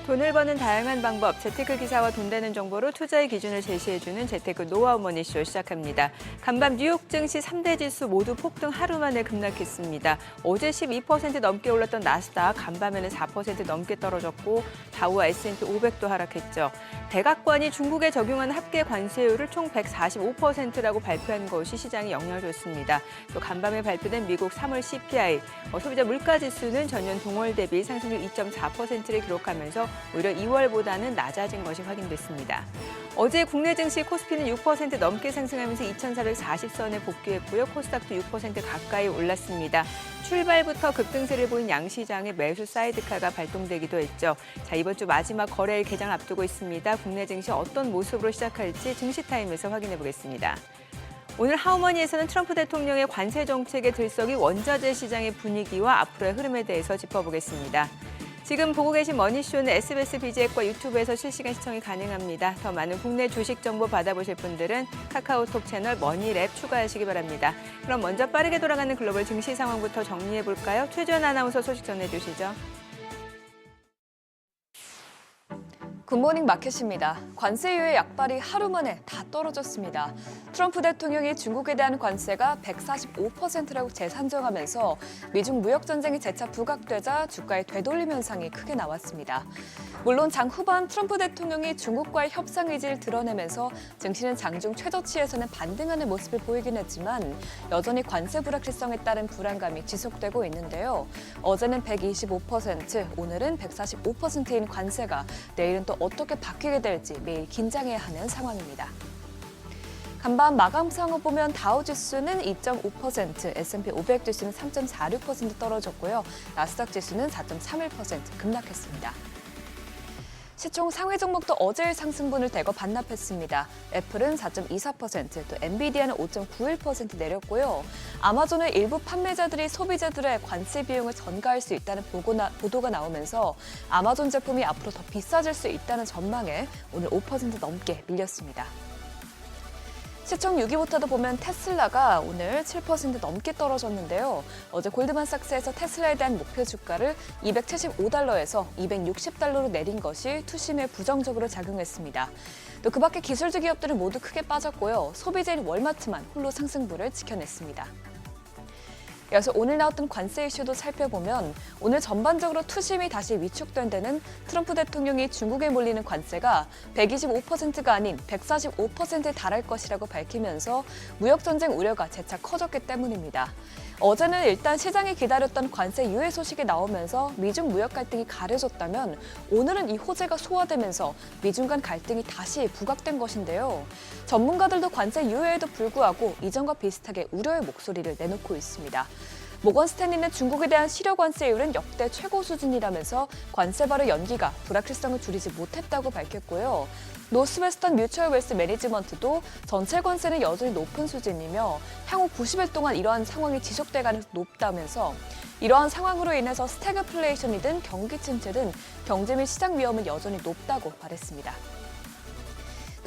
돈을 버는 다양한 방법, 재테크 기사와 돈 되는 정보로 투자의 기준을 제시해주는 재테크 노하우 머니쇼 시작합니다. 간밤 뉴욕 증시 3대 지수 모두 폭등 하루 만에 급락했습니다. 어제 12% 넘게 올랐던 나스닥, 간밤에는 4% 넘게 떨어졌고 다우와 S&P 500도 하락했죠. 백악관이 중국에 적용한 합계 관세율을 총 145%라고 발표한 것이 시장에 영향을 줬습니다. 또 간밤에 발표된 미국 3월 CPI, 소비자 물가지수는 전년 동월 대비 상승률 2.4%를 기록하면서 오히려 2월보다는 낮아진 것이 확인됐습니다. 어제 국내 증시 코스피는 6% 넘게 상승하면서 2,440선에 복귀했고요. 코스닥도 6% 가까이 올랐습니다. 출발부터 급등세를 보인 양시장의 매수 사이드카가 발동되기도 했죠. 자, 이번 주 마지막 거래일 개장 앞두고 있습니다. 국내 증시 어떤 모습으로 시작할지 증시타임에서 확인해 보겠습니다. 오늘 하우머니에서는 트럼프 대통령의 관세 정책의 들썩이 원자재 시장의 분위기와 앞으로의 흐름에 대해서 짚어보겠습니다. 지금 보고 계신 머니쇼는 SBS BG앱과 유튜브에서 실시간 시청이 가능합니다. 더 많은 국내 주식 정보 받아보실 분들은 카카오톡 채널 머니랩 추가하시기 바랍니다. 그럼 먼저 빠르게 돌아가는 글로벌 증시 상황부터 정리해볼까요? 최주연 아나운서 소식 전해주시죠. 굿모닝 마켓입니다. 관세 이후의 약발이 하루 만에 다 떨어졌습니다. 트럼프 대통령이 중국에 대한 관세가 145%라고 재산정하면서 미중 무역 전쟁이 재차 부각되자 주가의 되돌림 현상이 크게 나왔습니다. 물론 장 후반 트럼프 대통령이 중국과의 협상 의지를 드러내면서 증시는 장중 최저치에서는 반등하는 모습을 보이긴 했지만 여전히 관세 불확실성에 따른 불안감이 지속되고 있는데요. 어제는 125%, 오늘은 145%인 관세가 내일은 또 어떻게 바뀌게 될지 매일 긴장해야 하는 상황입니다. 간밤 마감 상황을 보면 다우 지수는 2.5%, S&P 500 지수는 3.46% 떨어졌고요. 나스닥 지수는 4.31% 급락했습니다. 시총 상위 종목도 어제의 상승분을 대거 반납했습니다. 애플은 4.24%, 또 엔비디아는 5.91% 내렸고요. 아마존의 일부 판매자들이 소비자들의 관세 비용을 전가할 수 있다는 보도가 나오면서 아마존 제품이 앞으로 더 비싸질 수 있다는 전망에 오늘 5% 넘게 밀렸습니다. 시총 6위부터도 보면 테슬라가 오늘 7% 넘게 떨어졌는데요. 어제 골드만삭스에서 테슬라에 대한 목표 주가를 $275에서 $260로 내린 것이 투심에 부정적으로 작용했습니다. 또 그 밖에 기술주 기업들은 모두 크게 빠졌고요. 소비재인 월마트만 홀로 상승부를 지켜냈습니다. 이어서 오늘 나왔던 관세 이슈도 살펴보면 오늘 전반적으로 투심이 다시 위축된 데는 트럼프 대통령이 중국에 몰리는 관세가 125%가 아닌 145%에 달할 것이라고 밝히면서 무역전쟁 우려가 재차 커졌기 때문입니다. 어제는 일단 시장이 기다렸던 관세 유예 소식이 나오면서 미중 무역 갈등이 가려졌다면 오늘은 이 호재가 소화되면서 미중 간 갈등이 다시 부각된 것인데요. 전문가들도 관세 유예에도 불구하고 이전과 비슷하게 우려의 목소리를 내놓고 있습니다. 모건 스탠리는 중국에 대한 실효 관세율은 역대 최고 수준이라면서 관세 발효 연기가 불확실성을 줄이지 못했다고 밝혔고요. 노스웨스턴 뮤추얼 웰스 매니지먼트도 전체 관세는 여전히 높은 수준이며 향후 90일 동안 이러한 상황이 지속될 가능성이 높다면서 이러한 상황으로 인해서 스태그플레이션이든 경기 침체든 경제 및 시장 위험은 여전히 높다고 말했습니다.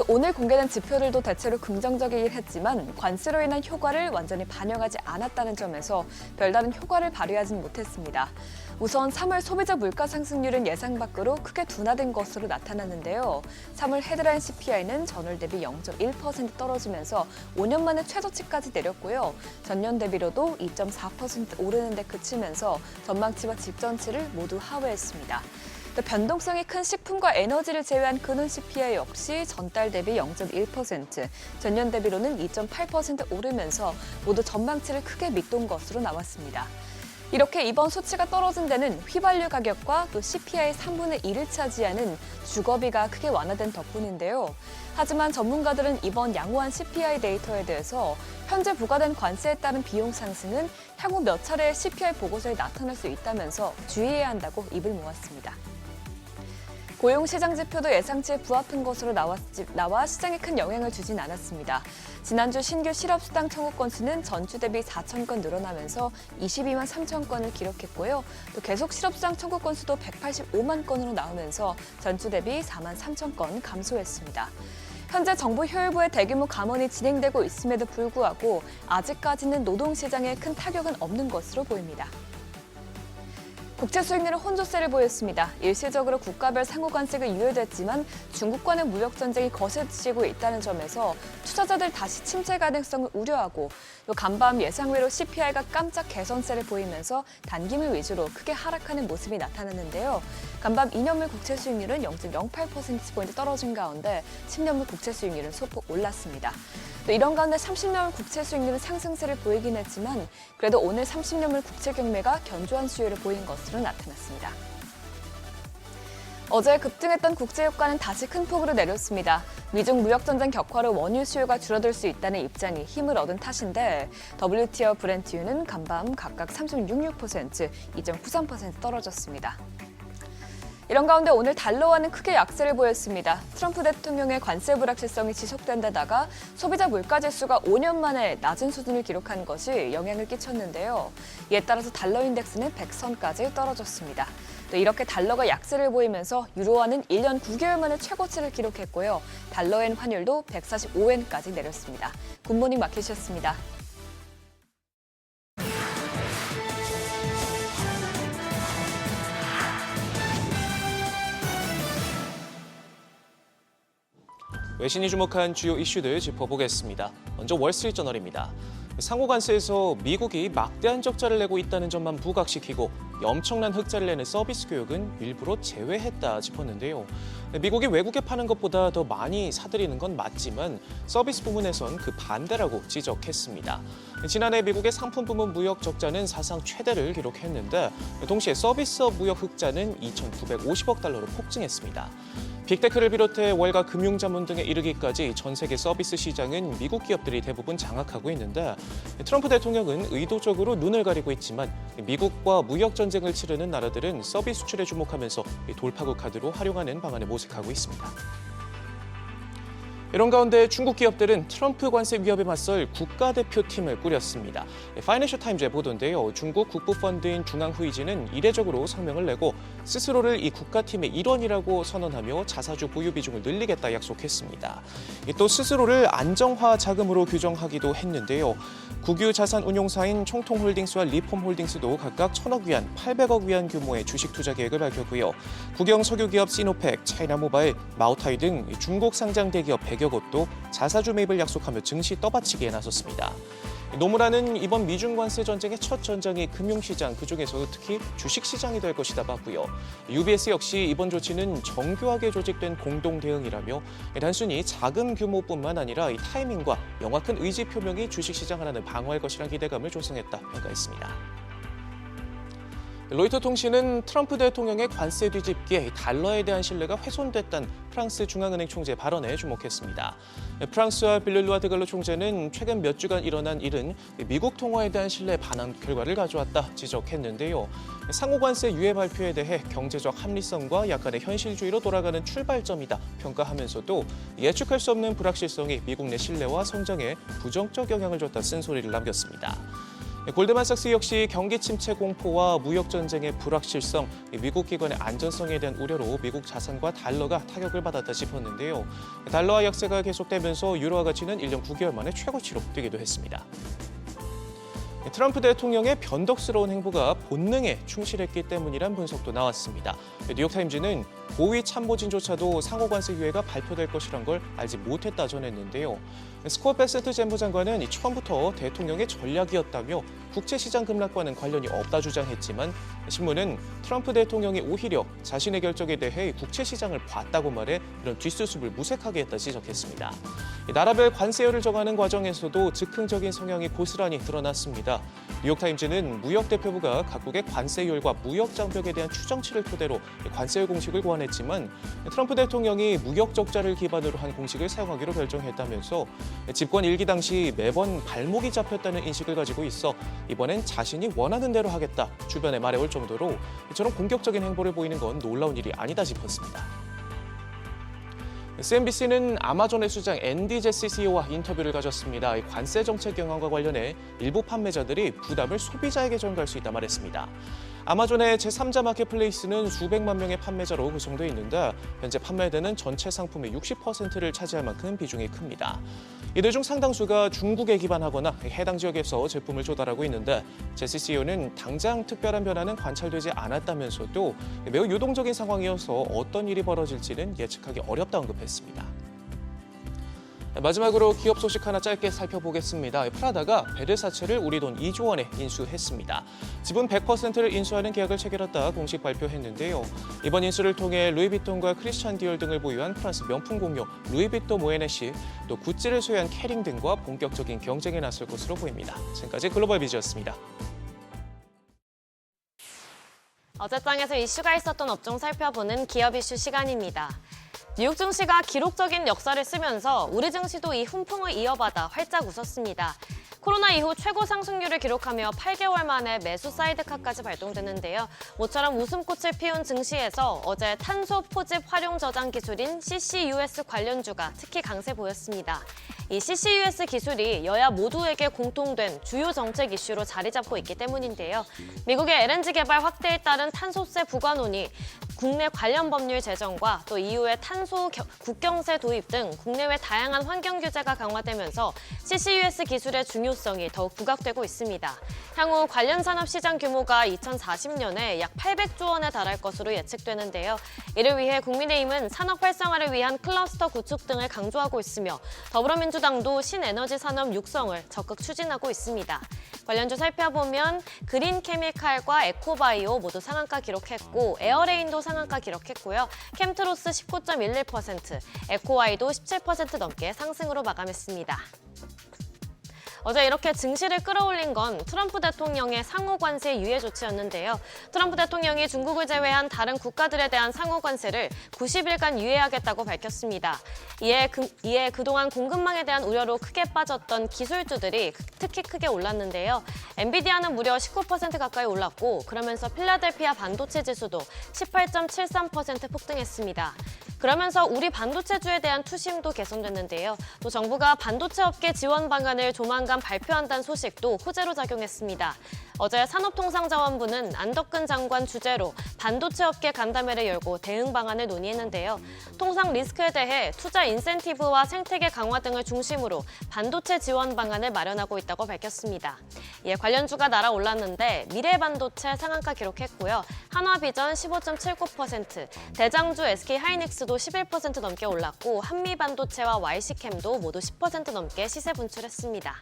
오늘 공개된 지표들도 대체로 긍정적이긴 했지만 관세로 인한 효과를 완전히 반영하지 않았다는 점에서 별다른 효과를 발휘하진 못했습니다. 우선 3월 소비자 물가 상승률은 예상 밖으로 크게 둔화된 것으로 나타났는데요. 3월 헤드라인 CPI는 전월 대비 0.1% 떨어지면서 5년 만에 최저치까지 내렸고요. 전년 대비로도 2.4% 오르는 데 그치면서 전망치와 직전치를 모두 하회했습니다. 또 변동성이 큰 식품과 에너지를 제외한 근원 CPI 역시 전달 대비 0.1%, 전년 대비로는 2.8% 오르면서 모두 전망치를 크게 밑돈 것으로 나왔습니다. 이렇게 이번 수치가 떨어진 데는 휘발유 가격과 또 CPI의 3분의 1을 차지하는 주거비가 크게 완화된 덕분인데요. 하지만 전문가들은 이번 양호한 CPI 데이터에 대해서 현재 부과된 관세에 따른 비용 상승은 향후 몇 차례의 CPI 보고서에 나타날 수 있다면서 주의해야 한다고 입을 모았습니다. 고용시장 지표도 예상치에 부합한 것으로 나와 시장에 큰 영향을 주진 않았습니다. 지난주 신규 실업수당 청구 건수는 전주 대비 4,000건 늘어나면서 22만 3천 건을 기록했고요. 또 계속 실업수당 청구 건수도 185만 건으로 나오면서 전주 대비 4만 3천 건 감소했습니다. 현재 정부 효율부의 대규모 감원이 진행되고 있음에도 불구하고 아직까지는 노동시장에 큰 타격은 없는 것으로 보입니다. 국채 수익률은 혼조세를 보였습니다. 일시적으로 국가별 상호관세가 유예됐지만 중국과의 무역 전쟁이 거세지고 있다는 점에서 투자자들 다시 침체 가능성을 우려하고 또 간밤 예상외로 CPI가 깜짝 개선세를 보이면서 단기물 위주로 크게 하락하는 모습이 나타났는데요. 간밤 2년물 국채 수익률은 0.08%포인트 떨어진 가운데 10년물 국채 수익률은 소폭 올랐습니다. 또 이런 가운데 30년물 국채 수익률은 상승세를 보이긴 했지만 그래도 오늘 30년물 국채 경매가 견조한 수요를 보인 것으로 나타났습니다. 어제 급등했던 국제유가는 다시 큰 폭으로 내렸습니다. 미중 무역전쟁 격화로 원유 수요가 줄어들 수 있다는 입장이 힘을 얻은 탓인데 WTI와 브렌트유는 간밤 각각 3.66%, 2.93% 떨어졌습니다. 이런 가운데 오늘 달러화는 크게 약세를 보였습니다. 트럼프 대통령의 관세 불확실성이 지속된 데다가 소비자 물가지수가 5년 만에 낮은 수준을 기록한 것이 영향을 끼쳤는데요. 이에 따라서 달러 인덱스는 100선까지 떨어졌습니다. 또 이렇게 달러가 약세를 보이면서 유로화는 1년 9개월 만에 최고치를 기록했고요. 달러엔 환율도 145엔까지 내렸습니다. 굿모닝 마켓이었습니다. 외신이 주목한 주요 이슈들 짚어보겠습니다. 먼저 월스트리트저널입니다. 상호관세에서 미국이 막대한 적자를 내고 있다는 점만 부각시키고 엄청난 흑자를 내는 서비스 교육은 일부러 제외했다 짚었는데요. 미국이 외국에 파는 것보다 더 많이 사들이는 건 맞지만 서비스 부문에선 그 반대라고 지적했습니다. 지난해 미국의 상품 부문 무역 적자는 사상 최대를 기록했는데 동시에 서비스업 무역 흑자는 2,950억 달러로 폭증했습니다. 빅테크를 비롯해 월가 금융자문 등에 이르기까지 전 세계 서비스 시장은 미국 기업들이 대부분 장악하고 있는데 트럼프 대통령은 의도적으로 눈을 가리고 있지만 미국과 무역 전쟁을 치르는 나라들은 서비스 수출에 주목하면서 돌파구 카드로 활용하는 방안을 모색하고 있습니다. 이런 가운데 중국 기업들은 트럼프 관세 위협에 맞설 국가대표팀을 꾸렸습니다. 파이낸셜 타임즈의 보도인데요. 중국 국부펀드인 중앙후이지는 이례적으로 성명을 내고 스스로를 이 국가팀의 일원이라고 선언하며 자사주 보유 비중을 늘리겠다 약속했습니다. 또 스스로를 안정화 자금으로 규정하기도 했는데요. 국유 자산 운용사인 총통홀딩스와 리폼홀딩스도 각각 1,000억 위안, 800억 위안 규모의 주식 투자 계획을 밝혔고요. 국영 석유기업 시노펙, 차이나모바일, 마오타이 등 중국 상장 대기업 100여 곳도 자사주 매입을 약속하며 증시 떠받치기에 나섰습니다. 노무라는 이번 미중 관세 전쟁의 첫 전장이 금융시장, 그중에서도 특히 주식시장이 될 것이다 봤고요. UBS 역시 이번 조치는 정교하게 조직된 공동 대응이라며 단순히 자금 규모뿐만 아니라 이 타이밍과 명확한 의지 표명이 주식시장 하나는 방어할 것이라는 기대감을 조성했다 평가했습니다. 로이터 통신은 트럼프 대통령의 관세 뒤집기에 달러에 대한 신뢰가 훼손됐다는 프랑스 중앙은행 총재 발언에 주목했습니다. 프랑스와 빌르루아 드갈로 총재는 최근 몇 주간 일어난 일은 미국 통화에 대한 신뢰에 반한 결과를 가져왔다 지적했는데요. 상호관세 유예 발표에 대해 경제적 합리성과 약간의 현실주의로 돌아가는 출발점이다 평가하면서도 예측할 수 없는 불확실성이 미국 내 신뢰와 성장에 부정적 영향을 줬다 쓴소리를 남겼습니다. 골드만삭스 역시 경기 침체 공포와 무역 전쟁의 불확실성, 미국 기관의 안전성에 대한 우려로 미국 자산과 달러가 타격을 받았다 짚었는데요. 달러화 약세가 계속되면서 유로화 가치는 1년 9개월 만에 최고치로 뛰기도 했습니다. 트럼프 대통령의 변덕스러운 행보가 본능에 충실했기 때문이란 분석도 나왔습니다. 뉴욕타임즈는 고위 참모진조차도 상호관세 유예가 발표될 것이란 걸 알지 못했다 전했는데요. 스콧 베센트 재무장관은 처음부터 대통령의 전략이었다며 국채시장 급락과는 관련이 없다 주장했지만 신문은 트럼프 대통령이 오히려 자신의 결정에 대해 국채시장을 봤다고 말해 이런 뒷수습을 무색하게 했다 지적했습니다. 나라별 관세율을 정하는 과정에서도 즉흥적인 성향이 고스란히 드러났습니다. 뉴욕타임즈는 무역대표부가 각국의 관세율과 무역 장벽에 대한 추정치를 토대로 관세율 공식을 고안했지만 트럼프 대통령이 무역 적자를 기반으로 한 공식을 사용하기로 결정했다면서 집권 1기 당시 매번 발목이 잡혔다는 인식을 가지고 있어 이번엔 자신이 원하는 대로 하겠다 주변에 말해올 정도로 이처럼 공격적인 행보를 보이는 건 놀라운 일이 아니다 짚었습니다. CNBC는 아마존의 수장 앤디 제시 CEO와 인터뷰를 가졌습니다. 관세 정책 경황과 관련해 일부 판매자들이 부담을 소비자에게 전가할 수 있다 말했습니다. 아마존의 제3자 마켓플레이스는 수백만 명의 판매자로 구성되어 있는데 현재 판매되는 전체 상품의 60%를 차지할 만큼 비중이 큽니다. 이들 중 상당수가 중국에 기반하거나 해당 지역에서 제품을 조달하고 있는데 제시 CEO는 당장 특별한 변화는 관찰되지 않았다면서도 매우 유동적인 상황이어서 어떤 일이 벌어질지는 예측하기 어렵다 언급했습니다. 마지막으로 기업 소식 하나 짧게 살펴보겠습니다. 프라다가 베르사체를 우리 돈 2조 원에 인수했습니다. 지분 100%를 인수하는 계약을 체결했다 공식 발표했는데요. 이번 인수를 통해 루이비통과 크리스찬 디올 등을 보유한 프랑스 명품 공룡 루이비통 모에넷이 또 구찌를 소유한 캐링 등과 본격적인 경쟁에 나설 것으로 보입니다. 지금까지 글로벌 비즈였습니다. 어제장에서 이슈가 있었던 업종 살펴보는 기업 이슈 시간입니다. 뉴욕 증시가 기록적인 역사를 쓰면서 우리 증시도 이 훈풍을 이어받아 활짝 웃었습니다. 코로나 이후 최고 상승률을 기록하며 8개월 만에 매수 사이드카까지 발동되는데요. 모처럼 웃음꽃을 피운 증시에서 어제 탄소 포집 활용 저장 기술인 CCUS 관련주가 특히 강세 보였습니다. 이 CCUS 기술이 여야 모두에게 공통된 주요 정책 이슈로 자리 잡고 있기 때문인데요. 미국의 LNG 개발 확대에 따른 탄소세 부과론이 국내 관련 법률 제정과 또 이후의 탄소 국경세 도입 등 국내외 다양한 환경 규제가 강화되면서 CCUS 기술의 중요성이 더욱 부각되고 있습니다. 향후 관련 산업 시장 규모가 2040년에 약 800조 원에 달할 것으로 예측되는데요. 이를 위해 국민의힘은 산업 활성화를 위한 클러스터 구축 등을 강조하고 있으며 더불어민주당도 신에너지 산업 육성을 적극 추진하고 있습니다. 관련주 살펴보면 그린케미칼과 에코바이오 모두 상한가 기록했고 에어레인도 상한가 기록했고요. 캠트로스 19.11%, 에코와이도 17% 넘게 상승으로 마감했습니다. 어제 이렇게 증시를 끌어올린 건 트럼프 대통령의 상호 관세 유예 조치였는데요. 트럼프 대통령이 중국을 제외한 다른 국가들에 대한 상호 관세를 90일간 유예하겠다고 밝혔습니다. 이에 그동안 공급망에 대한 우려로 크게 빠졌던 기술주들이 특히 크게 올랐는데요. 엔비디아는 무려 19% 가까이 올랐고 그러면서 필라델피아 반도체 지수도 18.73% 폭등했습니다. 그러면서 우리 반도체주에 대한 투심도 개선됐는데요. 또 정부가 반도체 업계 지원 방안을 조만간 발표한다는 소식도 호재로 작용했습니다. 어제 산업통상자원부는 안덕근 장관 주재로 반도체 업계 간담회를 열고 대응 방안을 논의했는데요. 통상 리스크에 대해 투자 인센티브와 생태계 강화 등을 중심으로 반도체 지원 방안을 마련하고 있다고 밝혔습니다. 이에 관련주가 날아올랐는데 미래반도체 상한가 기록했고요. 한화비전 15.79%, 대장주 SK하이닉스도 11% 넘게 올랐고 한미반도체와 YC캠도 모두 10% 넘게 시세 분출했습니다.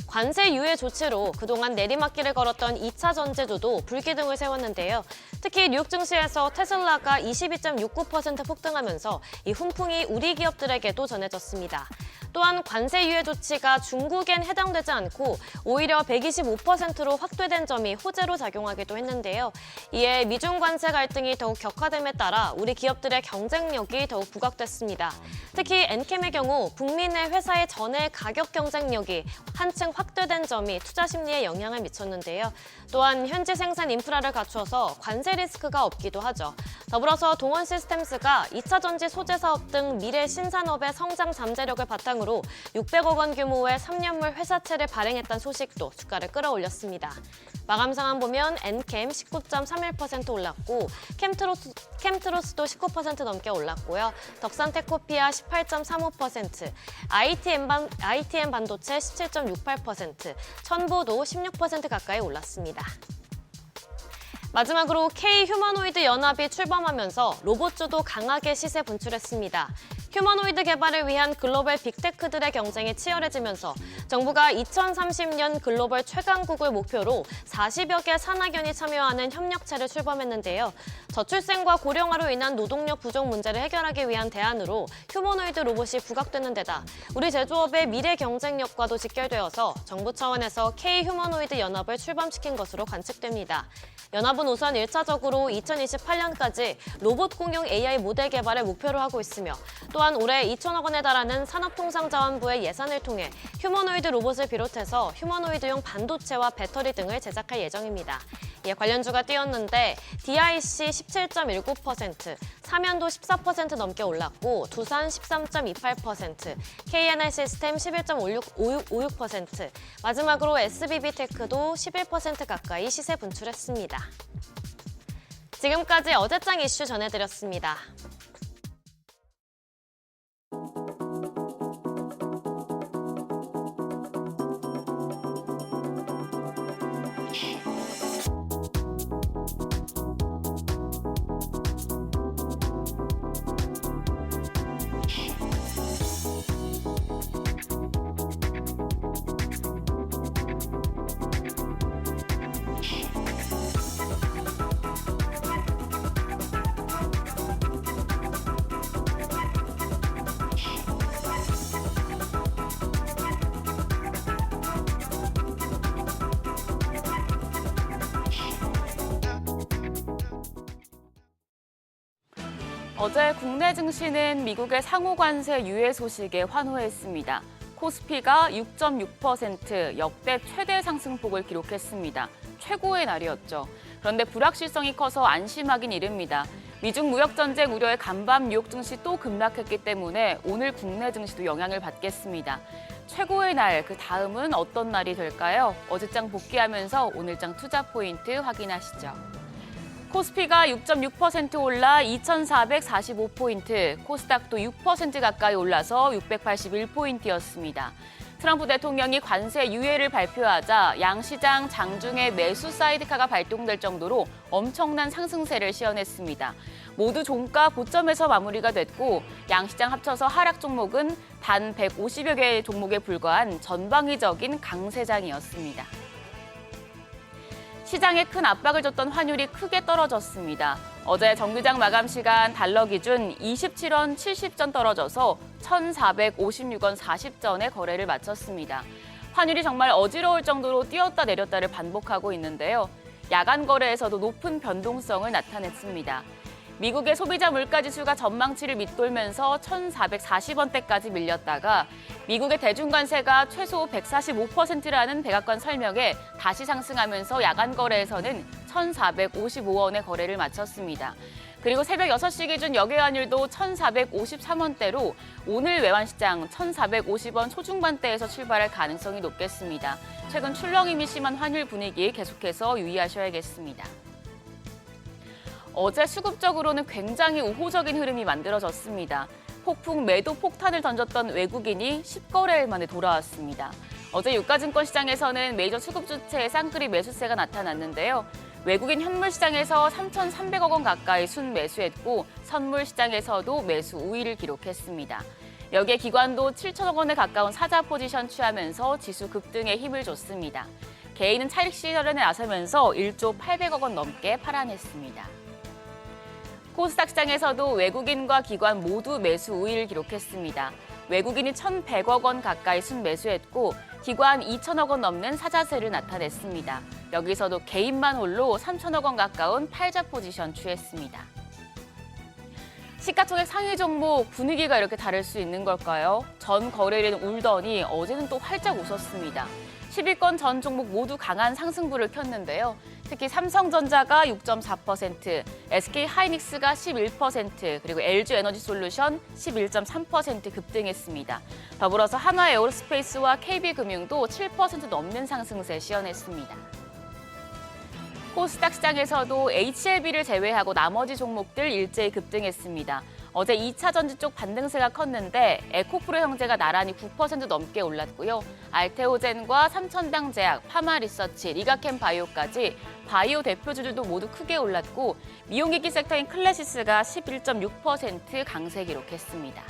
관세 유예 조치로 그동안 내리막길을 걸었던 2차 전지주도 불기둥을 세웠는데요. 특히 뉴욕 증시에서 테슬라가 22.69% 폭등하면서 이 훈풍이 우리 기업들에게도 전해졌습니다. 또한 관세 유예 조치가 중국엔 해당되지 않고 오히려 125%로 확대된 점이 호재로 작용하기도 했는데요. 이에 미중 관세 갈등이 더욱 격화됨에 따라 우리 기업들의 경쟁력이 더욱 부각됐습니다. 특히 엔캠의 경우 북미 내 회사의 전해 가격 경쟁력이 한층 확대된 점이 투자 심리에 영향을 미쳤는데요. 또한 현지 생산 인프라를 갖춰서 관세 리스크가 없기도 하죠. 더불어서 동원 시스템스가 2차 전지 소재 사업 등 미래 신산업의 성장 잠재력을 바탕으로 600억 원 규모의 3년물 회사채를 발행했다는 소식도 주가를 끌어올렸습니다. 마감 상황 보면 엔캠 19.31% 올랐고 캠트로스도 19% 넘게 올랐고요. 덕산테코피아 18.35%, ITM 반도체 17.68%, 천보도 16% 가까이 올랐습니다. 마지막으로 K-휴머노이드 연합이 출범하면서 로봇주도 강하게 시세 분출했습니다. 휴머노이드 개발을 위한 글로벌 빅테크들의 경쟁이 치열해지면서 정부가 2030년 글로벌 최강국을 목표로 40여 개 산학연이 참여하는 협력체를 출범했는데요. 저출생과 고령화로 인한 노동력 부족 문제를 해결하기 위한 대안으로 휴머노이드 로봇이 부각되는 데다 우리 제조업의 미래 경쟁력과도 직결되어서 정부 차원에서 K-휴머노이드 연합을 출범시킨 것으로 관측됩니다. 연합은 우선 1차적으로 2028년까지 로봇 공용 AI 모델 개발을 목표로 하고 있으며 또한 또한 올해 2천억 원에 달하는 산업통상자원부의 예산을 통해 휴머노이드 로봇을 비롯해서 휴머노이드용 반도체와 배터리 등을 제작할 예정입니다. 이에 관련주가 뛰었는데 DIC 17.19%, 사면도 14% 넘게 올랐고 두산 13.28%, KNR 시스템 11.56%, 마지막으로 SBB테크도 11% 가까이 시세 분출했습니다. 지금까지 어제장 이슈 전해드렸습니다. 어제 국내 증시는 미국의 상호 관세 유예 소식에 환호했습니다. 코스피가 6.6% 역대 최대 상승폭을 기록했습니다. 최고의 날이었죠. 그런데 불확실성이 커서 안심하긴 이릅니다. 미중 무역 전쟁 우려에 간밤 뉴욕 증시 또 급락했기 때문에 오늘 국내 증시도 영향을 받겠습니다. 최고의 날, 그 다음은 어떤 날이 될까요? 어제장 복귀하면서 오늘장 투자 포인트 확인하시죠. 코스피가 6.6% 올라 2,445포인트, 코스닥도 6% 가까이 올라서 681포인트였습니다. 트럼프 대통령이 관세 유예를 발표하자 양시장 장중에 매수 사이드카가 발동될 정도로 엄청난 상승세를 시현했습니다. 모두 종가 고점에서 마무리가 됐고 양시장 합쳐서 하락 종목은 단 150여 개의 종목에 불과한 전방위적인 강세장이었습니다. 시장에 큰 압박을 줬던 환율이 크게 떨어졌습니다. 어제 정규장 마감 시간 달러 기준 27원 70전 떨어져서 1,456원 40전에 거래를 마쳤습니다. 환율이 정말 어지러울 정도로 뛰었다 내렸다를 반복하고 있는데요. 야간 거래에서도 높은 변동성을 나타냈습니다. 미국의 소비자 물가지수가 전망치를 밑돌면서 1,440원대까지 밀렸다가 미국의 대중관세가 최소 145%라는 백악관 설명에 다시 상승하면서 야간 거래에서는 1,455원에 거래를 마쳤습니다. 그리고 새벽 6시 기준 역외환율도 1,453원대로 오늘 외환시장 1,450원 초중반대에서 출발할 가능성이 높겠습니다. 최근 출렁임이 심한 환율 분위기 계속해서 유의하셔야겠습니다. 어제 수급적으로는 굉장히 우호적인 흐름이 만들어졌습니다. 폭풍 매도 폭탄을 던졌던 외국인이 10거래일 만에 돌아왔습니다. 어제 유가증권 시장에서는 메이저 수급 주체의 쌍끌이 매수세가 나타났는데요. 외국인 현물 시장에서 3,300억 원 가까이 순매수했고 선물 시장에서도 매수 우위를 기록했습니다. 여기에 기관도 7천억 원에 가까운 사자 포지션 취하면서 지수 급등에 힘을 줬습니다. 개인은 차익 실현에 나서면서 1조 800억 원 넘게 팔아냈습니다. 코스닥 시장에서도 외국인과 기관 모두 매수 우위를 기록했습니다. 외국인이 1,100억 원 가까이 순매수했고 기관 2천억 원 넘는 사자세를 나타냈습니다. 여기서도 개인만 홀로 3천억 원 가까운 팔자 포지션 취했습니다. 시가총액 상위 종목 분위기가 이렇게 다를 수 있는 걸까요? 전 거래일에는 울더니 어제는 또 활짝 웃었습니다. 10위권 전 종목 모두 강한 상승부를 켰는데요. 특히 삼성전자가 6.4%, SK하이닉스가 11%, 그리고 LG에너지솔루션 11.3% 급등했습니다. 더불어서 한화에어로스페이스와 KB금융도 7% 넘는 상승세 시현했습니다. 코스닥 시장에서도 HLB를 제외하고 나머지 종목들 일제히 급등했습니다. 어제 2차 전지 쪽 반등세가 컸는데 에코프로 형제가 나란히 9% 넘게 올랐고요. 알테오젠과 삼천당제약, 파마리서치, 리가캠바이오까지 바이오 대표주들도 모두 크게 올랐고 미용기기 섹터인 클래시스가 11.6% 강세 기록했습니다.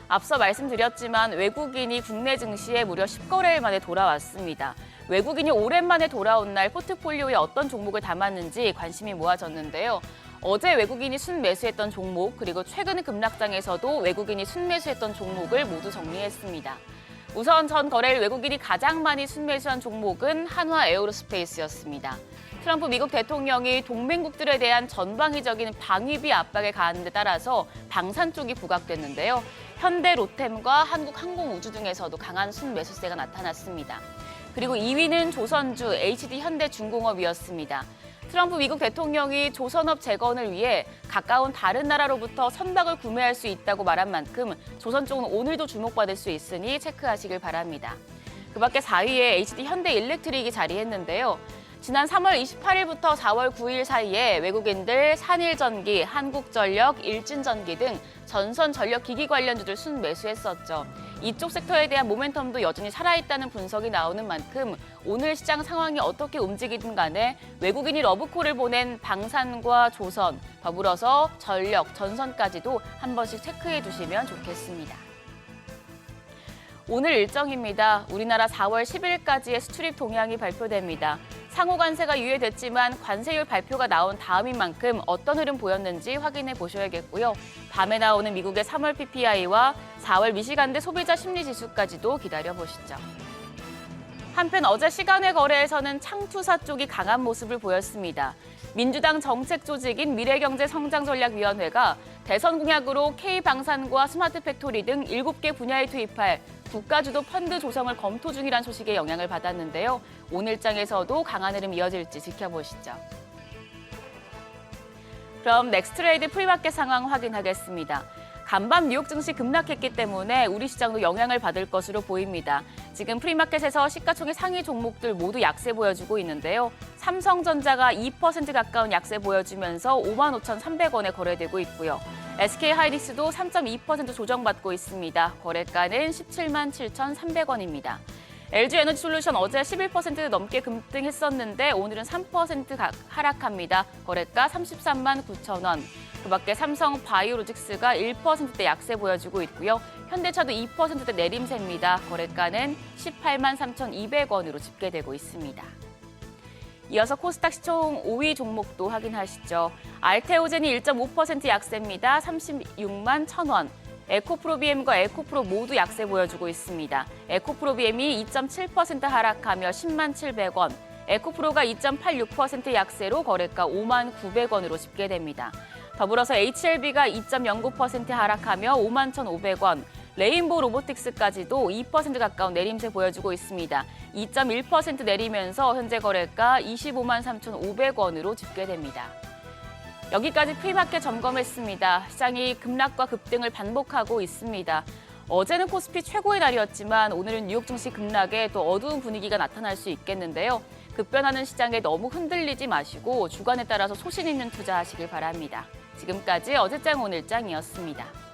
앞서 말씀드렸지만 외국인이 국내 증시에 무려 10거래일 만에 돌아왔습니다. 외국인이 오랜만에 돌아온 날 포트폴리오에 어떤 종목을 담았는지 관심이 모아졌는데요. 어제 외국인이 순매수했던 종목, 그리고 최근 급락장에서도 외국인이 순매수했던 종목을 모두 정리했습니다. 우선 전 거래일 외국인이 가장 많이 순매수한 종목은 한화에어로스페이스였습니다. 트럼프 미국 대통령이 동맹국들에 대한 전방위적인 방위비 압박에 가하는 데 따라서 방산 쪽이 부각됐는데요. 현대 로템과 한국항공우주 등에서도 강한 순매수세가 나타났습니다. 그리고 2위는 조선주 HD현대중공업이었습니다. 트럼프 미국 대통령이 조선업 재건을 위해 가까운 다른 나라로부터 선박을 구매할 수 있다고 말한 만큼 조선 쪽은 오늘도 주목받을 수 있으니 체크하시길 바랍니다. 그 밖에 4위에 HD현대일렉트릭이 자리했는데요. 지난 3월 28일부터 4월 9일 사이에 외국인들 산일전기, 한국전력, 일진전기 등 전선 전력기기 관련주들 순매수했었죠. 이쪽 섹터에 대한 모멘텀도 여전히 살아있다는 분석이 나오는 만큼 오늘 시장 상황이 어떻게 움직이든 간에 외국인이 러브콜을 보낸 방산과 조선, 더불어서 전력, 전선까지도 한 번씩 체크해 주시면 좋겠습니다. 오늘 일정입니다. 우리나라 4월 10일까지의 수출입 동향이 발표됩니다. 상호 관세가 유예됐지만 관세율 발표가 나온 다음인 만큼 어떤 흐름 보였는지 확인해 보셔야겠고요. 밤에 나오는 미국의 3월 PPI와 4월 미시간대 소비자 심리지수까지도 기다려보시죠. 한편 어제 시간외 거래에서는 창투사 쪽이 강한 모습을 보였습니다. 민주당 정책 조직인 미래경제성장전략위원회가 대선 공약으로 K방산과 스마트팩토리 등 7개 분야에 투입할 국가주도 펀드 조성을 검토 중이란 소식에 영향을 받았는데요. 오늘장에서도 강한 흐름 이어질지 지켜보시죠. 그럼 넥스트레이드 프리마켓 상황 확인하겠습니다. 간밤 뉴욕 증시 급락했기 때문에 우리 시장도 영향을 받을 것으로 보입니다. 지금 프리마켓에서 시가총액 상위 종목들 모두 약세 보여주고 있는데요. 삼성전자가 2% 가까운 약세 보여주면서 55,300원에 거래되고 있고요. SK하이닉스도 3.2% 조정받고 있습니다. 거래가는 177,300원입니다. LG에너지솔루션 어제 11% 넘게 급등했었는데 오늘은 3% 하락합니다. 거래가 339,000원. 그 밖에 삼성 바이오로직스가 1%대 약세 보여주고 있고요. 현대차도 2%대 내림세입니다. 거래가는 183,200원으로 집계되고 있습니다. 이어서 코스닥 시총 5위 종목도 확인하시죠. 알테오젠이 1.5% 약세입니다. 361,000원. 에코프로비엠과 에코프로 모두 약세 보여주고 있습니다. 에코프로비엠이 2.7% 하락하며 107,700원. 에코프로가 2.86% 약세로 거래가 59,900원으로 집계됩니다. 더불어서 HLB가 2.09% 하락하며 51,500원. 레인보우 로보틱스까지도 2% 가까운 내림세 보여주고 있습니다. 2.1% 내리면서 현재 거래가 253,500원으로 집계됩니다. 여기까지 프리마켓 점검했습니다. 시장이 급락과 급등을 반복하고 있습니다. 어제는 코스피 최고의 날이었지만 오늘은 뉴욕 증시 급락에 또 어두운 분위기가 나타날 수 있겠는데요. 급변하는 시장에 너무 흔들리지 마시고 주간에 따라서 소신 있는 투자하시길 바랍니다. 지금까지 어제장 오늘장이었습니다.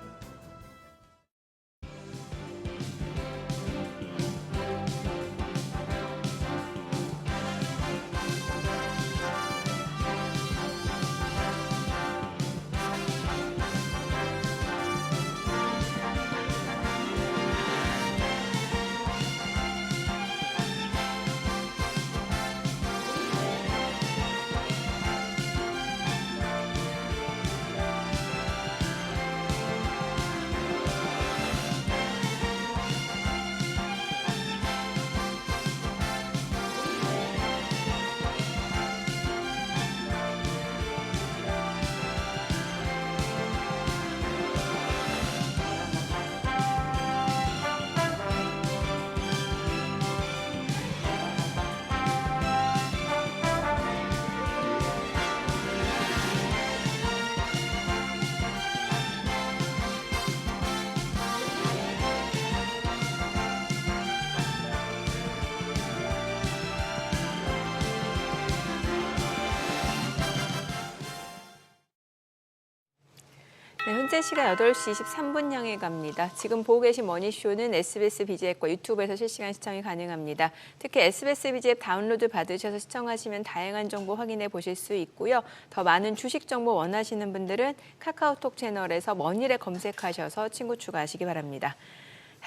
네, 현재 시간 8시 23분 향해 갑니다. 지금 보고 계신 머니쇼는 SBS BG앱과 유튜브에서 실시간 시청이 가능합니다. 특히 SBS BG앱 다운로드 받으셔서 시청하시면 다양한 정보 확인해 보실 수 있고요. 더 많은 주식 정보 원하시는 분들은 카카오톡 채널에서 머니를 검색하셔서 친구 추가하시기 바랍니다.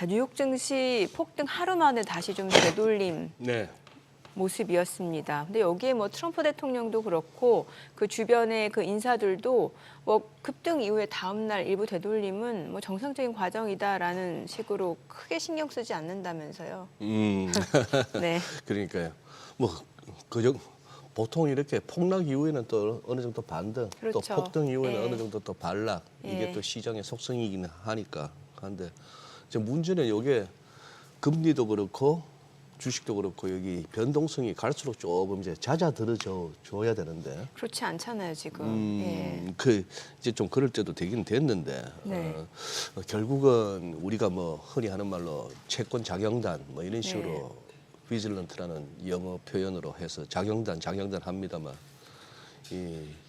뉴욕 증시 폭등 하루 만에 다시 좀 되돌림. 네. 모습이었습니다. 근데 여기에 뭐 트럼프 대통령도 그렇고 그 주변의 그 인사들도 뭐 급등 이후에 다음 날 일부 되돌림은 뭐 정상적인 과정이다라는 식으로 크게 신경 쓰지 않는다면서요. 네. 네. 그러니까요. 뭐 그저 보통 이렇게 폭락 이후에는 또 어느 정도 반등, 그렇죠. 또 폭등 이후에는 예. 어느 정도 또 반락, 이게 예. 또 시장의 속성이긴 하니까. 그런데 이제 문제는 이게 금리도 그렇고 주식도 그렇고 여기 변동성이 갈수록 조금 이제 잦아들어져 줘야 되는데 그렇지 않잖아요, 지금. 예. 그 이제 좀 그럴 때도 되긴 됐는데 네. 결국은 우리가 뭐 흔히 하는 말로 채권 작용단 뭐 이런 식으로 네. 비질런트라는 영어 표현으로 해서 작용단 합니다만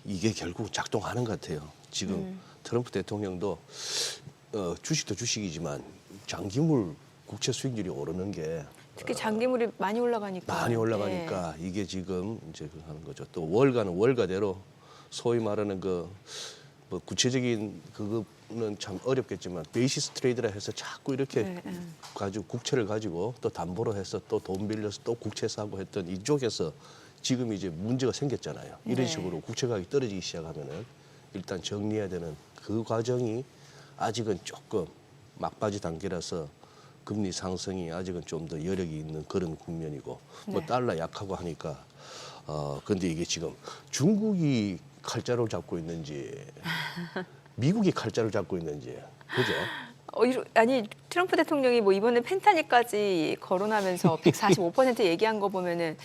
이게 결국 작동하는 것 같아요. 지금 트럼프 대통령도 주식도 주식이지만 장기물 국채 수익률이 오르는 게 특히 장기물이 많이 올라가니까. 많이 올라가니까 이게 지금 이제 하는 거죠. 또 월가는 월가대로 소위 말하는 뭐 구체적인 그거는 참 어렵겠지만 베이시스 트레이드라 해서 자꾸 이렇게 네, 네. 가지고 국채를 가지고 또 담보로 해서 또 돈 빌려서 또 국채 사고 했던 이쪽에서 지금 이제 문제가 생겼잖아요. 이런 네. 식으로 국채 가격이 떨어지기 시작하면은 일단 정리해야 되는 그 과정이 아직은 조금 막바지 단계라서 금리 상승이 아직은 좀 더 여력이 있는 그런 국면이고 뭐 네. 달러 약하고 하니까 근데 이게 지금 중국이 칼자루를 잡고 있는지 미국이 칼자루를 잡고 있는지 그죠? 아니 트럼프 대통령이 뭐 이번에 펜타닐까지 거론하면서 145% 얘기한 거 보면은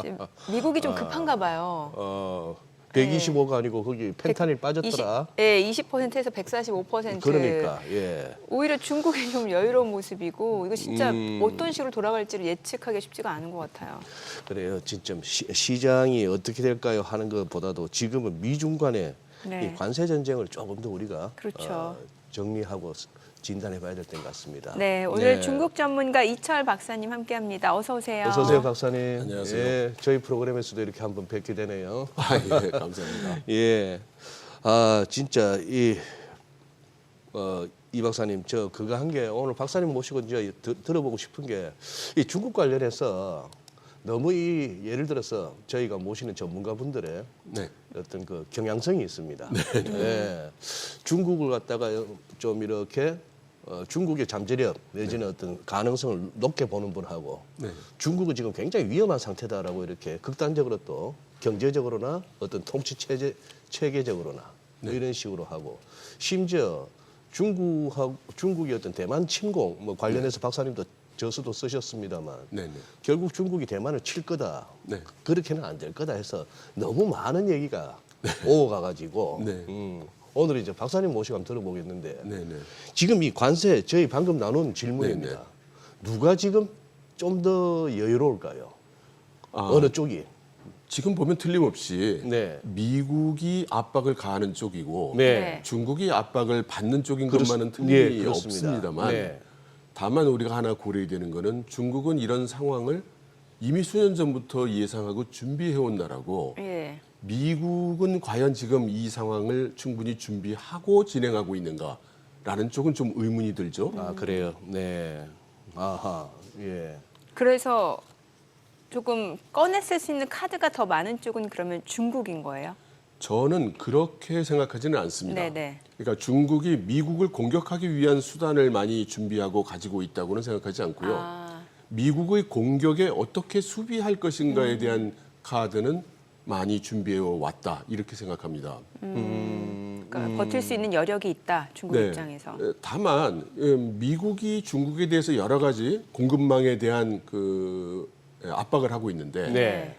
지금 미국이 좀 급한가 봐요. 125가 아니고 거기 펜타닐 빠졌더라. 20%에서 145%. 그러니까 예. 오히려 중국이 좀 여유로운 모습이고 이거 진짜 음. 어떤 식으로 돌아갈지를 예측하기 쉽지가 않은 것 같아요. 그래요. 진짜 시장이 어떻게 될까요 하는 것보다도 지금은 미중 간의 네. 이 관세 전쟁을 조금 더 우리가 그렇죠. 정리하고 진단해봐야 될 것 같습니다. 네, 오늘 네. 중국 전문가 이철 박사님 함께합니다. 어서 오세요. 어서 오세요, 박사님. 안녕하세요. 예, 저희 프로그램에서도 이렇게 한번 뵙게 되네요. 예, 감사합니다. 예, 진짜 이 박사님 저 그거 한 게 오늘 박사님 모시고 이제 들어보고 싶은 게 이 중국 관련해서 너무 예를 들어서 저희가 모시는 전문가분들의 네. 어떤 그 경향성이 있습니다. 예. 중국을 갖다가 좀 이렇게 중국의 잠재력 내지는 어떤 가능성을 높게 보는 분하고 네. 중국은 지금 굉장히 위험한 상태다라고 이렇게 극단적으로 또 경제적으로나 어떤 통치 체계적으로나 뭐 이런 식으로 하고 심지어 중국의 어떤 대만 침공 뭐 관련해서 박사님도 저서도 쓰셨습니다만 네. 결국 중국이 대만을 칠 거다. 네. 그렇게는 안 될 거다 해서 너무 많은 얘기가 오가가지고 네. 오늘 이제 박사님 모시고 한번 들어보겠는데 네. 지금 이 관세 저희 방금 나눈 질문입니다. 네. 누가 지금 좀 더 여유로울까요? 어느 쪽이? 지금 보면 틀림없이 네. 미국이 압박을 가하는 쪽이고 네. 중국이 압박을 받는 쪽인 것만은 예, 틀림이 그렇습니다. 없습니다만 네. 다만 우리가 하나 고려해야 되는 거는 중국은 이런 상황을 이미 수년 전부터 예상하고 준비해온 나라고 예. 미국은 과연 지금 이 상황을 충분히 준비하고 진행하고 있는가라는 쪽은 좀 의문이 들죠. 아 그래요. 네. 아하. 예. 그래서 조금 꺼냈을 수 있는 카드가 더 많은 쪽은 그러면 중국인 거예요? 저는 그렇게 생각하지는 않습니다. 네네. 그러니까 중국이 미국을 공격하기 위한 수단을 많이 준비하고 가지고 있다고는 생각하지 않고요. 아, 미국의 공격에 어떻게 수비할 것인가에 대한 카드는 많이 준비해 왔다 이렇게 생각합니다. 그러니까 버틸 수 있는 여력이 있다 중국 입장에서. 다만 미국이 중국에 대해서 여러 가지 공급망에 대한 압박을 하고 있는데 네.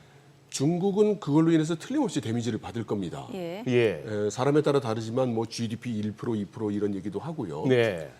중국은 그걸로 인해서 틀림없이 데미지를 받을 겁니다. 예. 예. 사람에 따라 다르지만 뭐 GDP 1% 2% 이런 얘기도 하고요. 네.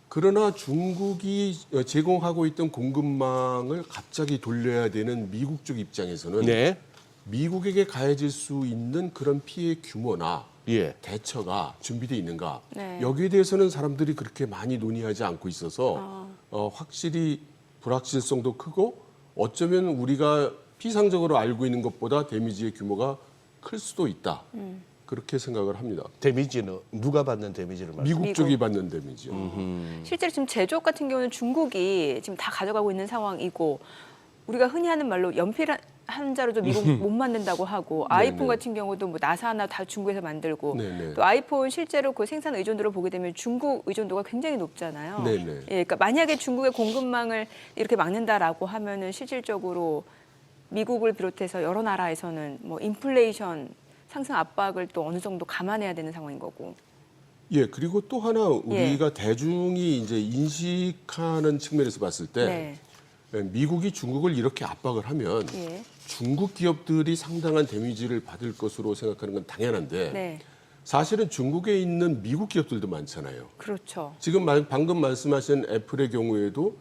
그러나 중국이 제공하고 있던 공급망을 갑자기 돌려야 되는 미국 쪽 입장에서는 네. 미국에게 가해질 수 있는 그런 피해 규모나 예. 대처가 준비되어 있는가 네. 여기에 대해서는 사람들이 그렇게 많이 논의하지 않고 있어서 확실히 불확실성도 크고 어쩌면 우리가 피상적으로 알고 있는 것보다 데미지의 규모가 클 수도 있다. 그렇게 생각을 합니다. 데미지는 누가 받는 데미지를 말씀? 미국 쪽이 받는 데미지요. 실제로 지금 제조업 같은 경우는 중국이 지금 다 가져가고 있는 상황이고 우리가 흔히 하는 말로 연필 한 자루도 미국 못 만든다고 하고 아이폰 네네. 같은 경우도 뭐 나사 하나 다 중국에서 만들고 네네. 또 아이폰 실제로 그 생산 의존도를 보게 되면 중국 의존도가 굉장히 높잖아요. 네네. 예, 그러니까 만약에 중국의 공급망을 이렇게 막는다라고 하면은 실질적으로 미국을 비롯해서 여러 나라에서는 뭐 인플레이션 상승 압박을 또 어느 정도 감안해야 되는 상황인 거고. 예, 그리고 또 하나 우리가 대중이 이제 인식하는 측면에서 봤을 때 미국이 중국을 이렇게 압박을 하면 중국 기업들이 상당한 데미지를 받을 것으로 생각하는 건 당연한데 사실은 중국에 있는 미국 기업들도 많잖아요. 그렇죠. 지금 방금 말씀하신 애플의 경우에도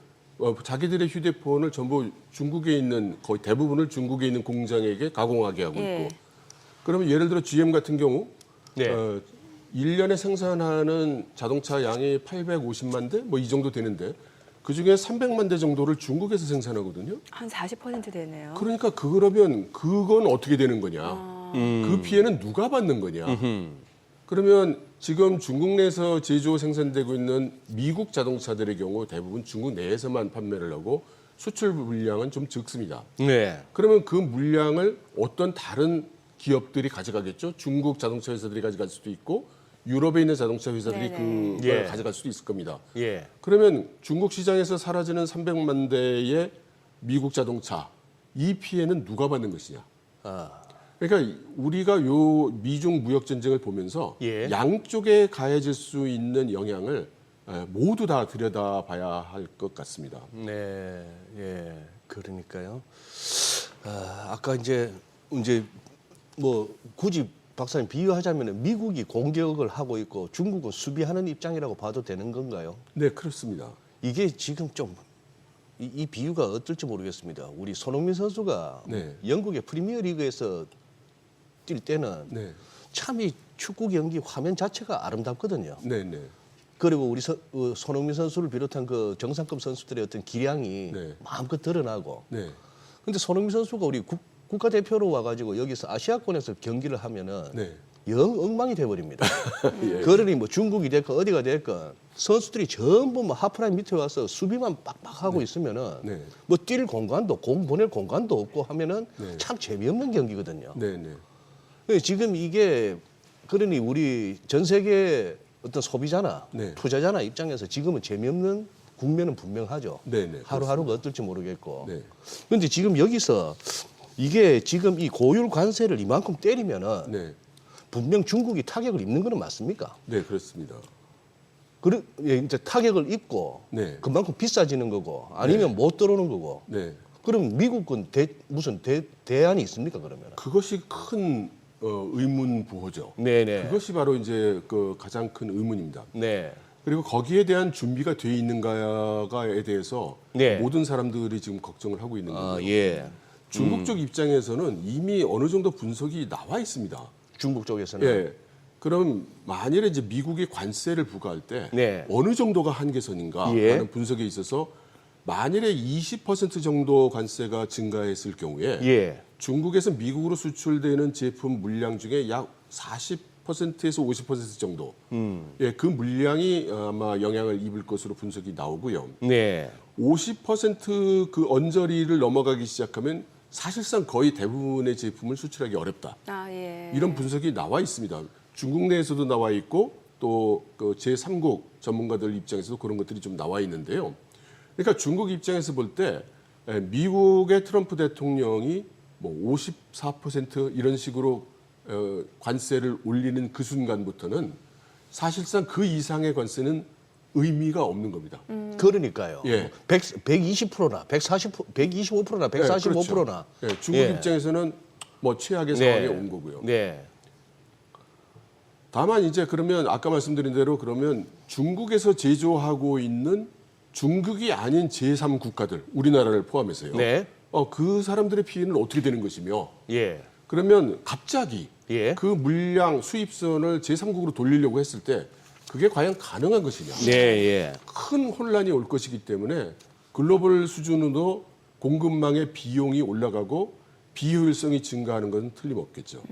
자기들의 휴대폰을 전부 중국에 있는 거의 대부분을 중국에 있는 공장에게 가공하게 하고 있고 그러면 예를 들어 GM 같은 경우 1년에 생산하는 자동차 양이 850만 대 뭐 이 정도 되는데 그중에 300만 대 정도를 중국에서 생산하거든요. 한 40% 되네요. 그러니까 그러면 그건 어떻게 되는 거냐. 그 피해는 누가 받는 거냐. 그러면 지금 중국 내에서 제조 생산되고 있는 미국 자동차들의 경우 대부분 중국 내에서만 판매를 하고 수출 물량은 좀 적습니다. 그러면 그 물량을 어떤 다른 기업들이 가져가겠죠. 중국 자동차 회사들이 가져갈 수도 있고 유럽에 있는 자동차 회사들이 그걸 가져갈 수도 있을 겁니다. 그러면 중국 시장에서 사라지는 300만 대의 미국 자동차 이 피해는 누가 받는 것이냐. 그러니까 우리가 요 미중 무역 전쟁을 보면서 양쪽에 가해질 수 있는 영향을 모두 다 들여다봐야 할 것 같습니다. 그러니까요. 아까 이제 뭐 굳이 박사님 비유하자면 미국이 공격을 하고 있고 중국은 수비하는 입장이라고 봐도 되는 건가요? 네, 그렇습니다. 이게 지금 좀 이 비유가 어떨지 모르겠습니다. 우리 손흥민 선수가 영국의 프리미어 리그에서 뛸 때는 참 이 축구 경기 화면 자체가 아름답거든요. 그리고 우리 손흥민 선수를 비롯한 그 정상급 선수들의 어떤 기량이 마음껏 드러나고. 근데 손흥민 선수가 우리 국가대표로 와가지고 여기서 아시아권에서 경기를 하면은 영 엉망이 돼버립니다. 그러니 뭐 중국이 됐건 어디가 됐건 선수들이 전부 뭐 하프라인 밑에 와서 수비만 빡빡하고 있으면은 뭐 뛸 공간도 공 보낼 공간도 없고 하면은 참 재미없는 경기거든요. 지금 이게 그러니 우리 전 세계 어떤 소비자나 투자자나 입장에서 지금은 재미없는 국면은 분명하죠. 하루하루가 어떨지 모르겠고. 그런데 지금 여기서 이게 지금 이 고율 관세를 이만큼 때리면은 분명 중국이 타격을 입는 거는 맞습니까? 네, 그렇습니다. 이제 타격을 입고 그만큼 비싸지는 거고 아니면 못 들어오는 거고. 그럼 미국은 무슨 대안이 있습니까 그러면? 그것이 큰 의문부호죠. 그것이 바로 이제 그 가장 큰 의문입니다. 그리고 거기에 대한 준비가 돼 있는가에 대해서 모든 사람들이 지금 걱정을 하고 있는 거예요. 중국 쪽 입장에서는 이미 어느 정도 분석이 나와 있습니다. 중국 쪽에서는. 그럼 만일에 이제 미국이 관세를 부과할 때 어느 정도가 한계선인가라는 분석에 있어서 만일에 20% 정도 관세가 증가했을 경우에 중국에서 미국으로 수출되는 제품 물량 중에 약 40%에서 50% 정도 그 물량이 아마 영향을 입을 것으로 분석이 나오고요. 50% 언저리를 넘어가기 시작하면 사실상 거의 대부분의 제품을 수출하기 어렵다. 이런 분석이 나와 있습니다. 중국 내에서도 나와 있고 또 그 제3국 전문가들 입장에서도 그런 것들이 좀 나와 있는데요. 그러니까 중국 입장에서 볼 때 미국의 트럼프 대통령이 뭐 54% 이런 식으로 관세를 올리는 그 순간부터는 사실상 그 이상의 관세는 의미가 없는 겁니다. 그러니까요. 120%나 140%, 125%나 145%나. 그렇죠. 중국 입장에서는 뭐 최악의 상황에 온 거고요. 다만 이제 그러면 아까 말씀드린 대로 그러면 중국에서 제조하고 있는 중국이 아닌 제3 국가들, 우리나라를 포함해서요. 그 사람들의 피해는 어떻게 되는 것이며 그러면 갑자기 그 물량 수입선을 제3국으로 돌리려고 했을 때 그게 과연 가능한 것이냐. 큰 혼란이 올 것이기 때문에 글로벌 수준으로 공급망의 비용이 올라가고 비효율성이 증가하는 것은 틀림없겠죠.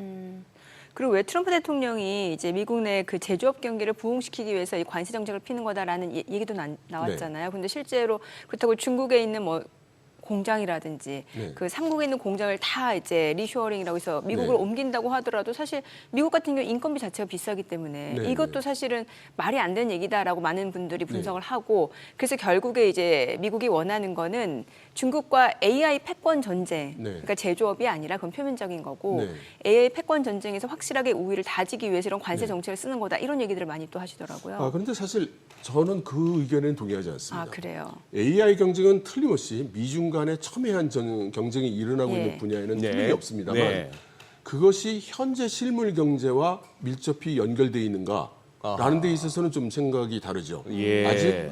그리고 왜 트럼프 대통령이 이제 미국 내 그 제조업 경기를 부흥시키기 위해서 이 관세 정책을 피는 거다라는 얘기도 나왔잖아요. 근데 실제로 그렇다고 중국에 있는 뭐 공장이라든지 네. 그 삼국에 있는 공장을 다 이제 리쇼어링이라고 해서 미국으로 네. 옮긴다고 하더라도 사실 미국 같은 경우 인건비 자체가 비싸기 때문에 네, 이것도 네. 사실은 말이 안 되는 얘기다라고 많은 분들이 분석을 하고 그래서 결국에 이제 미국이 원하는 거는 중국과 AI 패권 전쟁, 네. 그러니까 제조업이 아니라 그건 표면적인 거고 네. AI 패권 전쟁에서 확실하게 우위를 다지기 위해서 이런 관세 정책을 쓰는 거다 이런 얘기들을 많이 또 하시더라고요. 그런데 사실 저는 그 의견에는 동의하지 않습니다. 아, 그래요. AI 경쟁은 틀림없이 미중 간의 첨예한 경쟁이 일어나고 예. 있는 분야에는 네. 틀림이 없습니다만 네. 그것이 현재 실물 경제와 밀접히 연결돼 있는가라는 데 있어서는 좀 생각이 다르죠. 예. 아직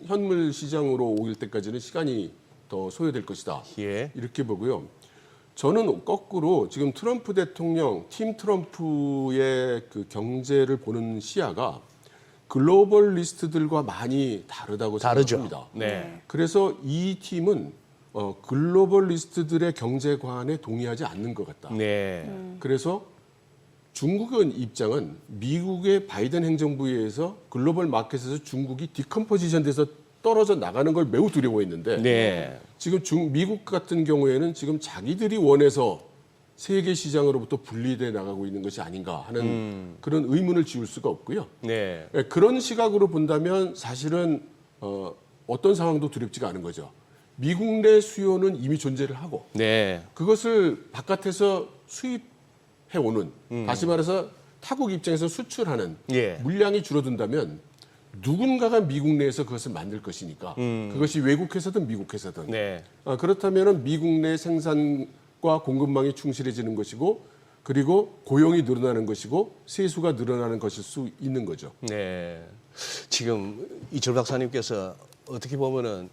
현물 시장으로 올 때까지는 시간이 더 소요될 것이다. 예. 이렇게 보고요. 저는 거꾸로 지금 트럼프 대통령, 팀 트럼프의 그 경제를 보는 시야가 글로벌리스트들과 많이 다르다고 다르죠. 생각합니다. 네. 그래서 이 팀은 글로벌리스트들의 경제관에 동의하지 않는 것 같다. 네. 그래서 중국의 입장은 미국의 바이든 행정부에 의해서 글로벌 마켓에서 중국이 디컴포지션돼서 떨어져 나가는 걸 매우 두려워했는데 네. 지금 미국 같은 경우에는 지금 자기들이 원해서 세계 시장으로부터 분리돼 나가고 있는 것이 아닌가 하는 그런 의문을 지울 수가 없고요. 네. 예, 그런 시각으로 본다면 사실은 어떤 상황도 두렵지가 않은 거죠. 미국 내 수요는 이미 존재를 하고 네. 그것을 바깥에서 수입해오는 다시 말해서 타국 입장에서 수출하는 예. 물량이 줄어든다면 누군가가 미국 내에서 그것을 만들 것이니까 그것이 외국 회사든 미국 회사든 네. 그렇다면 미국 내 생산과 공급망이 충실해지는 것이고 그리고 고용이 늘어나는 것이고 세수가 늘어나는 것일 수 있는 거죠. 네. 지금 이철 박사님께서 어떻게 보면은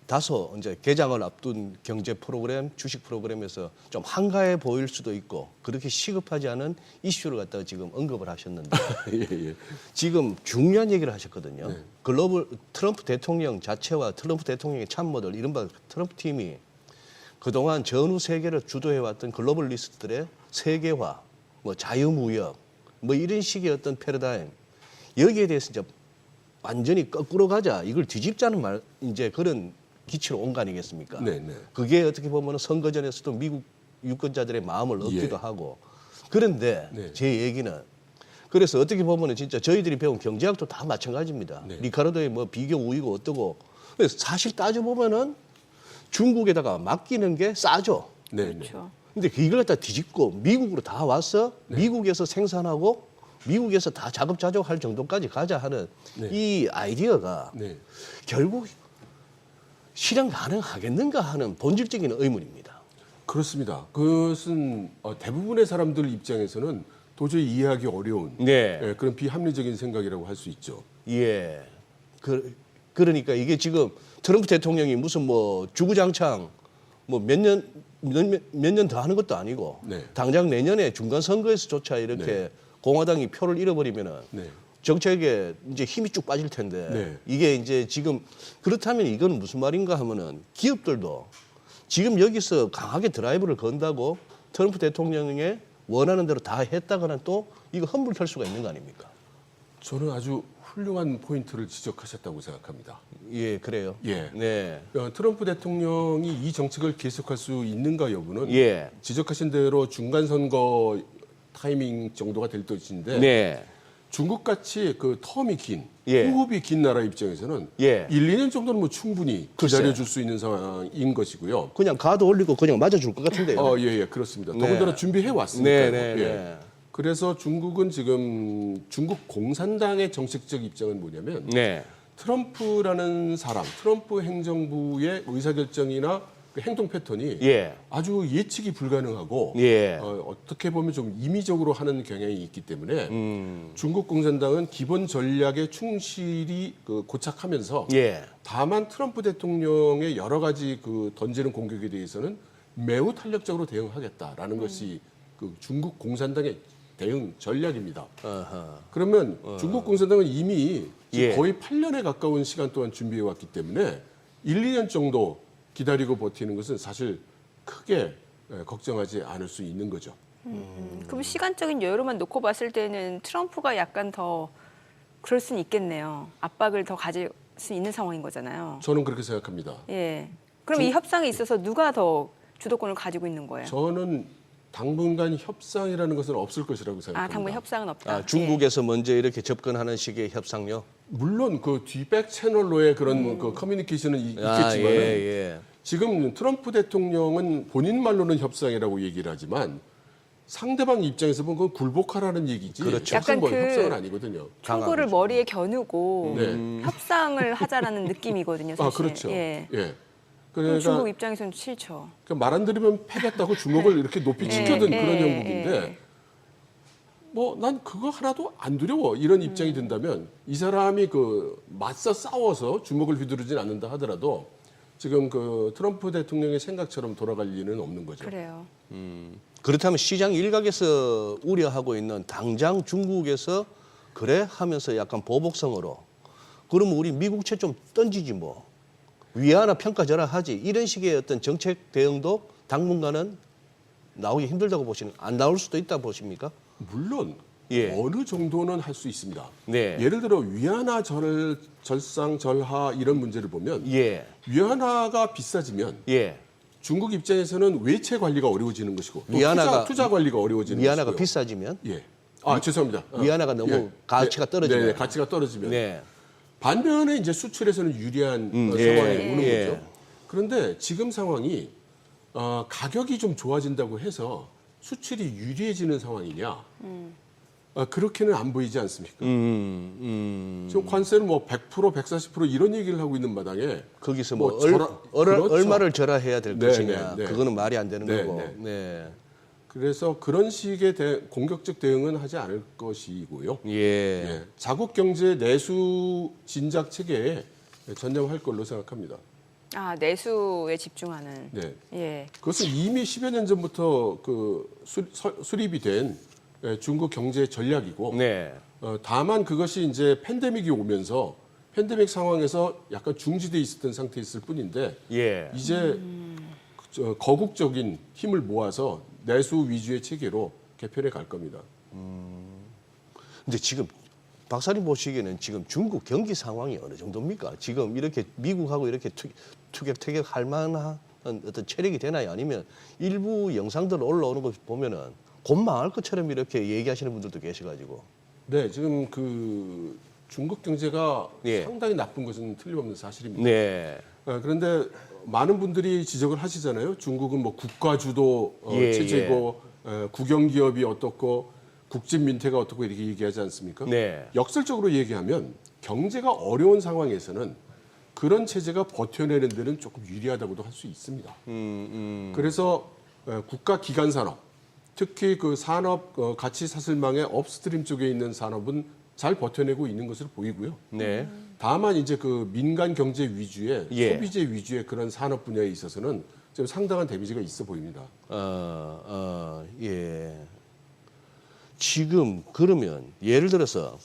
다소 이제 개장을 앞둔 경제 프로그램, 주식 프로그램에서 좀 한가해 보일 수도 있고 그렇게 시급하지 않은 이슈를 갖다가 지금 언급을 하셨는데 예, 예. 지금 중요한 얘기를 하셨거든요. 네. 글로벌 트럼프 대통령 자체와 트럼프 대통령의 참모들 이른바 트럼프 팀이 그동안 전후 세계를 주도해왔던 글로벌리스트들의 세계화, 뭐 자유무역, 뭐 이런 식의 어떤 패러다임 여기에 대해서 이제 완전히 거꾸로 가자 이걸 뒤집자는 말 이제 그런 기치로 온 거 아니겠습니까? 네, 네. 그게 어떻게 보면 선거전에서도 미국 유권자들의 마음을 얻기도 예. 하고 그런데 네. 제 얘기는 그래서 어떻게 보면은 진짜 저희들이 배운 경제학도 다 마찬가지입니다. 네. 리카르도의 뭐 비교 우위고 어떠고 그래서 사실 따져 보면은 중국에다가 맡기는 게 싸죠. 네, 네. 그렇죠. 근데 이걸 갖다 뒤집고 미국으로 다 와서 네. 미국에서 생산하고 미국에서 다 자급자족할 정도까지 가자 하는 네. 이 아이디어가 네. 결국 실현 가능하겠는가 하는 본질적인 의문입니다. 그렇습니다. 그것은 대부분의 사람들 입장에서는 도저히 이해하기 어려운 네. 예, 그런 비합리적인 생각이라고 할 수 있죠. 예. 그러니까 이게 지금 트럼프 대통령이 무슨 뭐 주구장창 뭐 몇 년 더 하는 것도 아니고 네. 당장 내년에 중간 선거에서조차 이렇게 네. 공화당이 표를 잃어버리면은 네. 정책에 이제 힘이 쭉 빠질 텐데 네. 이게 이제 지금 그렇다면 이건 무슨 말인가 하면은 기업들도 지금 여기서 강하게 드라이브를 건다고 트럼프 대통령의 원하는 대로 다 했다가는 또 이거 험불 펼 수가 있는 거 아닙니까? 저는 아주 훌륭한 포인트를 지적하셨다고 생각합니다. 예, 그래요. 예. 네. 트럼프 대통령이 이 정책을 계속할 수 있는가 여부는 예. 지적하신 대로 중간 선거 타이밍 정도가 될 것인데 네. 중국같이 그 텀이 긴, 예. 호흡이 긴 나라 입장에서는 예. 1, 2년 정도는 뭐 충분히 글쎄. 기다려줄 수 있는 상황인 것이고요. 그냥 가도 올리고 그냥 맞아줄 것 같은데요. 예, 예, 그렇습니다. 네. 더군다나 준비해 왔으니까요. 네, 네, 예. 네. 그래서 중국은 지금 중국 공산당의 정책적 입장은 뭐냐면 네. 트럼프라는 사람, 트럼프 행정부의 의사결정이나 그 행동 패턴이 예. 아주 예측이 불가능하고 예. 어떻게 보면 좀 임의적으로 하는 경향이 있기 때문에 중국 공산당은 기본 전략에 충실히 고착하면서 예. 다만 트럼프 대통령의 여러 가지 그 던지는 공격에 대해서는 매우 탄력적으로 대응하겠다라는 것이 그 중국 공산당의 대응 전략입니다. 어허. 그러면 중국 공산당은 이미 지금 예. 거의 8년에 가까운 시간 동안 준비해 왔기 때문에 1, 2년 정도 기다리고 버티는 것은 사실 크게 걱정하지 않을 수 있는 거죠. 그럼 시간적인 여유로만 놓고 봤을 때는 트럼프가 약간 더 그럴 수는 있겠네요. 압박을 더 수 있는 상황인 거잖아요. 저는 그렇게 생각합니다. 예. 그럼 이 협상에 있어서 누가 더 주도권을 가지고 있는 거예요? 저는 당분간 협상이라는 것은 없을 것이라고 생각합니다. 당분 협상은 없다. 아, 중국에서 먼저 이렇게 접근하는 식의 협상요? 물론 그 뒤백 채널로의 그런 그 커뮤니케이션은 있겠지만 예. 지금 트럼프 대통령은 본인 말로는 협상이라고 얘기를 하지만 상대방 입장에서 보면 그건 굴복하라는 얘기지. 그렇죠. 약간 뭐 그 협상은 아니거든요. 총구를 머리에 겨누고 네. 협상을 하자라는 느낌이거든요. 사실. 아 그렇죠. 예. 그러니까 그럼 중국 입장에서는 싫죠. 말 안 들으면 패겠다고 주먹을 이렇게 높이 치켜든 그런 형국인데 뭐 난 그거 하나도 안 두려워 이런 입장이 든다면 이 사람이 그 맞서 싸워서 주먹을 휘두르진 않는다 하더라도 지금 그 트럼프 대통령의 생각처럼 돌아갈 리는 없는 거죠. 그래요. 그렇다면 시장 일각에서 우려하고 있는 당장 중국에서 그래 하면서 약간 보복성으로 그러면 우리 미국채 좀 던지지 뭐 위안화 평가절하 하지 이런 식의 어떤 정책 대응도 당분간은 나오기 힘들다고 보시는 안 나올 수도 있다 보십니까? 물론 예. 어느 정도는 할 수 있습니다. 네. 예를 들어 위안화 절상 절하 이런 문제를 보면 예. 위안화가 비싸지면 예. 중국 입장에서는 외채 관리가 어려워지는 것이고 또 위안화가- 투자 관리가 어려워지는 위안화가 것이고요. 비싸지면 예. 죄송합니다. 위안화가 너무 가치가 떨어지면. 네, 가치가 떨어지면. 네. 반면에 이제 수출에서는 유리한 예, 상황이 오는 예. 거죠. 그런데 지금 상황이 가격이 좀 좋아진다고 해서 수출이 유리해지는 상황이냐? 그렇게는 안 보이지 않습니까? 지금 관세는 뭐 100%, 140% 이런 얘기를 하고 있는 마당에 거기서 뭐, 그렇죠. 얼마를 절하해야 될 네, 것이냐. 네, 네. 그거는 말이 안 되는 네, 거고. 네. 네. 그래서 그런 식의 공격적 대응은 하지 않을 것이고요. 예. 예, 자국 경제 내수 진작 체계에 전념할 걸로 생각합니다. 내수에 집중하는. 네. 예. 그것은 이미 10여 년 전부터 그 수립이 된 중국 경제 전략이고, 네. 다만 그것이 이제 팬데믹이 오면서 팬데믹 상황에서 약간 중지돼 있었던 상태였을 뿐인데, 예. 이제 거국적인 힘을 모아서 내수 위주의 체계로 개편해 갈 겁니다. 근데 지금 박사님 보시기에는 지금 중국 경기 상황이 어느 정도입니까? 지금 이렇게 미국하고 이렇게 투격할 만한 어떤 체력이 되나요? 아니면 일부 영상들 올라오는 거 보면은 곧 망할 것처럼 이렇게 얘기하시는 분들도 계셔가지고. 네, 지금 그 중국 경제가 예. 상당히 나쁜 것은 틀림없는 사실입니다. 네. 그런데 많은 분들이 지적을 하시잖아요. 중국은 뭐 국가 주도 예, 체제고 국영 기업이 어떻고 국진 민태가 어떻고 이렇게 얘기하지 않습니까? 네. 역설적으로 얘기하면 경제가 어려운 상황에서는 그런 체제가 버텨내는 데는 조금 유리하다고도 할 수 있습니다. 그래서 국가 기관 산업, 특히 그 산업 가치 사슬망의 업스트림 쪽에 있는 산업은 잘 버텨내고 있는 것으로 보이고요. 네. 다만 이제 그 민간 경제 위주의 예. 소비재 위주의 그런 산업 분야에 있어서는 좀 상당한 데미지가 있어 보입니다. 예. 지금 그러면 예를 들어서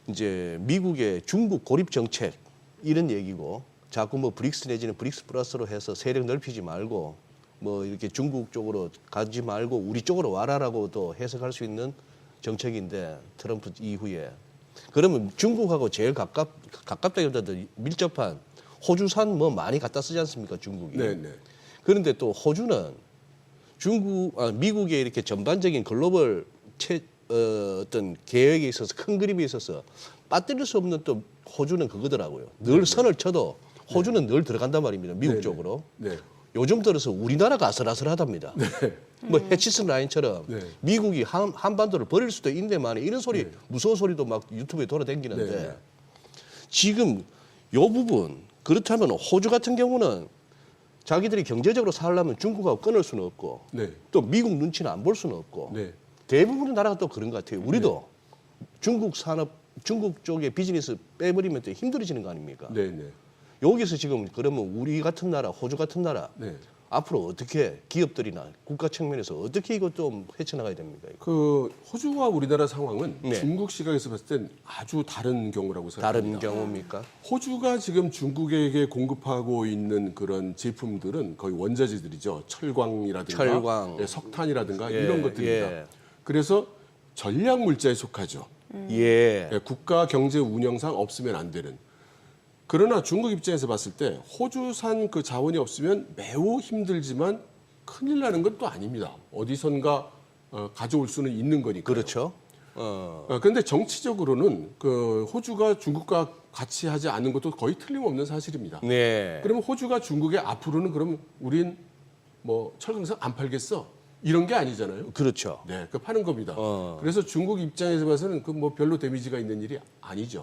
이제 미국의 중국 고립 정책 이런 얘기고 자꾸 뭐 브릭스 내지는 브릭스 플러스로 해서 세력 넓히지 말고 뭐 이렇게 중국 쪽으로 가지 말고 우리 쪽으로 와라라고도 해석할 수 있는 정책인데 트럼프 이후에 그러면 중국하고 제일 가깝다기보다도 밀접한 호주산 뭐 많이 갖다 쓰지 않습니까 중국이? 네, 네. 그런데 또 호주는 미국의 이렇게 전반적인 글로벌 어떤 계획에 있어서 큰 그림에 있어서 빠뜨릴 수 없는 또 호주는 그거더라고요. 늘 선을 쳐도 호주는 늘 들어간단 말입니다. 미국 네, 쪽으로. 네. 요즘 들어서 우리나라가 아슬아슬하답니다. 뭐 해치슨 라인처럼 네. 미국이 한반도를 버릴 수도 있는데만 이런 소리 무서운 소리도 막 유튜브에 돌아다니는데 네. 지금 요 부분 그렇다면 호주 같은 경우는 자기들이 경제적으로 살려면 중국하고 끊을 수는 없고 네. 또 미국 눈치는 안 볼 수는 없고 네. 대부분의 나라가 또 그런 것 같아요. 우리도 중국 산업, 중국 쪽의 비즈니스 빼버리면 또 힘들어지는 거 아닙니까? 네, 네. 여기서 지금 그러면 우리 같은 나라, 호주 같은 나라 네. 앞으로 어떻게 기업들이나 국가 측면에서 어떻게 이거 좀 헤쳐나가야 됩니까? 이거? 그 호주와 우리나라 상황은 네. 중국 시각에서 봤을 땐 아주 다른 경우라고 생각합니다. 다른 경우입니까? 호주가 지금 중국에게 공급하고 있는 그런 제품들은 거의 원자재들이죠. 철광이라든가 철광. 석탄이라든가 예, 이런 것들입니다. 예. 그래서 전략 물자에 속하죠. 예. 국가 경제 운영상 없으면 안 되는. 그러나 중국 입장에서 봤을 때 호주산 그 자원이 없으면 매우 힘들지만 큰일 나는 건 또 아닙니다. 어디선가 가져올 수는 있는 거니까요. 그렇죠. 그런데 정치적으로는 그 호주가 중국과 같이 하지 않는 것도 거의 틀림없는 사실입니다. 네. 그러면 호주가 중국에 앞으로는 그럼 우린 뭐 철강석 안 팔겠어? 이런 게 아니잖아요. 그렇죠. 네, 그 파는 겁니다. 그래서 중국 입장에서 봐서는 그 뭐 별로 데미지가 있는 일이 아니죠.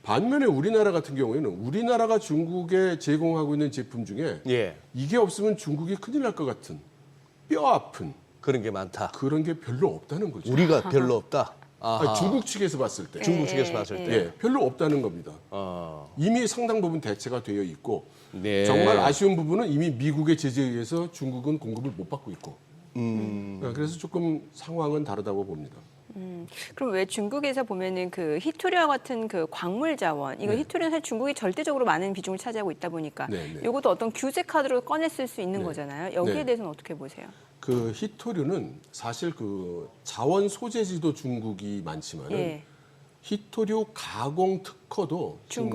반면에 우리나라 같은 경우에는 우리나라가 중국에 제공하고 있는 제품 중에 예. 이게 없으면 중국이 큰일 날 것 같은 뼈 아픈 그런 게 많다. 그런 게 별로 없다는 거죠. 우리가 별로 없다. 아하. 아니, 중국 측에서 봤을 때. 중국 측에서 봤을 때. 예, 별로 없다는 겁니다. 어. 이미 상당 부분 대체가 되어 있고 네. 정말 아쉬운 부분은 이미 미국의 제재에 의해서 중국은 공급을 못 받고 있고 그래서 조금 상황은 다르다고 봅니다. 그럼 왜 중국에서 보면은 그 히토리와 같은 그 광물 자원, 이거 네. 히토리는 사실 중국이 절대적으로 많은 비중을 차지하고 있다 보니까 네, 네. 이것도 어떤 규제 카드로 꺼냈을 수 있는 네. 거잖아요. 여기에 네. 대해서는 어떻게 보세요? 그 히토류는 사실 그 자원 소재지도 중국이 많지만은 예. 히토류 가공 특허도 지금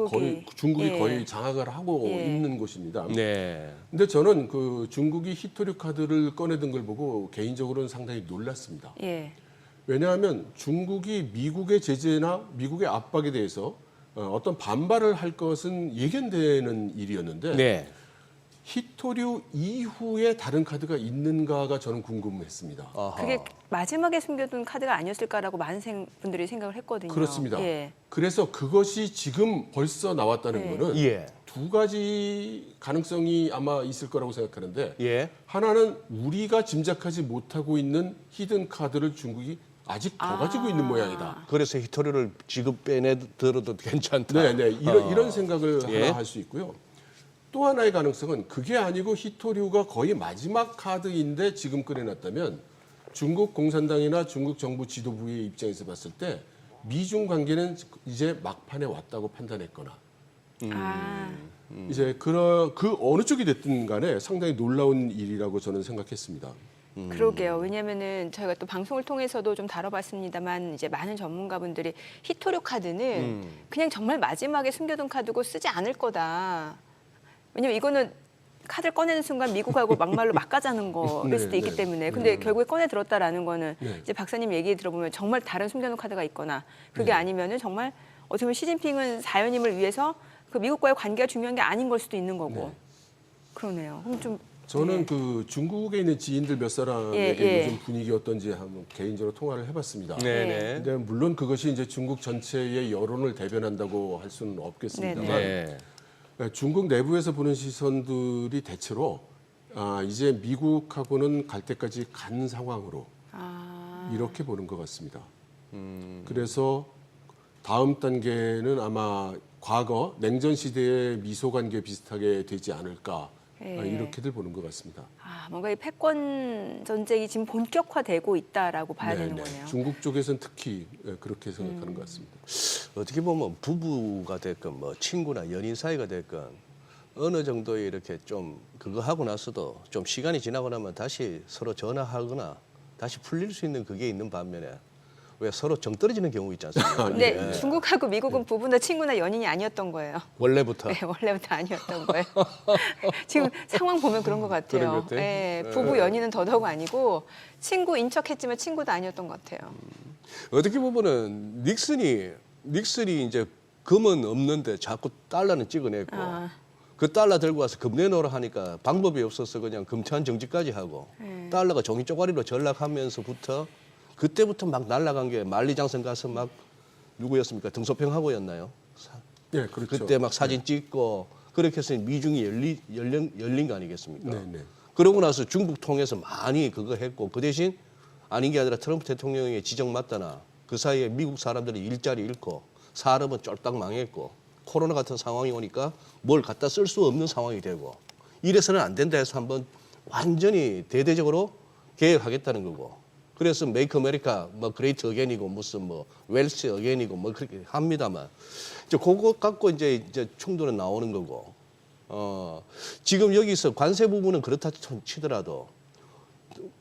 중국이 예. 거의 장악을 하고 예. 있는 곳입니다. 네. 근데 저는 그 중국이 히토류 카드를 꺼내든 걸 보고 개인적으로는 상당히 놀랐습니다. 예. 왜냐하면 중국이 미국의 제재나 미국의 압박에 대해서 어떤 반발을 할 것은 예견되는 일이었는데 네. 히토류 이후에 다른 카드가 있는가가 저는 궁금했습니다. 아하. 그게 마지막에 숨겨둔 카드가 아니었을까라고 많은 분들이 생각을 했거든요. 그렇습니다. 예. 그래서 그것이 지금 벌써 나왔다는 네. 거는 예. 두 가지 가능성이 아마 있을 거라고 생각하는데 예. 하나는 우리가 짐작하지 못하고 있는 히든 카드를 중국이 아직 더 가지고 있는 모양이다. 그래서 히토리를 지금 빼내들어도 괜찮다. 네, 이런 생각을 예. 하나 할 수 있고요. 또 하나의 가능성은 그게 아니고 히토류가 거의 마지막 카드인데 지금 꺼내놨다면 중국 공산당이나 중국 정부 지도부의 입장에서 봤을 때 미중 관계는 이제 막판에 왔다고 판단했거나 이제 그 어느 쪽이 됐든 간에 상당히 놀라운 일이라고 저는 생각했습니다. 그러게요. 왜냐면은 저희가 또 방송을 통해서도 좀 다뤄봤습니다만 이제 많은 전문가분들이 히토류 카드는 그냥 정말 마지막에 숨겨둔 카드고 쓰지 않을 거다. 왜냐면 이거는 카드를 꺼내는 순간 미국하고 막말로 막가자는 거일 수도 있기 때문에. 근데 결국에 꺼내 들었다라는 거는 네. 이제 박사님 얘기 들어보면 정말 다른 숨겨놓은 카드가 있거나 그게 아니면은 정말 어떻게 보면 시진핑은 자연임을 위해서 그 미국과의 관계가 중요한 게 아닌 걸 수도 있는 거고. 네. 그러네요. 그럼 좀 저는 네. 그 중국에 있는 지인들 몇 사람에게 예. 요즘 분위기 어떤지 한번 개인적으로 통화를 해봤습니다. 네네. 근데 물론 그것이 이제 중국 전체의 여론을 대변한다고 할 수는 없겠습니다만 네. 중국 내부에서 보는 시선들이 대체로 이제 미국하고는 갈 때까지 간 상황으로 이렇게 보는 것 같습니다. 그래서 다음 단계는 아마 과거 냉전 시대의 미소 관계 비슷하게 되지 않을까 이렇게들 보는 것 같습니다. 뭔가 이 패권 전쟁이 지금 본격화되고 있다라고 봐야 되는 거네요. 중국 쪽에서는 특히 그렇게 생각하는 것 같습니다. 어떻게 보면 부부가 됐건 뭐 친구나 연인 사이가 됐건 어느 정도의 이렇게 좀 그거 하고 나서도 좀 시간이 지나고 나면 다시 서로 전화하거나 다시 풀릴 수 있는 그게 있는 반면에 왜 서로 정 떨어지는 경우 있지 않습니까? 근데 중국하고 미국은 부부나 친구나 연인이 아니었던 거예요. 원래부터. 네, 원래부터 아니었던 거예요. 지금 상황 보면 그런 것 같아요. 그런 것 같아요? 네, 부부 연인은 더더욱 아니고 친구인 척했지만 친구도 아니었던 것 같아요. 어떻게 보면은 닉슨이 이제 금은 없는데 자꾸 달러는 찍어냈고 그 달러 들고 와서 금 내놓으라 하니까 방법이 없어서 그냥 금찬 정지까지 하고 달러가 종이 쪼가리로 전락하면서부터 그때부터 막 날아간 게 만리장성 가서 막 누구였습니까? 등소평하고였나요? 네, 그렇죠. 그때 막 사진 찍고 그렇게 해서 미중이 열린 거 아니겠습니까? 네. 그러고 나서 중국 통해서 많이 그거 했고 그 대신 아닌 게 아니라 트럼프 대통령의 지적 맞다나 그 사이에 미국 사람들이 일자리 잃고 산업은 쫄딱 망했고 코로나 같은 상황이 오니까 뭘 갖다 쓸 수 없는 상황이 되고 이래서는 안 된다 해서 한번 완전히 대대적으로 개혁하겠다는 거고 그래서 메이크 아메리카 뭐 그레이트 어게인이고 무슨 뭐 웰스 어게인이고 뭐 그렇게 합니다만 이제 그거 갖고 이제 충돌은 나오는 거고 지금 여기서 관세 부분은 그렇다 치더라도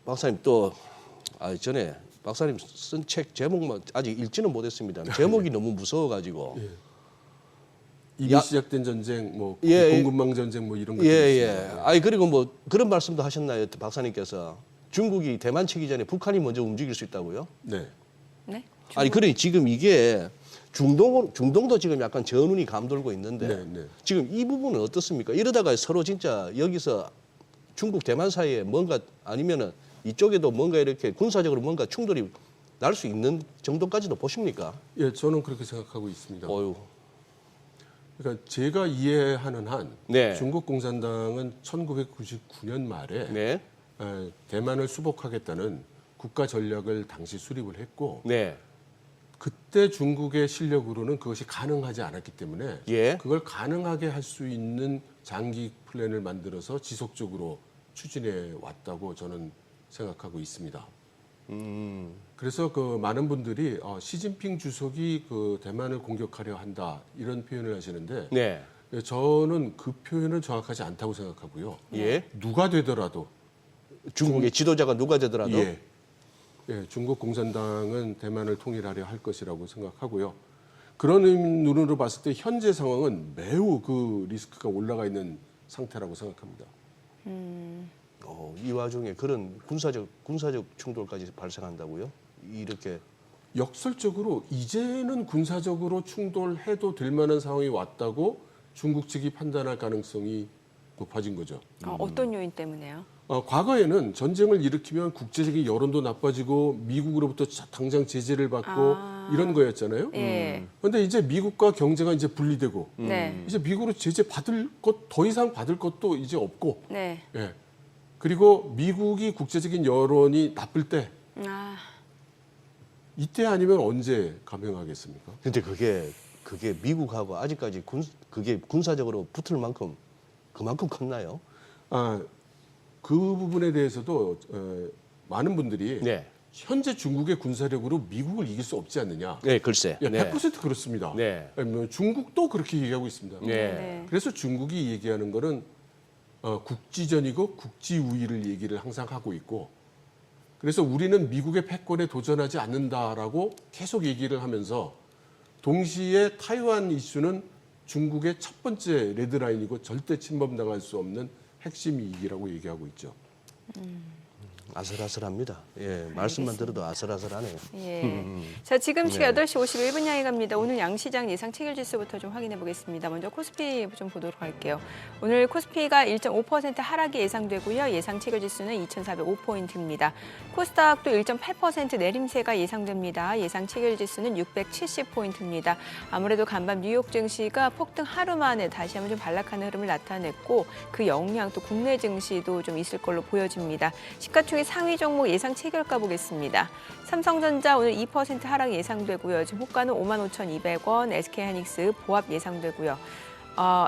박사님 또 전에 박사님 쓴 책 제목만 아직 읽지는 못했습니다. 제목이 너무 무서워가지고 이미 야- 시작된 전쟁, 뭐 예, 공급망 전쟁 뭐 이런 것들 예. 있습니다. 아니 그리고 뭐 그런 말씀도 하셨나요, 박사님께서? 중국이 대만 치기 전에 북한이 먼저 움직일 수 있다고요? 네. 네. 아니 그러니 지금 이게 중동도 지금 약간 전운이 감돌고 있는데 네, 네. 지금 이 부분은 어떻습니까? 이러다가 서로 진짜 여기서 중국 대만 사이에 뭔가 아니면은 이쪽에도 뭔가 이렇게 군사적으로 뭔가 충돌이 날 수 있는 정도까지도 보십니까? 예, 저는 그렇게 생각하고 있습니다. 어유. 그러니까 제가 이해하는 한 네. 중국 공산당은 1999년 말에 네. 대만을 수복하겠다는 국가 전략을 당시 수립을 했고 네. 그때 중국의 실력으로는 그것이 가능하지 않았기 때문에 예. 그걸 가능하게 할 수 있는 장기 플랜을 만들어서 지속적으로 추진해 왔다고 저는 생각하고 있습니다. 그래서 그 많은 분들이 시진핑 주석이 그 대만을 공격하려 한다 이런 표현을 하시는데 네. 저는 그 표현은 정확하지 않다고 생각하고요. 예. 누가 되더라도 중국의 지도자가 누가 되더라도 예, 중국 공산당은 대만을 통일하려 할 것이라고 생각하고요. 그런 눈으로 봤을 때 현재 상황은 매우 그 리스크가 올라가 있는 상태라고 생각합니다. 이 와중에 그런 군사적 충돌까지 발생한다고요? 이렇게 역설적으로 이제는 군사적으로 충돌해도 될 만한 상황이 왔다고 중국 측이 판단할 가능성이 높아진 거죠. 어떤 요인 때문에요? 과거에는 전쟁을 일으키면 국제적인 여론도 나빠지고 미국으로부터 당장 제재를 받고 이런 거였잖아요. 예. 그런데 이제 미국과 경제가 이제 분리되고 네. 이제 미국으로 제재 받을 것 더 이상 받을 것도 이제 없고 네. 예. 그리고 미국이 국제적인 여론이 나쁠 때 아, 이때 아니면 언제 감행하겠습니까? 근데 그게 미국하고 아직까지 그게 군사적으로 붙을 만큼 그만큼 컸나요? 그 부분에 대해서도 많은 분들이 네. 현재 중국의 군사력으로 미국을 이길 수 없지 않느냐. 네, 글쎄. 예, 네. 100% 그렇습니다. 네. 중국도 그렇게 얘기하고 있습니다. 네. 네. 그래서 중국이 얘기하는 거는 국지전이고 국지우위를 얘기를 항상 하고 있고 그래서 우리는 미국의 패권에 도전하지 않는다라고 계속 얘기를 하면서 동시에 타이완 이슈는 중국의 첫 번째 레드라인이고 절대 침범당할 수 없는 핵심 이익이라고 얘기하고 있죠. 아슬아슬합니다. 예, 말씀만 들어도 아슬아슬하네요. 예. 자, 지금 시각 네. 8시 51분 향해 갑니다. 오늘 양시장 예상 체결 지수부터 좀 확인해 보겠습니다. 먼저 코스피 좀 보도록 할게요. 오늘 코스피가 1.5% 하락이 예상되고요. 예상 체결 지수는 2,405포인트입니다. 코스닥도 1.8% 내림세가 예상됩니다. 예상 체결 지수는 670포인트입니다. 아무래도 간밤 뉴욕 증시가 폭등 하루 만에 다시 한번 좀 반락하는 흐름을 나타냈고 그 영향 또 국내 증시도 좀 있을 걸로 보여집니다. 시가총액 상위 종목 예상 체결가 보겠습니다. 삼성전자 오늘 2% 하락 예상되고요. 지금 호가는 55,200원, SK하이닉스 보합 예상되고요.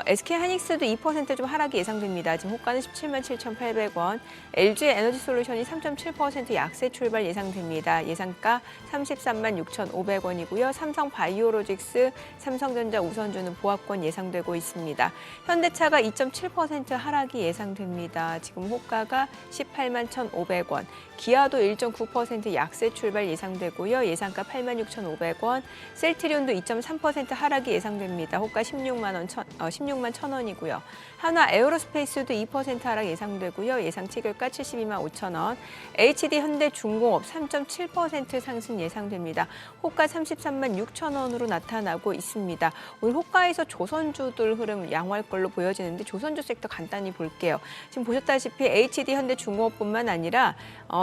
SK하이닉스도 2% 좀 하락이 예상됩니다. 지금 호가는 177,800원. LG에너지솔루션이 3.7% 약세 출발 예상됩니다. 예상가 336,500원이고요. 삼성바이오로직스, 삼성전자 우선주는 보합권 예상되고 있습니다. 현대차가 2.7% 하락이 예상됩니다. 지금 호가가 181,500원. 기아도 1.9% 약세 출발 예상되고요. 예상가 86,500원. 셀트리온도 2.3% 하락이 예상됩니다. 호가 16만 1,000원이고요. 한화 에어로스페이스도 2% 하락 예상되고요. 예상 체결가 72만 5천 원. HD 현대중공업 3.7% 상승 예상됩니다. 호가 33만 6천 원으로 나타나고 있습니다. 오늘 호가에서 조선주들 흐름 양호할 걸로 보여지는데 조선주 섹터 간단히 볼게요. 지금 보셨다시피 HD 현대중공업뿐만 아니라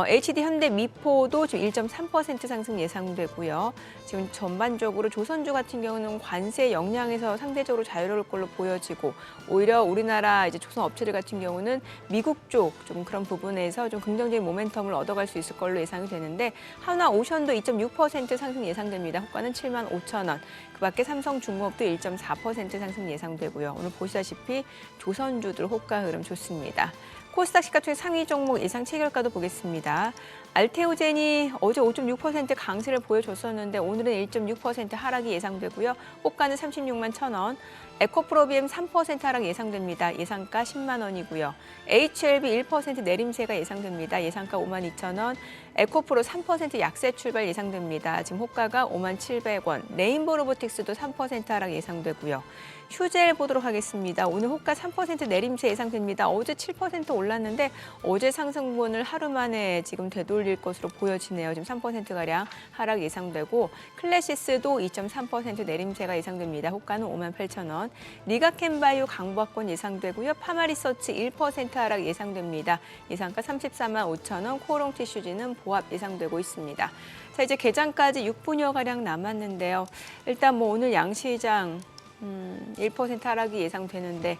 HD 현대미포도 지금 1.3% 상승 예상되고요. 지금 전반적으로 조선주 같은 경우는 관세 영향에서 상대적으로 자유로울 걸로 보여지고 오히려 우리나라 이제 조선 업체들 같은 경우는 미국 쪽 좀 그런 부분에서 좀 긍정적인 모멘텀을 얻어갈 수 있을 걸로 예상이 되는데 한화 오션도 2.6% 상승 예상됩니다. 호가는 7만 5천 원. 그밖에 삼성중공업도 1.4% 상승 예상되고요. 오늘 보시다시피 조선주들 호가 흐름 좋습니다. 코스닥 시가총액 상위 종목 예상 체결가도 보겠습니다. 알테오젠이 어제 5.6% 강세를 보여줬었는데 오늘은 1.6% 하락이 예상되고요. 호가는 36만 1,000원. 에코프로비엠 3% 하락 예상됩니다. 예상가 10만 원이고요. HLB 1% 내림세가 예상됩니다. 예상가 5만 2천 원. 에코프로 3% 약세 출발 예상됩니다. 지금 호가가 57,000원. 레인보우 로보틱스도 3% 하락 예상되고요. 휴젤 보도록 하겠습니다. 오늘 호가 3% 내림세 예상됩니다. 어제 7% 올랐는데 어제 상승분을 하루 만에 지금 되돌릴 것으로 보여지네요. 지금 3%가량 하락 예상되고 클래시스도 2.3% 내림세가 예상됩니다. 호가는 58,000원. 리가캔바이오 강보권 예상되고요. 파마리서치 1% 하락 예상됩니다. 예상가 345,000원. 코오롱 티슈지는 보합 예상되고 있습니다. 자, 이제 개장까지 6분여가량 남았는데요. 일단 뭐 오늘 양시장 1% 하락이 예상되는데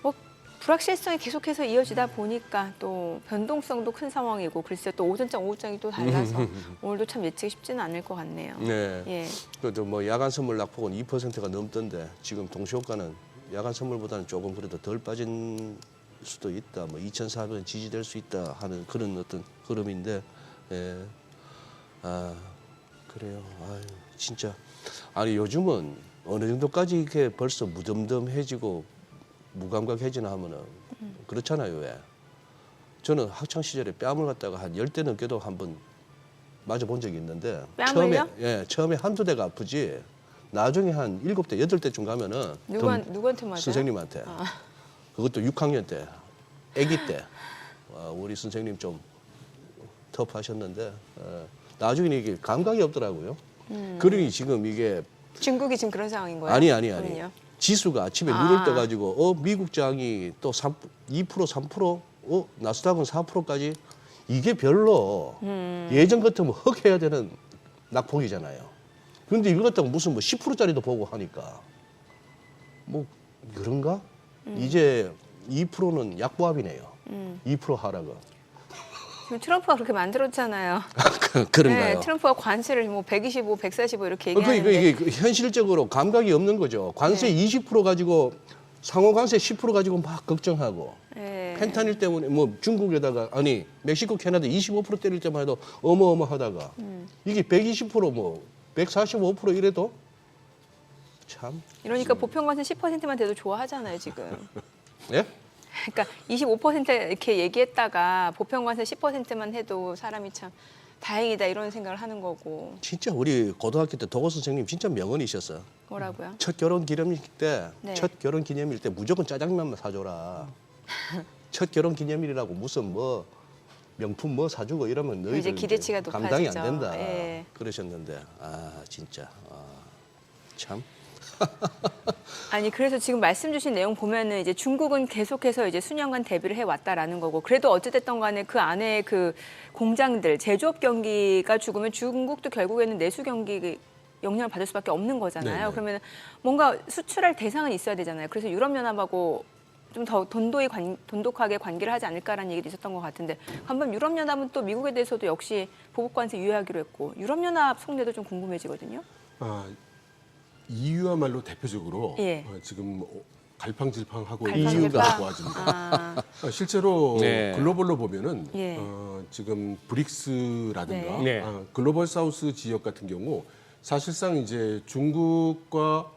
뭐 불확실성이 계속해서 이어지다 보니까 또 변동성도 큰 상황이고 글쎄요 또 오전장 오후장이 또 달라서 오늘도 참 예측이 쉽지는 않을 것 같네요. 네. 예. 그래도 뭐 야간 선물 낙폭은 2%가 넘던데 지금 동시효과는 야간 선물보다는 조금 그래도 덜 빠진 수도 있다. 뭐 2,400원 지지될 수 있다 하는 그런 어떤 흐름인데, 예. 아 그래요. 아유 진짜 아니 요즘은 어느 정도까지 이렇게 벌써 무덤덤해지고 무감각해지나 하면은 그렇잖아요. 왜? 저는 학창 시절에 뺨을 갖다가 한 10대 넘게도 한번 맞아 본 적이 있는데 뺨을요? 처음에 한두 대가 아프지 나중에 한 7대, 8대쯤 가면은 누구한테 맞아요? 선생님한테. 그것도 6학년 때, 아기 때. 우리 선생님 좀 터프하셨는데 나중에 이게 감각이 없더라고요. 그러니 지금 이게 중국이 지금 그런 상황인 거예요? 아니. 그럼요? 지수가 아침에 눈을 떠가지고 미국장이 또 2% 3% 나스닥은 4%까지 이게 별로 예전 같으면 헉 해야 되는 낙폭이잖아요. 그런데 이거 갖다가 무슨 뭐 10%짜리도 보고 하니까 뭐 그런가? 이제 2%는 약보합이네요. 2% 하락은. 지금 트럼프가 그렇게 만들었잖아요. 그런가요? 네, 트럼프가 관세를 뭐 125, 145 이렇게 얘기하는데 이게 현실적으로 감각이 없는 거죠. 관세 20% 가지고 상호 관세 10% 가지고 막 걱정하고 네. 펜타닐 때문에 뭐 중국에다가 아니 멕시코 캐나다 25% 때릴 때만 해도 어마어마하다가 이게 120%뭐 145% 이래도 참. 이러니까 보편관세 10%만 돼도 좋아하잖아요 지금. 예? 그러니까 25% 이렇게 얘기했다가 보편관세 10%만 해도 사람이 참 다행이다 이런 생각을 하는 거고. 진짜 우리 고등학교 때 도고 선생님 진짜 명언이셨어. 뭐라고요? 첫 결혼 기념일 때, 네. 첫 결혼 기념일 때 무조건 짜장면만 사줘라. 첫 결혼 기념일이라고 무슨 뭐 명품 뭐 사주고 이러면 너희들 이제 기대치가 이제 감당이 안 높아지죠. 된다. 예. 그러셨는데 진짜 참. 아니 그래서 지금 말씀 주신 내용 보면은 이제 중국은 계속해서 이제 수년간 대비를 해 왔다라는 거고 그래도 어찌됐든 간에 그 안에 그 공장들 제조업 경기가 죽으면 중국도 결국에는 내수 경기 영향을 받을 수밖에 없는 거잖아요. 네네. 그러면 뭔가 수출할 대상은 있어야 되잖아요. 그래서 유럽연합하고 좀 더 돈독하게 관계를 하지 않을까라는 얘기도 있었던 것 같은데 반면 유럽연합은 또 미국에 대해서도 역시 보복관세 유예하기로 했고 유럽연합 속내도 좀 궁금해지거든요. EU야말로 대표적으로 예. 지금 갈팡질팡하고 갈팡질팡? 이유가 도와집니다. 실제로 네. 글로벌로 보면은 예. 지금 브릭스라든가 네. 네. 글로벌 사우스 지역 같은 경우 사실상 이제 중국과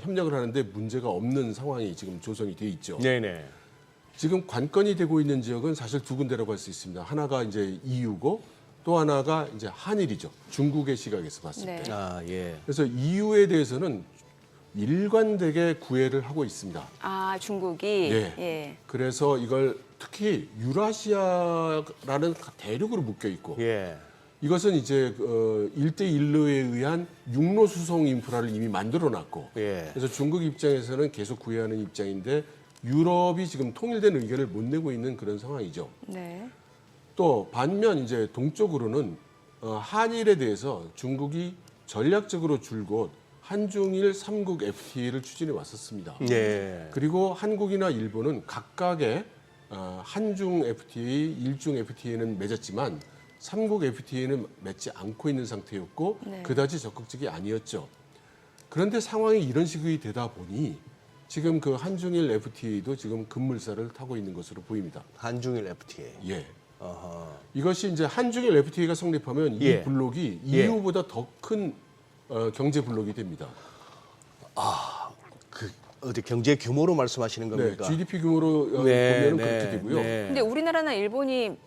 협력을 하는데 문제가 없는 상황이 지금 조성이 돼 있죠. 네네. 지금 관건이 되고 있는 지역은 사실 두 군데라고 할 수 있습니다. 하나가 이제 EU고 또 하나가 이제 한일이죠. 중국의 시각에서 봤을 네. 때. 예. 그래서 EU에 대해서는 일관되게 구애를 하고 있습니다. 중국이 예. 예. 그래서 이걸 특히 유라시아라는 대륙으로 묶여 있고 예. 이것은 이제 1대1로에 의한 육로 수송 인프라를 이미 만들어 놨고 예. 그래서 중국 입장에서는 계속 구애하는 입장인데 유럽이 지금 통일된 의견을 못 내고 있는 그런 상황이죠. 네. 또 반면 이제 동쪽으로는 한일에 대해서 중국이 전략적으로 줄곧 한중일 3국 FTA를 추진해 왔었습니다. 예. 그리고 한국이나 일본은 각각의 한중 FTA, 일중 FTA는 맺었지만 3국 FTA는 맺지 않고 있는 상태였고 네. 그다지 적극적이 아니었죠. 그런데 상황이 이런 식이 되다 보니 지금 그 한중일 FTA도 지금 급물살을 타고 있는 것으로 보입니다. 한중일 FTA. 예. 어허. 이것이 이제 한중일 FTA가 성립하면 예. 이 블록이 예. EU보다 더 큰 경제 블록이 됩니다. 어디 경제 규모로 말씀하시는 네, 겁니까? GDP 규모로 네, 보면 네, 그렇게 되고요. 네. 근데 우리나라나 일본이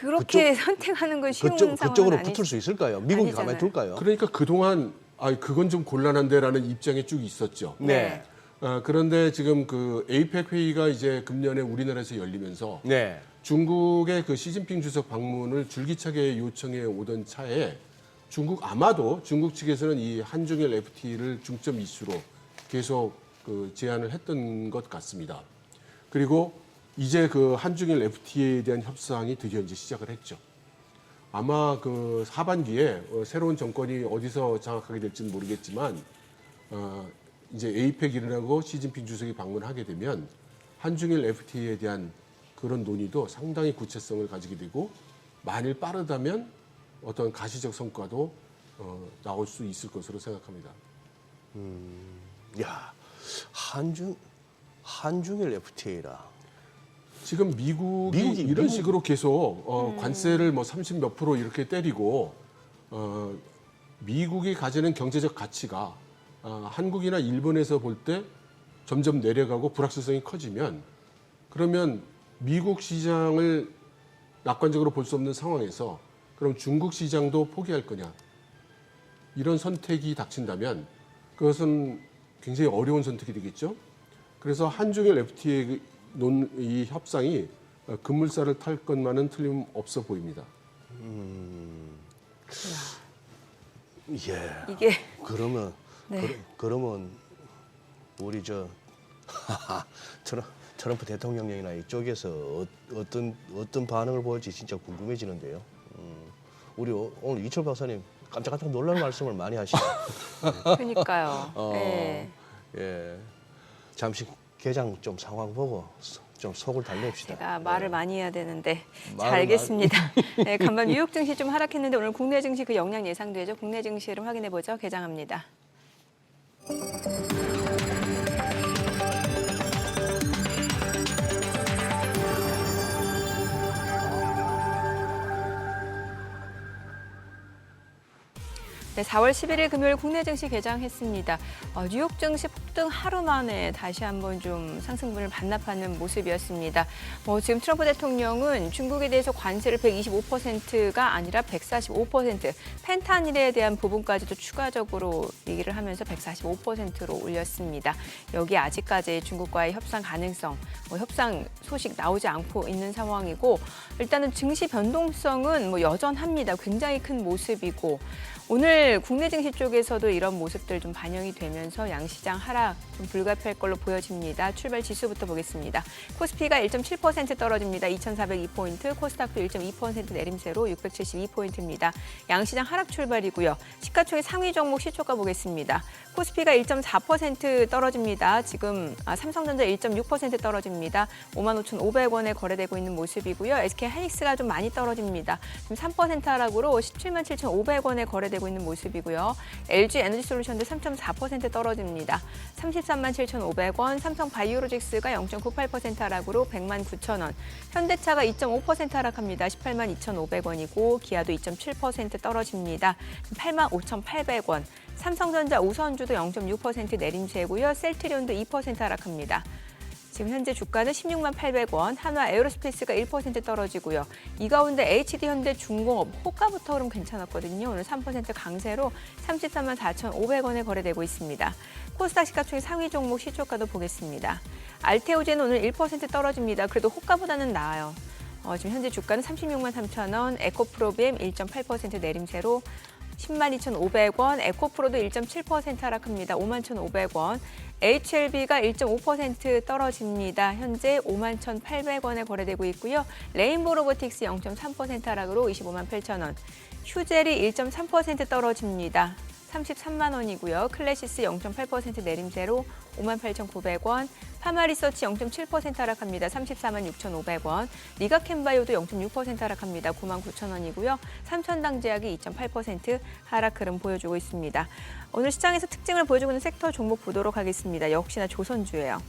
그렇게 선택하는 건 쉬운 상황은 그쪽으로 아니죠. 붙을 수 있을까요? 미국이 가만히 아니잖아요. 둘까요? 그러니까 그동안 그건 좀 곤란한데라는 입장이 쭉 있었죠. 네. 그런데 지금 그 에이펙 회의가 이제 금년에 우리나라에서 열리면서 네. 중국의 그 시진핑 주석 방문을 줄기차게 요청해 오던 차에 아마도 중국 측에서는 이 한중일 FTA를 중점 이슈로 계속 그 제안을 했던 것 같습니다. 그리고 이제 그 한중일 FTA에 대한 협상이 드디어 이제 시작을 했죠. 아마 그 하반기에 새로운 정권이 어디서 장악하게 될지는 모르겠지만 이제 에이펙 일어나고 시진핑 주석이 방문하게 되면 한중일 FTA에 대한 그런 논의도 상당히 구체성을 가지게 되고 만일 빠르다면 어떤 가시적 성과도 나올 수 있을 것으로 생각합니다. 야, 한중일 FTA라. 지금 미국이 이런 식으로 계속 관세를 뭐 30 몇 프로 이렇게 때리고 미국이 가지는 경제적 가치가 한국이나 일본에서 볼 때 점점 내려가고 불확실성이 커지면 그러면 미국 시장을 낙관적으로 볼 수 없는 상황에서 그럼 중국 시장도 포기할 거냐 이런 선택이 닥친다면 그것은 굉장히 어려운 선택이 되겠죠. 그래서 한중일 FTA 이 협상이 급물살을 탈 것만은 틀림없어 보입니다. 예. 이게 그러면 네. 그러면 우리 트럼프 대통령이나 이쪽에서 어떤 반응을 보일지 진짜 궁금해지는데요. 우리 오늘 이철 박사님 깜짝깜짝 놀라는 말씀을 많이 하시죠. 그러니까요. 네. 예. 잠시 개장 좀 상황 보고 좀 속을 달래봅시다. 제가 말을 많이 해야 되는데 잘 말을 알겠습니다. 네, 간밤 뉴욕 증시 좀 하락했는데 오늘 국내 증시 그 영향 예상되죠. 국내 증시 흐름 확인해 보죠. 개장합니다. 네, 4월 11일 금요일 국내 증시 개장했습니다. 뉴욕 증시 폭등 하루 만에 다시 한번 좀 상승분을 반납하는 모습이었습니다. 지금 트럼프 대통령은 중국에 대해서 관세를 125%가 아니라 145%, 펜타닐에 대한 부분까지도 추가적으로 얘기를 하면서 145%로 올렸습니다. 여기 아직까지 중국과의 협상 가능성, 협상 소식 나오지 않고 있는 상황이고 일단은 증시 변동성은 여전합니다. 굉장히 큰 모습이고 오늘 국내 증시 쪽에서도 이런 모습들 좀 반영이 되면서 양시장 하락 좀 불가피할 걸로 보여집니다. 출발 지수부터 보겠습니다. 코스피가 1.7% 떨어집니다. 2,402포인트, 코스닥도 1.2% 내림세로 672포인트입니다. 양시장 하락 출발이고요. 시가총액 상위 종목 시초가 보겠습니다. 코스피가 1.4% 떨어집니다. 지금 삼성전자 1.6% 떨어집니다. 55,500원에 거래되고 있는 모습이고요. SK하이닉스가 좀 많이 떨어집니다. 지금 3% 하락으로 177,500원에 거래되고 있는 모습이고요. LG에너지솔루션도 3.4% 떨어집니다. 337,500원, 삼성바이오로직스가 0.98% 하락으로 109,000원, 현대차가 2.5% 하락합니다. 182,500원이고 기아도 2.7% 떨어집니다. 85,800원, 삼성전자 우선주도 0.6% 내림세고요. 셀트리온도 2% 하락합니다. 지금 현재 주가는 168,800원, 한화 에어로스페이스가 1% 떨어지고요. 이 가운데 HD현대중공업, 호가부터 흐름 괜찮았거든요. 오늘 3% 강세로 334,500원에 거래되고 있습니다. 코스닥 시가총액 상위 종목 시초가도 보겠습니다. 알테오제는 오늘 1% 떨어집니다. 그래도 호가보다는 나아요. 지금 현재 주가는 363,000원, 에코프로비엠 1.8% 내림세로 102,500원, 에코프로도 1.7% 하락합니다. 51,500원, HLB가 1.5% 떨어집니다. 현재 51,800원에 거래되고 있고요. 레인보우 로보틱스 0.3% 하락으로 258,000원, 휴젤이 1.3% 떨어집니다. 33만 원이고요. 클래시스 0.8% 내림세로 58,900원, 파마리서치 0.7% 하락합니다. 34,6,500원, 리가캔바이오도 0.6% 하락합니다. 99,000원이고요. 삼천당제약이 2.8% 하락 흐름 보여주고 있습니다. 오늘 시장에서 특징을 보여주고 있는 섹터 종목 보도록 하겠습니다. 역시나 조선주예요.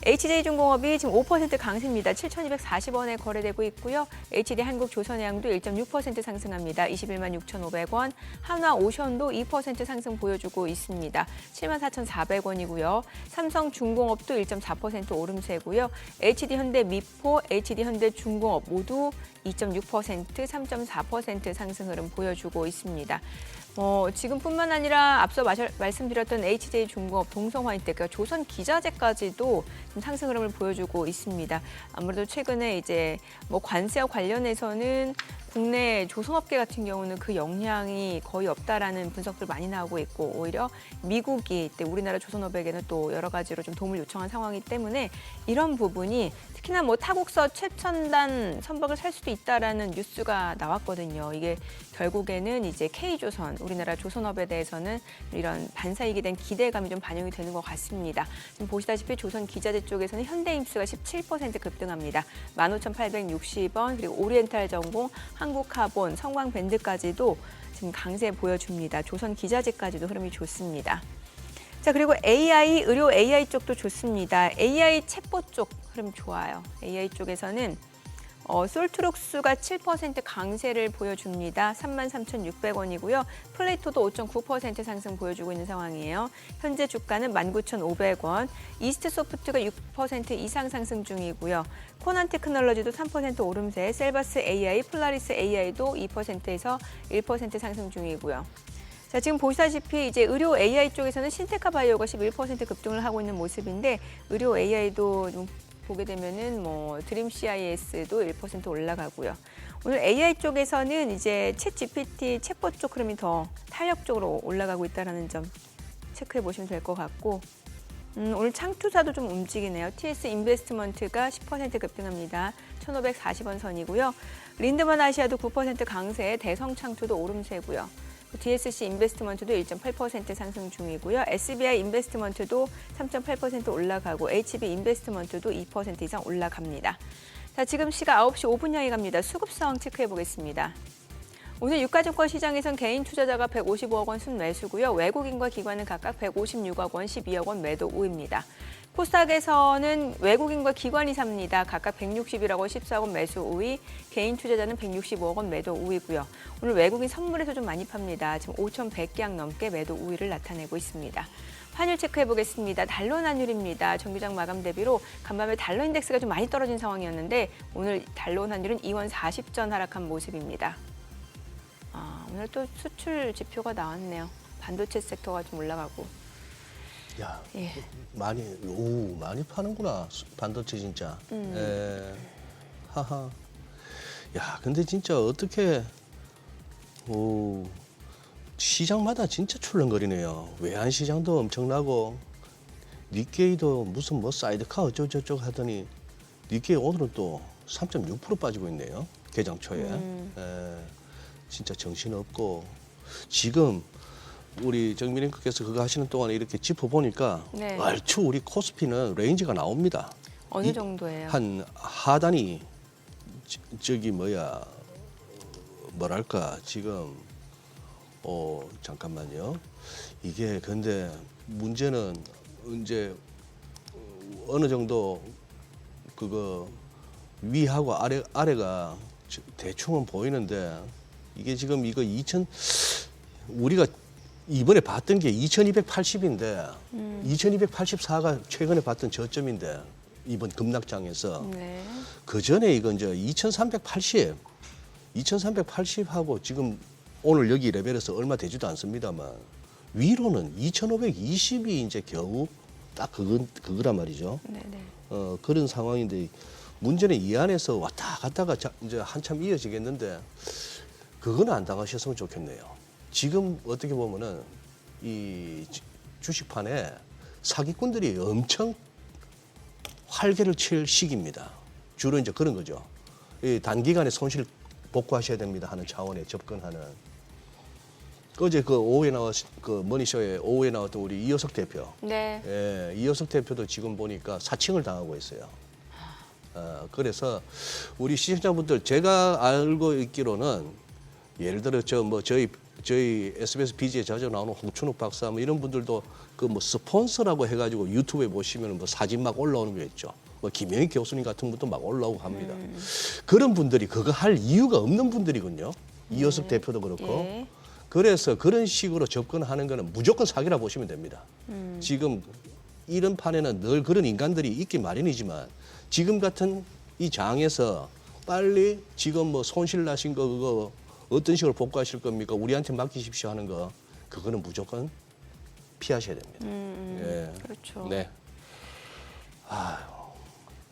HJ중공업이 지금 5% 강세입니다. 7,240원에 거래되고 있고요. HD한국조선해양도 1.6% 상승합니다. 21만 6,500원. 한화오션도 2% 상승 보여주고 있습니다. 74,400원이고요. 삼성중공업도 1.4% 오름세고요. HD현대미포, HD현대중공업 모두 2.6%, 3.4% 상승 흐름 보여주고 있습니다. 지금뿐만 아니라 앞서 말씀드렸던 HJ중공업, 동성화이텍, 그러니까 조선기자재까지도 좀 상승 흐름을 보여주고 있습니다. 아무래도 최근에 이제 관세와 관련해서는 국내 조선업계 같은 경우는 그 영향이 거의 없다라는 분석들 많이 나오고 있고 오히려 미국이 우리나라 조선업에게는 또 여러 가지로 좀 도움을 요청한 상황이기 때문에 이런 부분이 특히나 타국서 최첨단 선박을 살 수도 있다라는 뉴스가 나왔거든요. 이게 결국에는 이제 K조선, 우리나라 조선업에 대해서는 이런 반사이익에 대한 기대감이 좀 반영이 되는 것 같습니다. 지금 보시다시피 조선기자재 쪽에서는 현대임스가 17% 급등합니다. 15,860원, 그리고 오리엔탈전공, 한국카본, 성광밴드까지도 지금 강세 보여줍니다. 조선기자재까지도 흐름이 좋습니다. 자, 그리고 AI, 의료 AI 쪽도 좋습니다. AI 챗봇 쪽 흐름 좋아요. AI 쪽에서는 솔트록스가 7% 강세를 보여줍니다. 33,600원이고요. 플레이토도 5.9% 상승 보여주고 있는 상황이에요. 현재 주가는 19,500원. 이스트소프트가 6% 이상 상승 중이고요. 코난 테크놀로지도 3% 오름세, 셀바스 AI, 플라리스 AI도 2%에서 1% 상승 중이고요. 자, 지금 보시다시피 이제 의료 AI 쪽에서는 신테카 바이오가 11% 급등을 하고 있는 모습인데 의료 AI도 좀 보게 되면은 드림 CIS도 1% 올라가고요. 오늘 AI 쪽에서는 이제 챗 GPT, 챗봇 쪽 흐름이 더 탄력적으로 올라가고 있다는 점 체크해 보시면 될 것 같고 오늘 창투사도 좀 움직이네요. TS 인베스트먼트가 10% 급등합니다. 1,540원 선이고요. 린드먼 아시아도 9% 강세, 대성 창투도 오름세고요. DSC 인베스트먼트도 1.8% 상승 중이고요. SBI 인베스트먼트도 3.8% 올라가고 HB 인베스트먼트도 2% 이상 올라갑니다. 자, 지금 시각 9시 5분 향해 갑니다. 수급 상황 체크해 보겠습니다. 오늘 유가증권 시장에선 개인 투자자가 155억 원 순매수고요. 외국인과 기관은 각각 156억 원, 12억 원 매도 우입니다. 코스닥에서는 외국인과 기관이 삽니다. 각각 161억 원, 14억 원 매수 우위, 개인 투자자는 165억 원 매도 우위고요. 오늘 외국인 선물에서 좀 많이 팝니다. 지금 5,100개약 넘게 매도 우위를 나타내고 있습니다. 환율 체크해 보겠습니다. 달러 환율입니다. 정규장 마감 대비로 간밤에 달러 인덱스가 좀 많이 떨어진 상황이었는데 오늘 달러 환율은 2원 40전 하락한 모습입니다. 오늘 또 수출 지표가 나왔네요. 반도체 섹터가 좀 올라가고. 야, 예. 많이 파는구나. 반도체 진짜. 하하. 야, 근데 진짜 어떻게 시장마다 진짜 출렁거리네요. 외환 시장도 엄청나고 니케이도 무슨 사이드카 어쩌고저쩌고 하더니 니케이 오늘은 또 3.6% 빠지고 있네요. 개장 초에. 진짜 정신없고 지금 우리 정민님께서 그거 하시는 동안에 이렇게 짚어보니까 네. 얼추 우리 코스피는 레인지가 나옵니다. 어느 정도예요? 한 하단이 뭐랄까 지금 잠깐만요. 이게 근데 문제는 이제 어느 정도 그거 위하고 아래가 대충은 보이는데 이게 지금 우리가 이번에 봤던 게 2280인데 2284가 최근에 봤던 저점인데 이번 급락장에서 네. 그 전에 이건 이제 2380하고 지금 오늘 여기 레벨에서 얼마 되지도 않습니다만 위로는 2520이 이제 겨우 딱 그거란 말이죠. 네네. 그런 상황인데 문제는 이 안에서 왔다 갔다가 이제 한참 이어지겠는데 그거는 안 당하셨으면 좋겠네요. 지금 어떻게 보면은 이 주식판에 사기꾼들이 엄청 활개를 칠 시기입니다. 주로 이제 그런 거죠. 이 단기간에 손실 복구하셔야 됩니다 하는 차원에 접근하는. 어제 오후에 머니쇼에 오후에 나왔던 우리 이효석 대표. 네. 예, 이효석 대표도 지금 보니까 사칭을 당하고 있어요. 그래서 우리 시청자분들 제가 알고 있기로는 예를 들어 저희 저희 SBS BG에 자주 나오는 홍춘욱 박사 뭐 이런 분들도 그 뭐 스폰서라고 해가지고 유튜브에 보시면 뭐 사진 막 올라오는 거 있죠. 뭐 김영희 교수님 같은 분도 막 올라오고 합니다. 그런 분들이 그거 할 이유가 없는 분들이군요. 이효섭 대표도 그렇고. 예. 그래서 그런 식으로 접근하는 거는 무조건 사기라 보시면 됩니다. 지금 이런 판에는 늘 그런 인간들이 있기 마련이지만 지금 같은 이 장에서 빨리 지금 뭐 손실 나신 거 그거 어떤 식으로 복구하실 겁니까? 우리한테 맡기십시오 하는 거 그거는 무조건 피하셔야 됩니다. 예. 그렇죠. 네.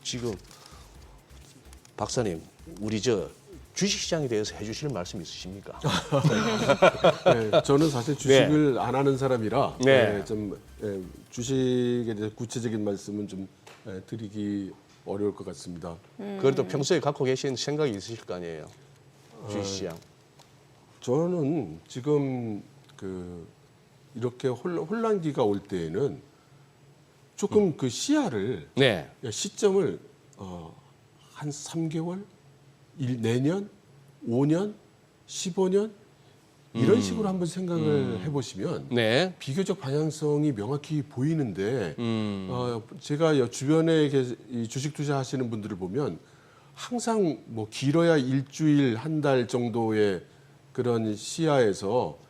지금 박사님 우리 저 주식시장에 대해서 해주실 말씀 있으십니까? 네, 저는 사실 주식을 안 하는 사람이라 네. 주식에 대해서 구체적인 말씀은 좀 드리기 어려울 것 같습니다. 그래도 평소에 갖고 계신 생각이 있으실 거 아니에요? 주식시장. 저는 지금 이렇게 혼란기가 올 때에는 조금 그 시야를 네. 시점을 한 3개월, 내년, 5년, 15년 이런 식으로 한번 생각을 해보시면 네. 비교적 방향성이 명확히 보이는데 제가 주변에 이 주식 투자하시는 분들을 보면 항상 뭐 길어야 일주일, 한 달 정도의 그런 시야에서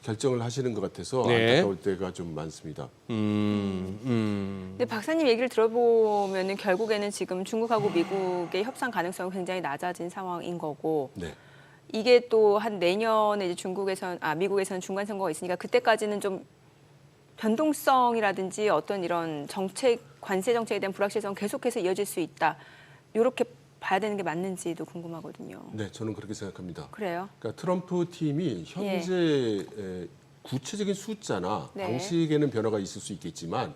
결정을 하시는 것 같아서 네. 안타까울 때가 좀 많습니다. 근데 박사님 얘기를 들어보면은 결국에는 지금 중국하고 미국의 협상 가능성은 굉장히 낮아진 상황인 거고 네. 이게 또 한 내년에 이제 미국에서는 중간 선거가 있으니까 그때까지는 좀 변동성이라든지 어떤 이런 관세 정책에 대한 불확실성 계속해서 이어질 수 있다. 이렇게 봐야 되는 게 맞는지도 궁금하거든요. 네, 저는 그렇게 생각합니다. 그래요? 그러니까 트럼프 팀이 현재 구체적인 숫자나 네. 방식에는 변화가 있을 수 있겠지만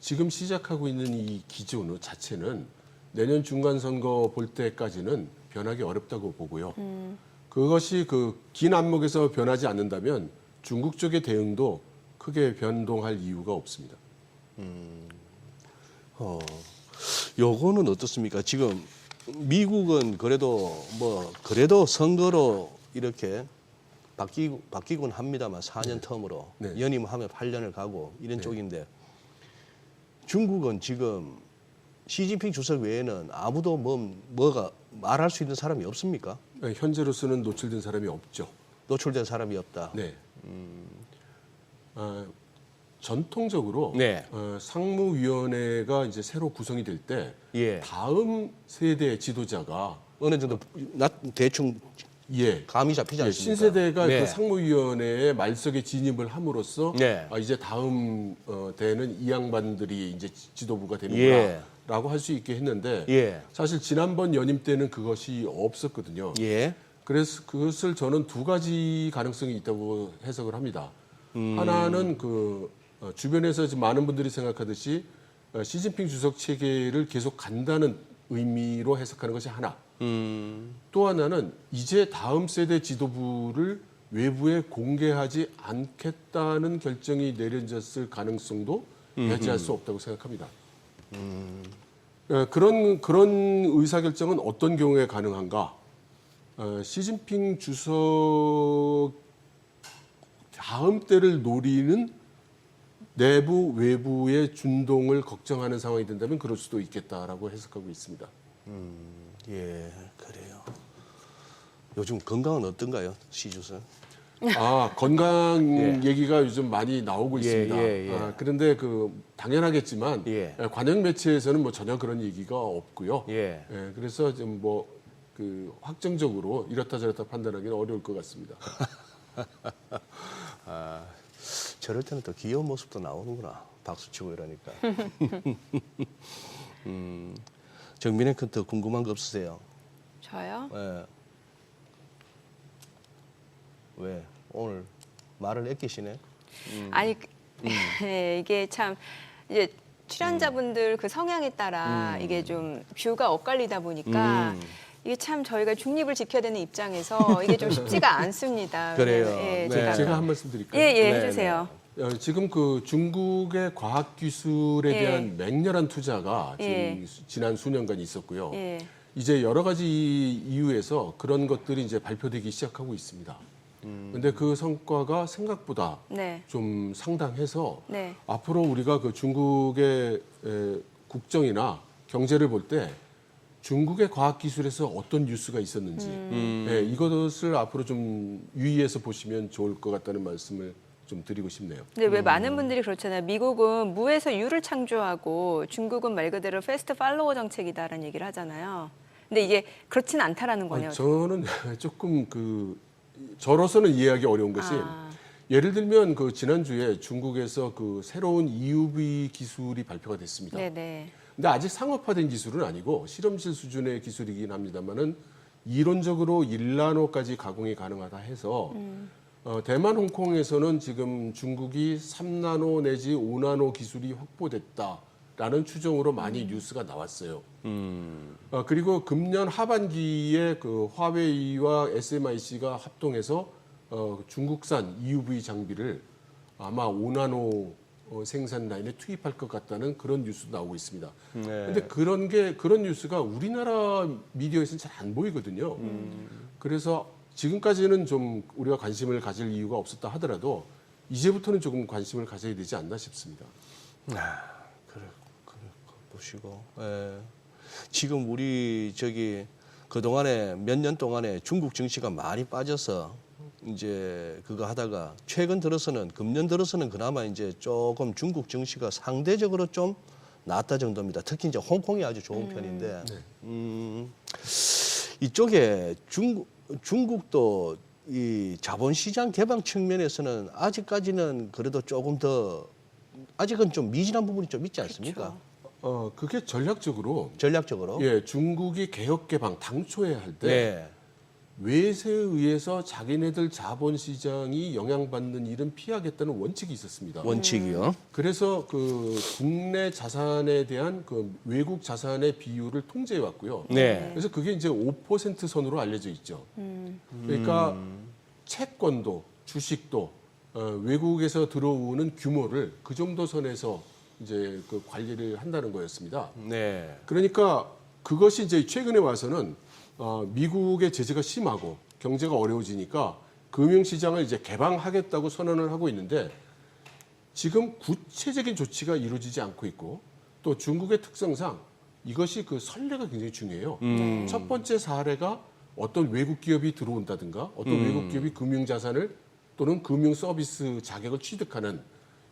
지금 시작하고 있는 이 기조 자체는 내년 중간 선거 볼 때까지는 변하기 어렵다고 보고요. 그것이 그 긴 안목에서 변하지 않는다면 중국 쪽의 대응도 크게 변동할 이유가 없습니다. 요거는 어떻습니까? 지금 미국은 그래도 선거로 이렇게 바뀌곤 합니다만 4년 텀으로 네. 연임하면 8년을 가고 이런 쪽인데 중국은 지금 시진핑 주석 외에는 아무도 뭐가 말할 수 있는 사람이 없습니까? 현재로서는 노출된 사람이 없죠. 노출된 사람이 없다. 네. 전통적으로 네. 상무위원회가 이제 새로 구성이 될 때 예. 다음 세대 지도자가 어느 정도 대충 감이 잡히지 않습니까? 신세대가 네. 그 상무위원회의 말석에 진입을 함으로써 네. 이제 다음 대는 이 양반들이 이제 지도부가 되는구나라고 할 수 있게 했는데 예. 사실 지난번 연임 때는 그것이 없었거든요. 예. 그래서 그것을 저는 두 가지 가능성이 있다고 해석을 합니다. 하나는 주변에서 지금 많은 분들이 생각하듯이 시진핑 주석 체계를 계속 간다는 의미로 해석하는 것이 하나. 또 하나는 이제 다음 세대 지도부를 외부에 공개하지 않겠다는 결정이 내려졌을 가능성도 배제할 수 없다고 생각합니다. 그런 의사결정은 어떤 경우에 가능한가? 시진핑 주석 다음 때를 노리는 내부 외부의 준동을 걱정하는 상황이 된다면 그럴 수도 있겠다라고 해석하고 있습니다. 예, 그래요. 요즘 건강은 어떤가요, 시주선? 건강 얘기가 요즘 많이 나오고 있습니다. 예. 그런데 당연하겠지만 예. 관영 매체에서는 뭐 전혀 그런 얘기가 없고요. 예. 그래서 좀 확정적으로 이렇다 저렇다 판단하기는 어려울 것 같습니다. 저럴 때는 더 귀여운 모습도 나오는구나. 박수 치고 이러니까. 정민혜 더 궁금한 거 없으세요? 저요? 예. 왜? 오늘 말을 아끼시네? 아니 네, 이게 참 이제 출연자분들 그 성향에 따라 이게 좀 뷰가 엇갈리다 보니까 이게 참 저희가 중립을 지켜야 되는 입장에서 이게 좀 쉽지가 않습니다. 그래요. 예, 네. 제가 한 말씀 드릴까요? 예, 네, 해주세요. 지금 중국의 과학기술에 예. 대한 맹렬한 투자가 예. 지난 수년간 있었고요. 예. 이제 여러 가지 이유에서 그런 것들이 이제 발표되기 시작하고 있습니다. 근데 그 성과가 생각보다 네. 좀 상당해서 네. 앞으로 우리가 그 중국의 국정이나 경제를 볼 때 중국의 과학기술에서 어떤 뉴스가 있었는지 이것을 앞으로 좀 유의해서 보시면 좋을 것 같다는 말씀을 좀 드리고 싶네요. 근데 왜 많은 분들이 그렇잖아요. 미국은 무에서 유를 창조하고 중국은 말 그대로 패스트 팔로워 정책이다라는 얘기를 하잖아요. 근데 이게 그렇진 않다라는 거네요. 아니, 저는 조금 저로서는 이해하기 어려운 것이 예를 들면 그 지난주에 중국에서 그 새로운 EUV 기술이 발표가 됐습니다. 네네. 근데 아직 상업화된 기술은 아니고 실험실 수준의 기술이긴 합니다만은 이론적으로 1나노까지 가공이 가능하다 해서 대만, 홍콩에서는 지금 중국이 3나노 내지 5나노 기술이 확보됐다라는 추정으로 많이 뉴스가 나왔어요. 그리고 금년 하반기에 그 화웨이와 SMIC가 합동해서 중국산 EUV 장비를 아마 5나노 생산 라인에 투입할 것 같다는 그런 뉴스도 나오고 있습니다. 그런데 그런 뉴스가 우리나라 미디어에서는 잘 안 보이거든요. 그래서 지금까지는 좀 우리가 관심을 가질 이유가 없었다 하더라도 이제부터는 조금 관심을 가져야 되지 않나 싶습니다. 그래 보시고 지금 우리 그동안에 몇 년 동안에 중국 증시가 많이 빠져서 이제 그거 하다가 최근 들어서는 금년 들어서는 그나마 이제 조금 중국 증시가 상대적으로 좀 낫다 정도입니다. 특히 이제 홍콩이 아주 좋은 편인데 이쪽에 중국도 이 자본시장 개방 측면에서는 아직까지는 그래도 조금 더 아직은 좀 미진한 부분이 좀 있지 않습니까? 그게 전략적으로 중국이 개혁 개방 당초에 할 때 외세에 의해서 자기네들 자본시장이 영향받는 일은 피하겠다는 원칙이 있었습니다. 원칙이요? 그래서 그 국내 자산에 대한 그 외국 자산의 비율을 통제해 왔고요. 네. 그래서 그게 이제 5% 선으로 알려져 있죠. 그러니까 채권도 주식도 외국에서 들어오는 규모를 그 정도 선에서 이제 그 관리를 한다는 거였습니다. 네. 그러니까 그것이 이제 최근에 와서는 미국의 제재가 심하고 경제가 어려워지니까 금융시장을 이제 개방하겠다고 선언을 하고 있는데 지금 구체적인 조치가 이루어지지 않고 있고 또 중국의 특성상 이것이 그 선례가 굉장히 중요해요. 첫 번째 사례가 어떤 외국 기업이 들어온다든가 어떤 외국 기업이 금융자산을 또는 금융 서비스 자격을 취득하는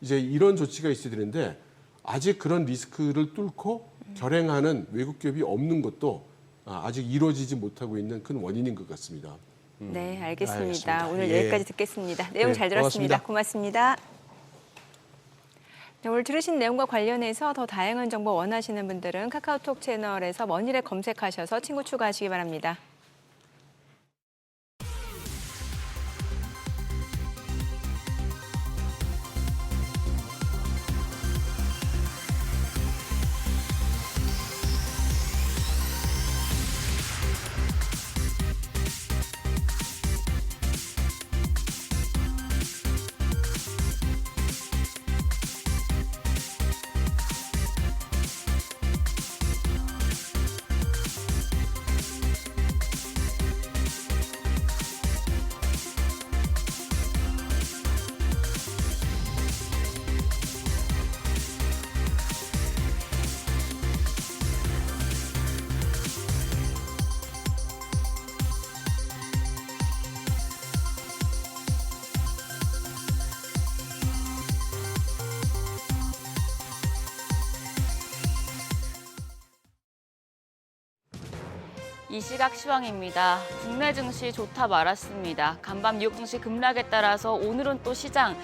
이제 이런 조치가 있어야 되는데 아직 그런 리스크를 뚫고 결행하는 외국 기업이 없는 것도 아직 이루어지지 못하고 있는 큰 원인인 것 같습니다. 네, 알겠습니다. 알겠습니다. 오늘 예. 여기까지 듣겠습니다. 내용 네, 잘 들었습니다. 고맙습니다. 네, 오늘 들으신 내용과 관련해서 더 다양한 정보 원하시는 분들은 카카오톡 채널에서 머니랩 검색하셔서 친구 추가하시기 바랍니다. 이 시각 시황입니다. 국내 증시 좋다 말았습니다. 간밤 뉴욕 증시 급락에 따라서 오늘은 또 시장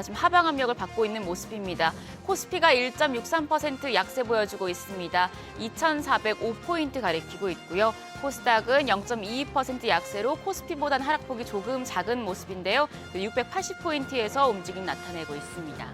좀 하방 압력을 받고 있는 모습입니다. 코스피가 1.63% 약세 보여주고 있습니다. 2,405포인트 가리키고 있고요. 코스닥은 0.22% 약세로 코스피보단 하락폭이 조금 작은 모습인데요. 680포인트에서 움직임 나타내고 있습니다.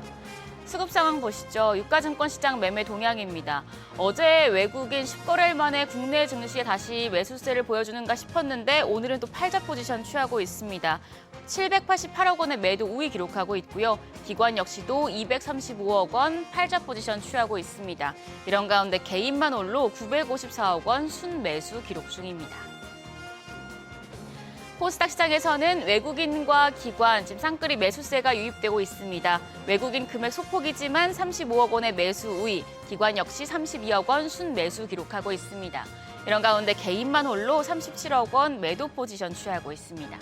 수급 상황 보시죠. 유가증권 시장 매매 동향입니다. 어제 외국인 10거래일 만에 국내 증시에 다시 매수세를 보여주는가 싶었는데 오늘은 또 팔자 포지션 취하고 있습니다. 788억 원의 매도 우위 기록하고 있고요. 기관 역시도 235억 원 팔자 포지션 취하고 있습니다. 이런 가운데 개인만 홀로 954억 원 순매수 기록 중입니다. 코스닥 시장에서는 외국인과 기관, 지금 쌍끌이 매수세가 유입되고 있습니다. 외국인 금액 소폭이지만 35억 원의 매수 우위, 기관 역시 32억 원 순매수 기록하고 있습니다. 이런 가운데 개인만 홀로 37억 원 매도 포지션 취하고 있습니다.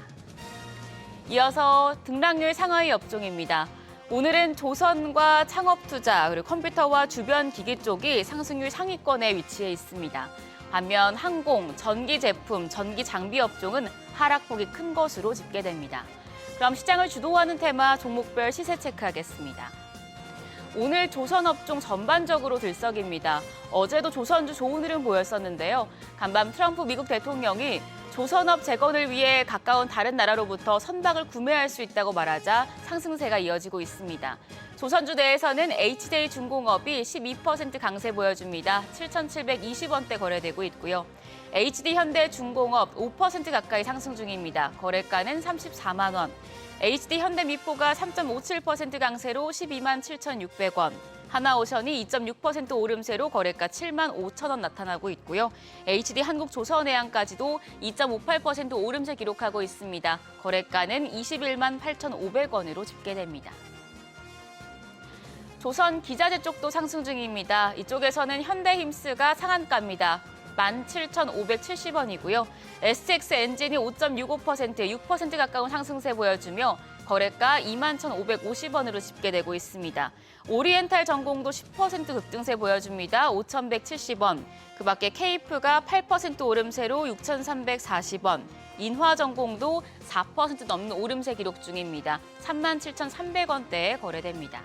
이어서 등락률 상하위 업종입니다. 오늘은 조선과 창업투자, 그리고 컴퓨터와 주변 기기 쪽이 상승률 상위권에 위치해 있습니다. 반면 항공, 전기 제품, 전기 장비 업종은 하락폭이 큰 것으로 집계됩니다. 그럼 시장을 주도하는 테마 종목별 시세 체크하겠습니다. 오늘 조선업종 전반적으로 들썩입니다. 어제도 조선주 좋은 흐름 보였었는데요. 간밤 트럼프 미국 대통령이 조선업 재건을 위해 가까운 다른 나라로부터 선박을 구매할 수 있다고 말하자 상승세가 이어지고 있습니다. 조선주 내에서는 HJ중공업이 12% 강세 보여줍니다. 7,720원대 거래되고 있고요. HD현대중공업 5% 가까이 상승 중입니다. 거래가는 34만 원. HD현대미포가 3.57% 강세로 12만 7,600원. 하나오션이 2.6% 오름세로 거래가 7만 5천 원 나타나고 있고요. HD한국조선해양까지도 2.58% 오름세 기록하고 있습니다. 거래가는 21만 8,500원으로 집계됩니다. 조선 기자재 쪽도 상승 중입니다. 이쪽에서는 현대힘스가 상한가입니다. 17,570원이고요. SX엔진이 5.65%, 6% 가까운 상승세 보여주며 거래가 21,550원으로 집계되고 있습니다. 오리엔탈 전공도 10% 급등세 보여줍니다. 5,170원. 그 밖에 케이프가 8% 오름세로 6,340원. 인화전공도 4% 넘는 오름세 기록 중입니다. 37,300원대에 거래됩니다.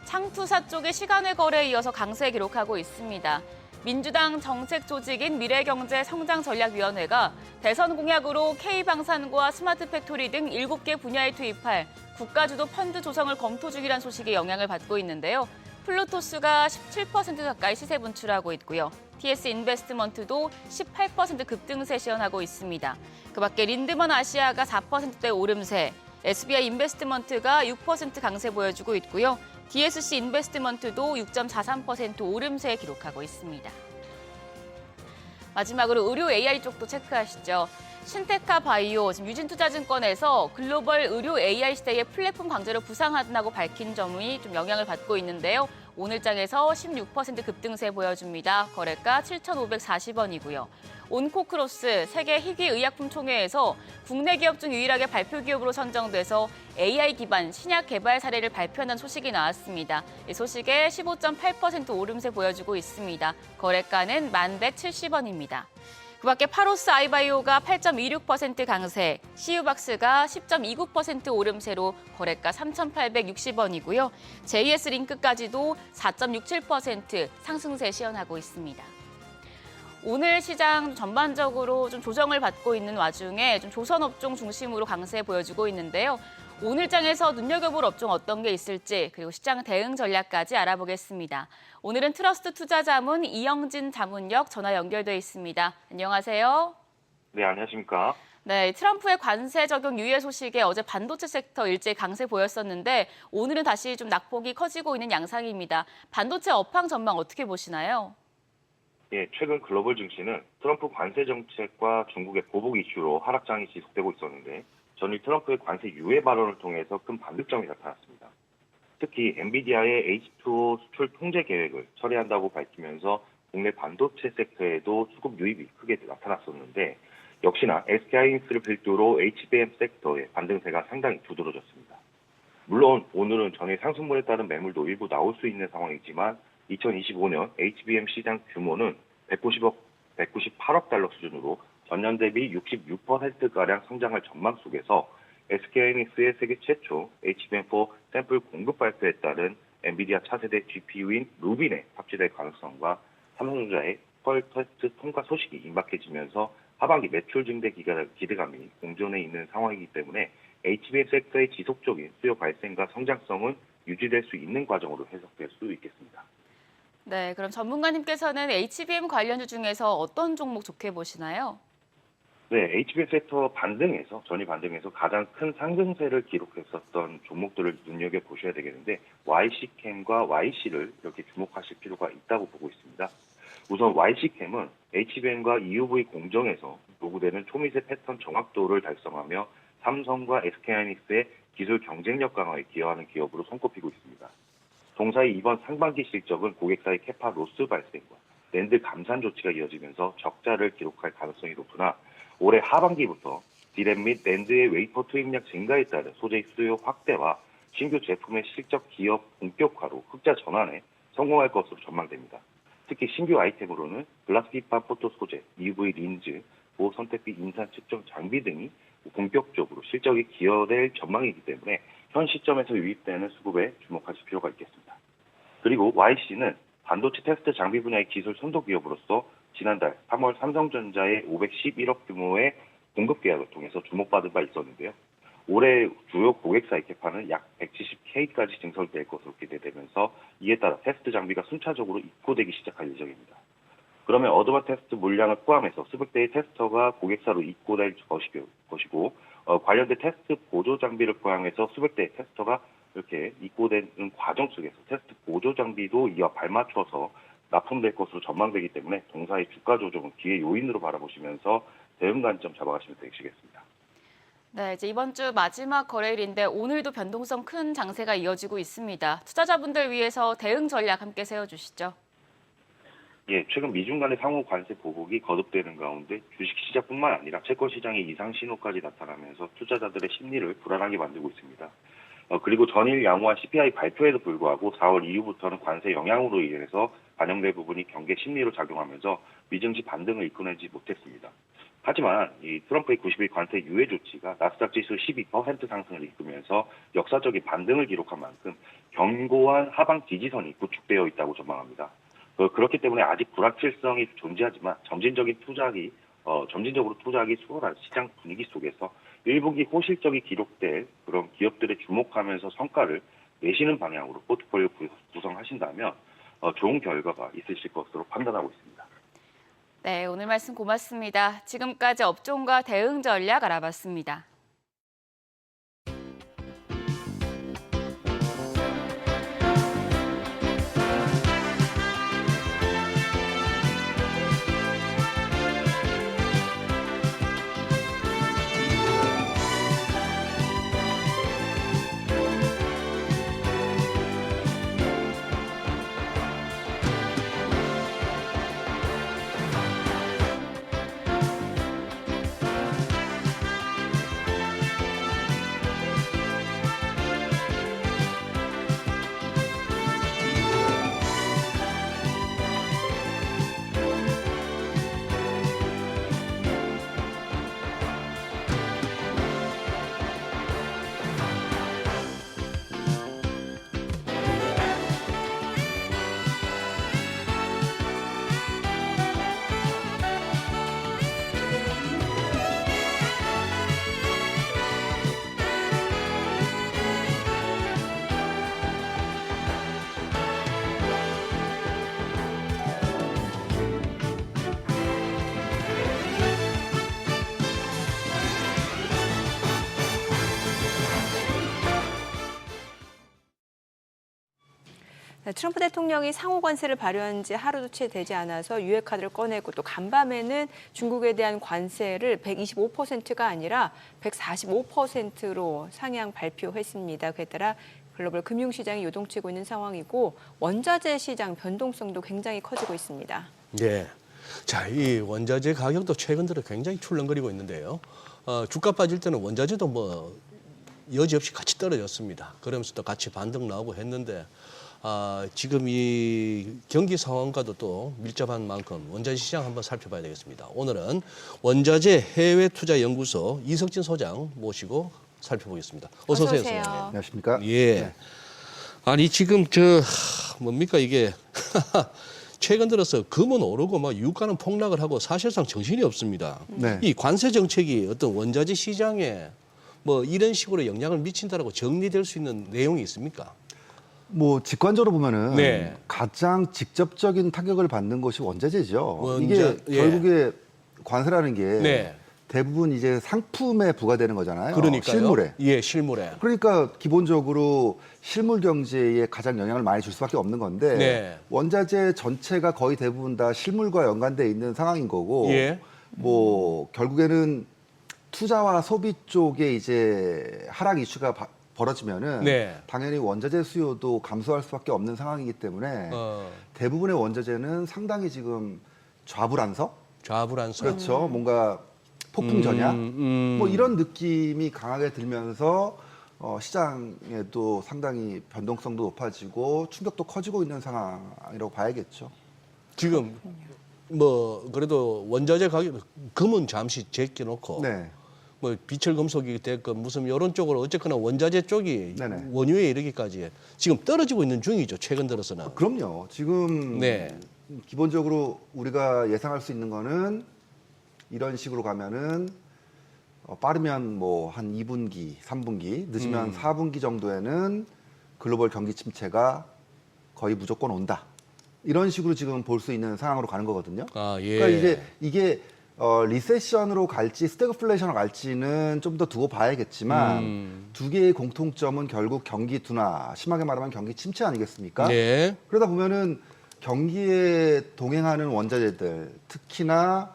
창투사 쪽의 시간외 거래에 이어서 강세 기록하고 있습니다. 민주당 정책 조직인 미래경제성장전략위원회가 대선 공약으로 K방산과 스마트팩토리 등 7개 분야에 투입할 국가주도 펀드 조성을 검토 중이라는 소식에 영향을 받고 있는데요. 플루토스가 17% 가까이 시세 분출하고 있고요. TS 인베스트먼트도 18% 급등세 시현하고 있습니다. 그 밖에 린드먼 아시아가 4%대 오름세, SBI 인베스트먼트가 6% 강세 보여주고 있고요. DSC 인베스트먼트도 6.43% 오름세 기록하고 있습니다. 마지막으로 의료 AI 쪽도 체크하시죠. 신테카 바이오, 지금 유진투자증권에서 글로벌 의료 AI 시대의 플랫폼 강제로 부상한다고 밝힌 점이 좀 영향을 받고 있는데요. 오늘 장에서 16% 급등세 보여줍니다. 거래가 7,540원이고요. 온코크로스 세계 희귀의약품 총회에서 국내 기업 중 유일하게 발표 기업으로 선정돼서 AI 기반 신약 개발 사례를 발표한 소식이 나왔습니다. 이 소식에 15.8% 오름세 보여주고 있습니다. 거래가는 1,170원입니다. 그 밖에 파로스 아이바이오가 8.26% 강세, CU박스가 10.29% 오름세로 거래가 3,860원이고요. JS링크까지도 4.67% 상승세 시현하고 있습니다. 오늘 시장 전반적으로 좀 조정을 받고 있는 와중에 좀 조선업종 중심으로 강세 보여주고 있는데요. 오늘 장에서 눈여겨볼 업종 어떤 게 있을지 그리고 시장 대응 전략까지 알아보겠습니다. 오늘은 트러스트 투자자문 이영진 자문역 전화 연결돼 있습니다. 안녕하세요. 네, 안녕하십니까. 네, 트럼프의 관세 적용 유예 소식에 어제 반도체 섹터 일제히 강세 보였었는데 오늘은 다시 좀 낙폭이 커지고 있는 양상입니다. 반도체 업황 전망 어떻게 보시나요? 예, 최근 글로벌 증시는 트럼프 관세 정책과 중국의 보복 이슈로 하락장이 지속되고 있었는데 전일 트럼프의 관세 유예 발언을 통해서 큰 반등점이 나타났습니다. 특히 엔비디아의 H2O 수출 통제 계획을 처리한다고 밝히면서 국내 반도체 섹터에도 수급 유입이 크게 나타났었는데 역시나 SK하이닉스를 필두로 HBM 섹터의 반등세가 상당히 두드러졌습니다. 물론 오늘은 전일 상승분에 따른 매물도 일부 나올 수 있는 상황이지만 2025년 HBM 시장 규모는 198억 달러 수준으로 전년 대비 66%가량 성장할 전망 속에서 SK하이닉스의 세계 최초 HBM4 샘플 공급 발표에 따른 엔비디아 차세대 GPU인 루빈에 탑재될 가능성과 삼성전자의 펄 테스트 통과 소식이 임박해지면서 하반기 매출 증대 기대감이 공존해 있는 상황이기 때문에 HBM 섹터의 지속적인 수요 발생과 성장성은 유지될 수 있는 과정으로 해석될 수 있겠습니다. 네, 그럼 전문가님께서는 HBM 관련주 중에서 어떤 종목 좋게 보시나요? 네, HBM 섹터 전일 반등에서 가장 큰 상승세를 기록했었던 종목들을 눈여겨보셔야 되겠는데 YC캠과 YC를 이렇게 주목하실 필요가 있다고 보고 있습니다. 우선 YC캠은 HBM과 EUV 공정에서 요구되는 초미세 패턴 정확도를 달성하며 삼성과 SK하이닉스의 기술 경쟁력 강화에 기여하는 기업으로 손꼽히고 있습니다. 동사의 이번 상반기 실적은 고객사의 캐파 로스 발생과 낸드 감산 조치가 이어지면서 적자를 기록할 가능성이 높으나 올해 하반기부터 디램 및 낸드의 웨이퍼 투입량 증가에 따른 소재 수요 확대와 신규 제품의 실적 기업 본격화로 흑자 전환에 성공할 것으로 전망됩니다. 특히 신규 아이템으로는 글라스 피파 포토 소재, UV 린즈, 보호 선택비 인산 측정 장비 등이 본격적으로 실적이 기여될 전망이기 때문에 현 시점에서 유입되는 수급에 주목하실 필요가 있겠습니다. 그리고 YC는 반도체 테스트 장비 분야의 기술 선도 기업으로서 지난달 3월 삼성전자의 511억 규모의 공급 계약을 통해서 주목받은 바 있었는데요. 올해 주요 고객사의 캐파는 약 170K까지 증설될 것으로 기대되면서 이에 따라 테스트 장비가 순차적으로 입고되기 시작할 예정입니다. 그러면 어드밴스 테스트 물량을 포함해서 수백 대의 테스터가 고객사로 입고될 것이고 관련된 테스트 보조 장비를 포함해서 수백 대의 테스터가 이렇게 입고되는 과정 속에서 테스트 보조 장비도 이와 발맞춰서 납품될 것으로 전망되기 때문에 동사의 주가 조정은 기회 요인으로 바라보시면서 대응 관점 잡아가시면 되시겠습니다. 네, 이제 이번 주 마지막 거래일인데 오늘도 변동성 큰 장세가 이어지고 있습니다. 투자자분들 위해서 대응 전략 함께 세워주시죠. 예, 최근 미중 간의 상호 관세 보복이 거듭되는 가운데 주식시장뿐만 아니라 채권시장의 이상 신호까지 나타나면서 투자자들의 심리를 불안하게 만들고 있습니다. 그리고 전일 양호한 CPI 발표에도 불구하고 4월 이후부터는 관세 영향으로 인해서 반영된 부분이 경계 심리로 작용하면서 미증시 반등을 이끌어내지 못했습니다. 하지만 이 트럼프의 90일 관세 유예 조치가 나스닥 지수 12% 상승을 이끌면서 역사적인 반등을 기록한 만큼 견고한 하방 지지선이 구축되어 있다고 전망합니다. 그렇기 때문에 아직 불확실성이 존재하지만 점진적으로 투자하기 수월한 시장 분위기 속에서 1분기 호실적이 기록될 그런 기업들에 주목하면서 성과를 내시는 방향으로 포트폴리오 구성하신다면 좋은 결과가 있으실 것으로 판단하고 있습니다. 네, 오늘 말씀 고맙습니다. 지금까지 업종과 대응 전략 알아봤습니다. 트럼프 대통령이 상호 관세를 발효한 지 하루도 채 되지 않아서 유해 카드를 꺼내고 또 간밤에는 중국에 대한 관세를 125%가 아니라 145%로 상향 발표했습니다. 그에 따라 글로벌 금융시장이 요동치고 있는 상황이고 원자재 시장 변동성도 굉장히 커지고 있습니다. 네. 자, 이 원자재 가격도 최근 들어 굉장히 출렁거리고 있는데요. 주가 빠질 때는 원자재도 뭐 여지없이 같이 떨어졌습니다. 그러면서 또 같이 반등 나오고 했는데 지금 이 경기 상황과도 또 밀접한 만큼 원자재 시장 한번 살펴봐야 되겠습니다. 오늘은 원자재 해외투자연구소 이석진 소장 모시고 살펴보겠습니다. 어서 오세요, 소장님. 안녕하십니까? 예. 네. 아니 지금 뭡니까 이게 최근 들어서 금은 오르고 막 유가는 폭락을 하고 사실상 정신이 없습니다. 네. 이 관세 정책이 어떤 원자재 시장에 뭐 이런 식으로 영향을 미친다라고 정리될 수 있는 내용이 있습니까? 뭐 직관적으로 보면은 네. 가장 직접적인 타격을 받는 것이 원자재죠. 예. 이게 결국에 관세라는 게 네. 대부분 이제 상품에 부과되는 거잖아요. 그러니까요. 실물에. 예, 실물에. 그러니까 기본적으로 실물 경제에 가장 영향을 많이 줄 수밖에 없는 건데 네. 원자재 전체가 거의 대부분 다 실물과 연관돼 있는 상황인 거고 예. 뭐 결국에는 투자와 소비 쪽에 이제 하락 이슈가 벌어지면은 네. 당연히 원자재 수요도 감소할 수밖에 없는 상황이기 때문에 대부분의 원자재는 상당히 지금 좌불안석, 좌불안석. 그렇죠. 뭔가 폭풍 전야, 뭐 이런 느낌이 강하게 들면서 시장에도 상당히 변동성도 높아지고 충격도 커지고 있는 상황이라고 봐야겠죠. 지금 뭐 그래도 원자재 가격 금은 잠시 제껴놓고 네. 뭐 비철 금속이 됐건 무슨 이런 쪽으로 어쨌거나 원자재 쪽이 네네. 원유에 이르기까지 지금 떨어지고 있는 중이죠. 최근 들어서는. 그럼요. 지금 네. 기본적으로 우리가 예상할 수 있는 거는 이런 식으로 가면은 빠르면 뭐 한 2분기, 3분기, 늦으면 4분기 정도에는 글로벌 경기 침체가 거의 무조건 온다. 이런 식으로 지금 볼 수 있는 상황으로 가는 거거든요. 아, 예. 그러니까 이제 이게 리세션으로 갈지 스태그플레이션으로 갈지는 좀 더 두고 봐야겠지만 두 개의 공통점은 결국 경기 둔화, 심하게 말하면 경기 침체 아니겠습니까? 네. 그러다 보면은 경기에 동행하는 원자재들, 특히나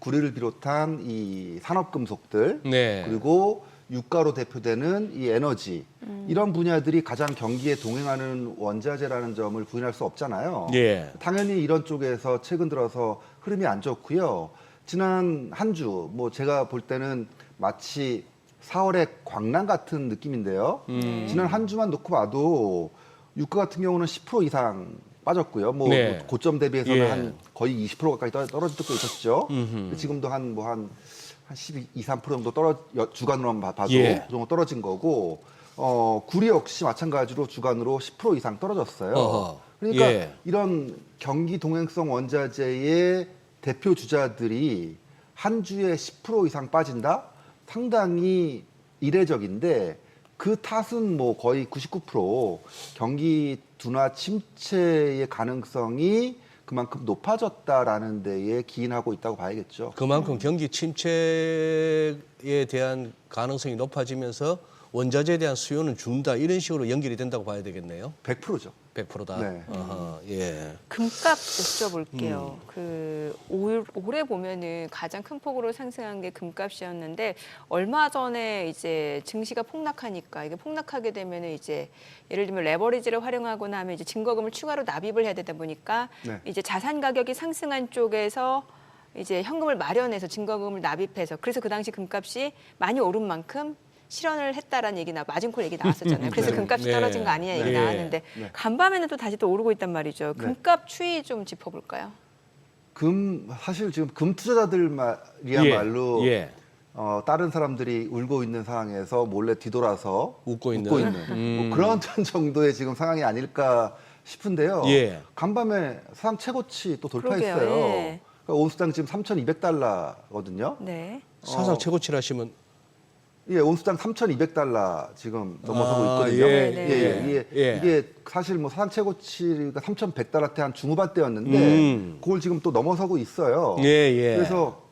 구리를 비롯한 이 산업금속들, 네. 그리고 유가로 대표되는 이 에너지, 이런 분야들이 가장 경기에 동행하는 원자재라는 점을 부인할 수 없잖아요. 예. 당연히 이런 쪽에서 최근 들어서 흐름이 안 좋고요. 지난 한 주, 뭐 제가 볼 때는 마치 4월의 광란 같은 느낌인데요. 지난 한 주만 놓고 봐도 유가 같은 경우는 10% 이상 빠졌고요. 뭐 네. 고점 대비해서는 예. 한 거의 20% 가까이 떨어진 적도 있었죠. 지금도 한 12, 3% 정도 주간으로만 봐도 예. 그 정도 떨어진 거고, 구리 역시 마찬가지로 주간으로 10% 이상 떨어졌어요. 어허. 그러니까 예. 이런 경기 동행성 원자재의 대표 주자들이 한 주에 10% 이상 빠진다? 상당히 이례적인데 그 탓은 뭐 거의 99% 경기 둔화 침체의 가능성이 그만큼 높아졌다라는 데에 기인하고 있다고 봐야겠죠. 그만큼 경기 침체에 대한 가능성이 높아지면서 원자재에 대한 수요는 준다 이런 식으로 연결이 된다고 봐야 되겠네요. 100%죠. 100%다. 네. 예. 금값 여쭤볼게요. 올해 보면은 가장 큰 폭으로 상승한 게 금값이었는데 얼마 전에 이제 증시가 폭락하니까 이게 폭락하게 되면은 이제 예를 들면 레버리지를 활용하거나 하면 이제 증거금을 추가로 납입을 해야 되다 보니까 네. 이제 자산 가격이 상승한 쪽에서 이제 현금을 마련해서 증거금을 납입해서 그래서 그 당시 금값이 많이 오른 만큼 실현을 했다라는 얘기나 마진콜 얘기 나왔었잖아요. 그래서 네. 금값이 네. 떨어진 거 아니냐 얘기 네. 나왔는데 네. 간밤에는 또 다시 또 오르고 있단 말이죠. 네. 금값 추이 좀 짚어볼까요? 사실 지금 금 투자자들이야말로 예. 다른 사람들이 울고 있는 상황에서 몰래 뒤돌아서 웃고 있는. 뭐 그런 정도의 지금 상황이 아닐까 싶은데요. 예. 간밤에 사상 최고치 또 돌파했어요. 그러게요. 예. 그러니까 온수당 지금 3,200달러거든요. 네. 사상 최고치라시면 예, 온수당 3,200달러 지금 넘어서고 있거든요. 예, 네. 이게 사실 뭐 사상 최고치가 3,100달러대 한 중후반대였는데 그걸 지금 또 넘어서고 있어요. 예. 그래서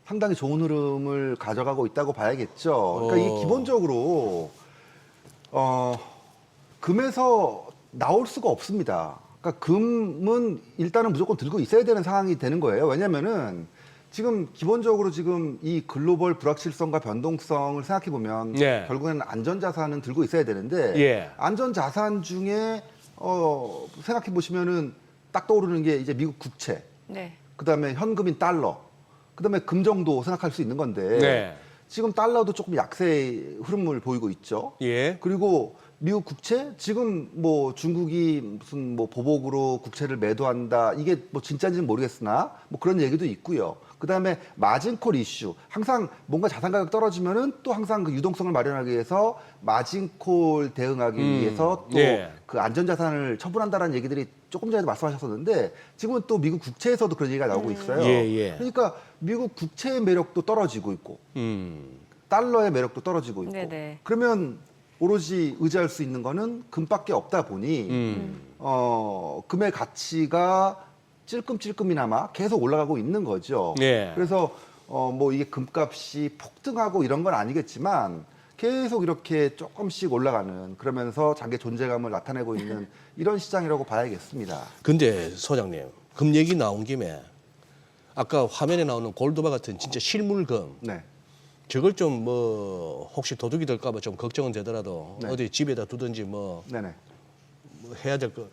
상당히 좋은 흐름을 가져가고 있다고 봐야겠죠. 그러니까 이게 기본적으로 금에서 나올 수가 없습니다. 그러니까 금은 일단은 무조건 들고 있어야 되는 상황이 되는 거예요. 왜냐면은 지금 기본적으로 지금 이 글로벌 불확실성과 변동성을 생각해 보면 예. 결국에는 안전자산은 들고 있어야 되는데 예. 안전자산 중에 생각해 보시면은 딱 떠오르는 게 이제 미국 국채, 네. 그다음에 현금인 달러, 그다음에 금 정도 생각할 수 있는 건데 네. 지금 달러도 조금 약세의 흐름을 보이고 있죠. 예. 그리고 미국 국채 지금 뭐 중국이 무슨 뭐 보복으로 국채를 매도한다 이게 뭐 진짜인지는 모르겠으나 뭐 그런 얘기도 있고요. 그다음에 마진콜 이슈 항상 뭔가 자산 가격 떨어지면은 또 항상 그 유동성을 마련하기 위해서 마진콜 대응하기 위해서 또 예. 그 안전자산을 처분한다라는 얘기들이 조금 전에 말씀하셨었는데 지금은 또 미국 국채에서도 그런 얘기가 나오고 있어요. 예. 그러니까 미국 국채의 매력도 떨어지고 있고 달러의 매력도 떨어지고 있고 네네. 그러면 오로지 의지할 수 있는 거는 금밖에 없다 보니 금의 가치가 찔끔찔끔이나마 계속 올라가고 있는 거죠. 예. 그래서 뭐 이게 금값이 폭등하고 이런 건 아니겠지만 계속 이렇게 조금씩 올라가는 그러면서 자기의 존재감을 나타내고 있는 이런 시장이라고 봐야겠습니다. 근데 소장님, 금 얘기 나온 김에 아까 화면에 나오는 골드바 같은 진짜 실물금 네. 저걸 좀 뭐 혹시 도둑이 될까봐 좀 걱정은 되더라도 네. 어디 집에다 두든지 뭐 네네. 해야 될 거.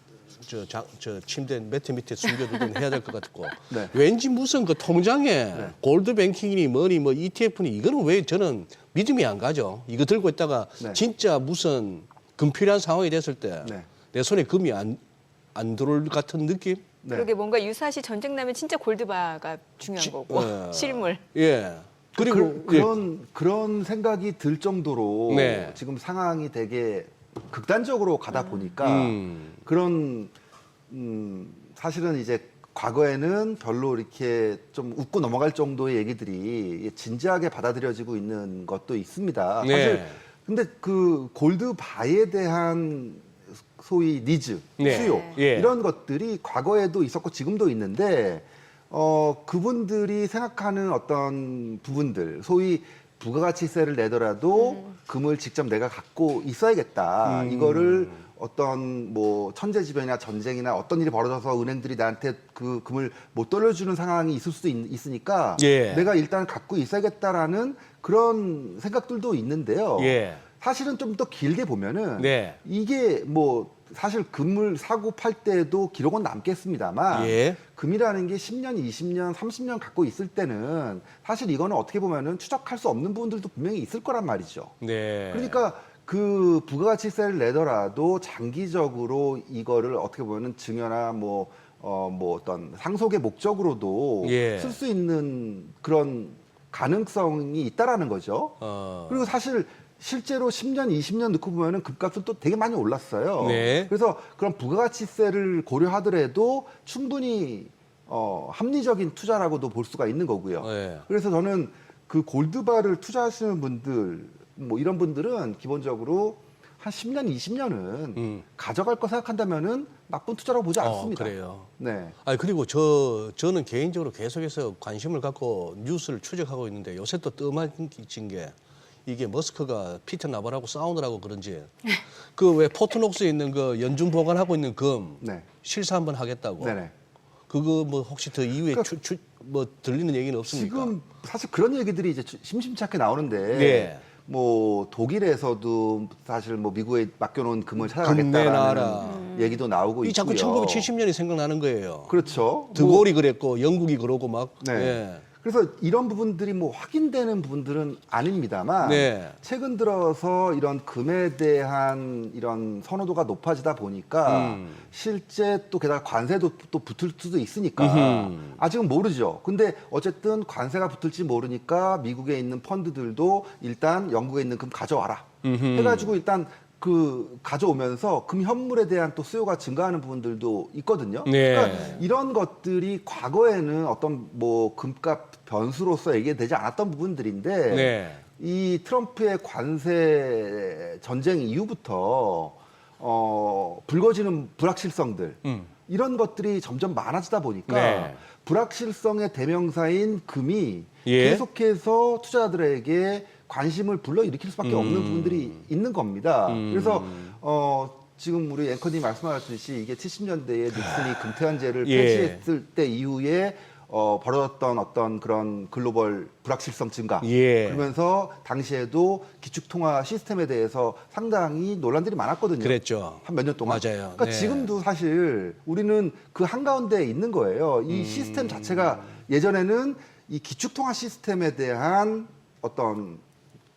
저 침대 매트 밑에 숨겨두든 해야 될 것 같고 네. 왠지 무슨 그 통장에 골드 뱅킹이니 뭐니 뭐 ETF니 이거는 왜 저는 믿음이 안 가죠. 이거 들고 있다가 네. 진짜 무슨 금 필요한 상황이 됐을 때 내 네. 손에 금이 안 들어올 것 같은 느낌? 네. 그러게 뭔가 유사시 전쟁 나면 진짜 골드바가 중요한 거고 실물. 예. 그리고 그런 생각이 들 정도로 네. 지금 상황이 되게 극단적으로 가다 보니까 그런 사실은 이제 과거에는 별로 이렇게 좀 웃고 넘어갈 정도의 얘기들이 진지하게 받아들여지고 있는 것도 있습니다. 네. 사실 근데 그 골드바에 대한 소위 니즈, 네. 수요 예. 이런 것들이 과거에도 있었고 지금도 있는데 그분들이 생각하는 어떤 부분들, 소위 부가가치세를 내더라도 금을 직접 내가 갖고 있어야겠다. 이거를 어떤 뭐 천재지변이나 전쟁이나 어떤 일이 벌어져서 은행들이 나한테 그 금을 못 돌려주는 상황이 있을 수도 있으니까 예. 내가 일단 갖고 있어야겠다라는 그런 생각들도 있는데요. 예. 사실은 좀 더 길게 보면은 네. 이게 뭐 사실 금을 사고 팔 때도 기록은 남겠습니다만 예. 금이라는 게 10년, 20년, 30년 갖고 있을 때는 사실 이거는 어떻게 보면은 추적할 수 없는 부분들도 분명히 있을 거란 말이죠. 네. 그러니까 그 부가가치세를 내더라도 장기적으로 이거를 어떻게 보면은 증여나 뭐 어떤 상속의 목적으로도 예. 쓸 수 있는 그런 가능성이 있다라는 거죠. 그리고 사실 실제로 10년, 20년 넣고 보면은 금값은 또 되게 많이 올랐어요. 네. 그래서 그런 부가가치세를 고려하더라도 충분히 합리적인 투자라고도 볼 수가 있는 거고요. 네. 그래서 저는 그 골드바를 투자하시는 분들, 뭐 이런 분들은 기본적으로 한 10년, 20년은 가져갈 거 생각한다면은 나쁜 투자라고 보지 않습니다. 그래요. 네. 아니 그리고 저는 개인적으로 계속해서 관심을 갖고 뉴스를 추적하고 있는데 요새 또 뜸해진 게 이게 머스크가 피터 나발하고 싸우느라고 그런지 그 왜 포트녹스에 있는 그 연중 보관하고 있는 금 네. 실사 한번 하겠다고. 네네. 그거 뭐 혹시 더 이후에 그러니까 뭐 들리는 얘기는 없습니까? 지금 사실 그런 얘기들이 이제 심심찮게 나오는데 네. 뭐 독일에서도 사실 뭐 미국에 맡겨놓은 금을 내놔라. 찾아가겠다라는 얘기도 나오고 이 자꾸 있고요. 1970년이 생각나는 거예요. 그렇죠. 드골이 그랬고 영국이 그러고 막. 네. 예. 그래서 이런 부분들이 뭐 확인되는 부분들은 아닙니다만 네. 최근 들어서 이런 금에 대한 이런 선호도가 높아지다 보니까 실제 또 게다가 관세도 또 붙을 수도 있으니까 아직은 모르죠. 근데 어쨌든 관세가 붙을지 모르니까 미국에 있는 펀드들도 일단 영국에 있는 금 가져와라 해가지고 일단 그 가져오면서 금 현물에 대한 또 수요가 증가하는 부분들도 있거든요. 네. 그러니까 이런 것들이 과거에는 어떤 뭐 금값 변수로서 얘기되지 않았던 부분들인데 네. 이 트럼프의 관세 전쟁 이후부터 불거지는 불확실성들 이런 것들이 점점 많아지다 보니까 네. 불확실성의 대명사인 금이 예. 계속해서 투자자들에게 관심을 불러일으킬 수밖에 없는 부분들이 있는 겁니다. 그래서 지금 우리 앵커님 말씀하셨듯이 이게 70년대에 닉슨이 금태환제를 예. 폐지했을 때 이후에 벌어졌던 어떤 그런 글로벌 불확실성 증가 예. 그러면서 당시에도 기축통화 시스템에 대해서 상당히 논란들이 많았거든요. 그랬죠. 한 몇 년 동안. 맞아요. 그러니까 네. 지금도 사실 우리는 그 한가운데에 있는 거예요. 이 시스템 자체가 예전에는 이 기축통화 시스템에 대한 어떤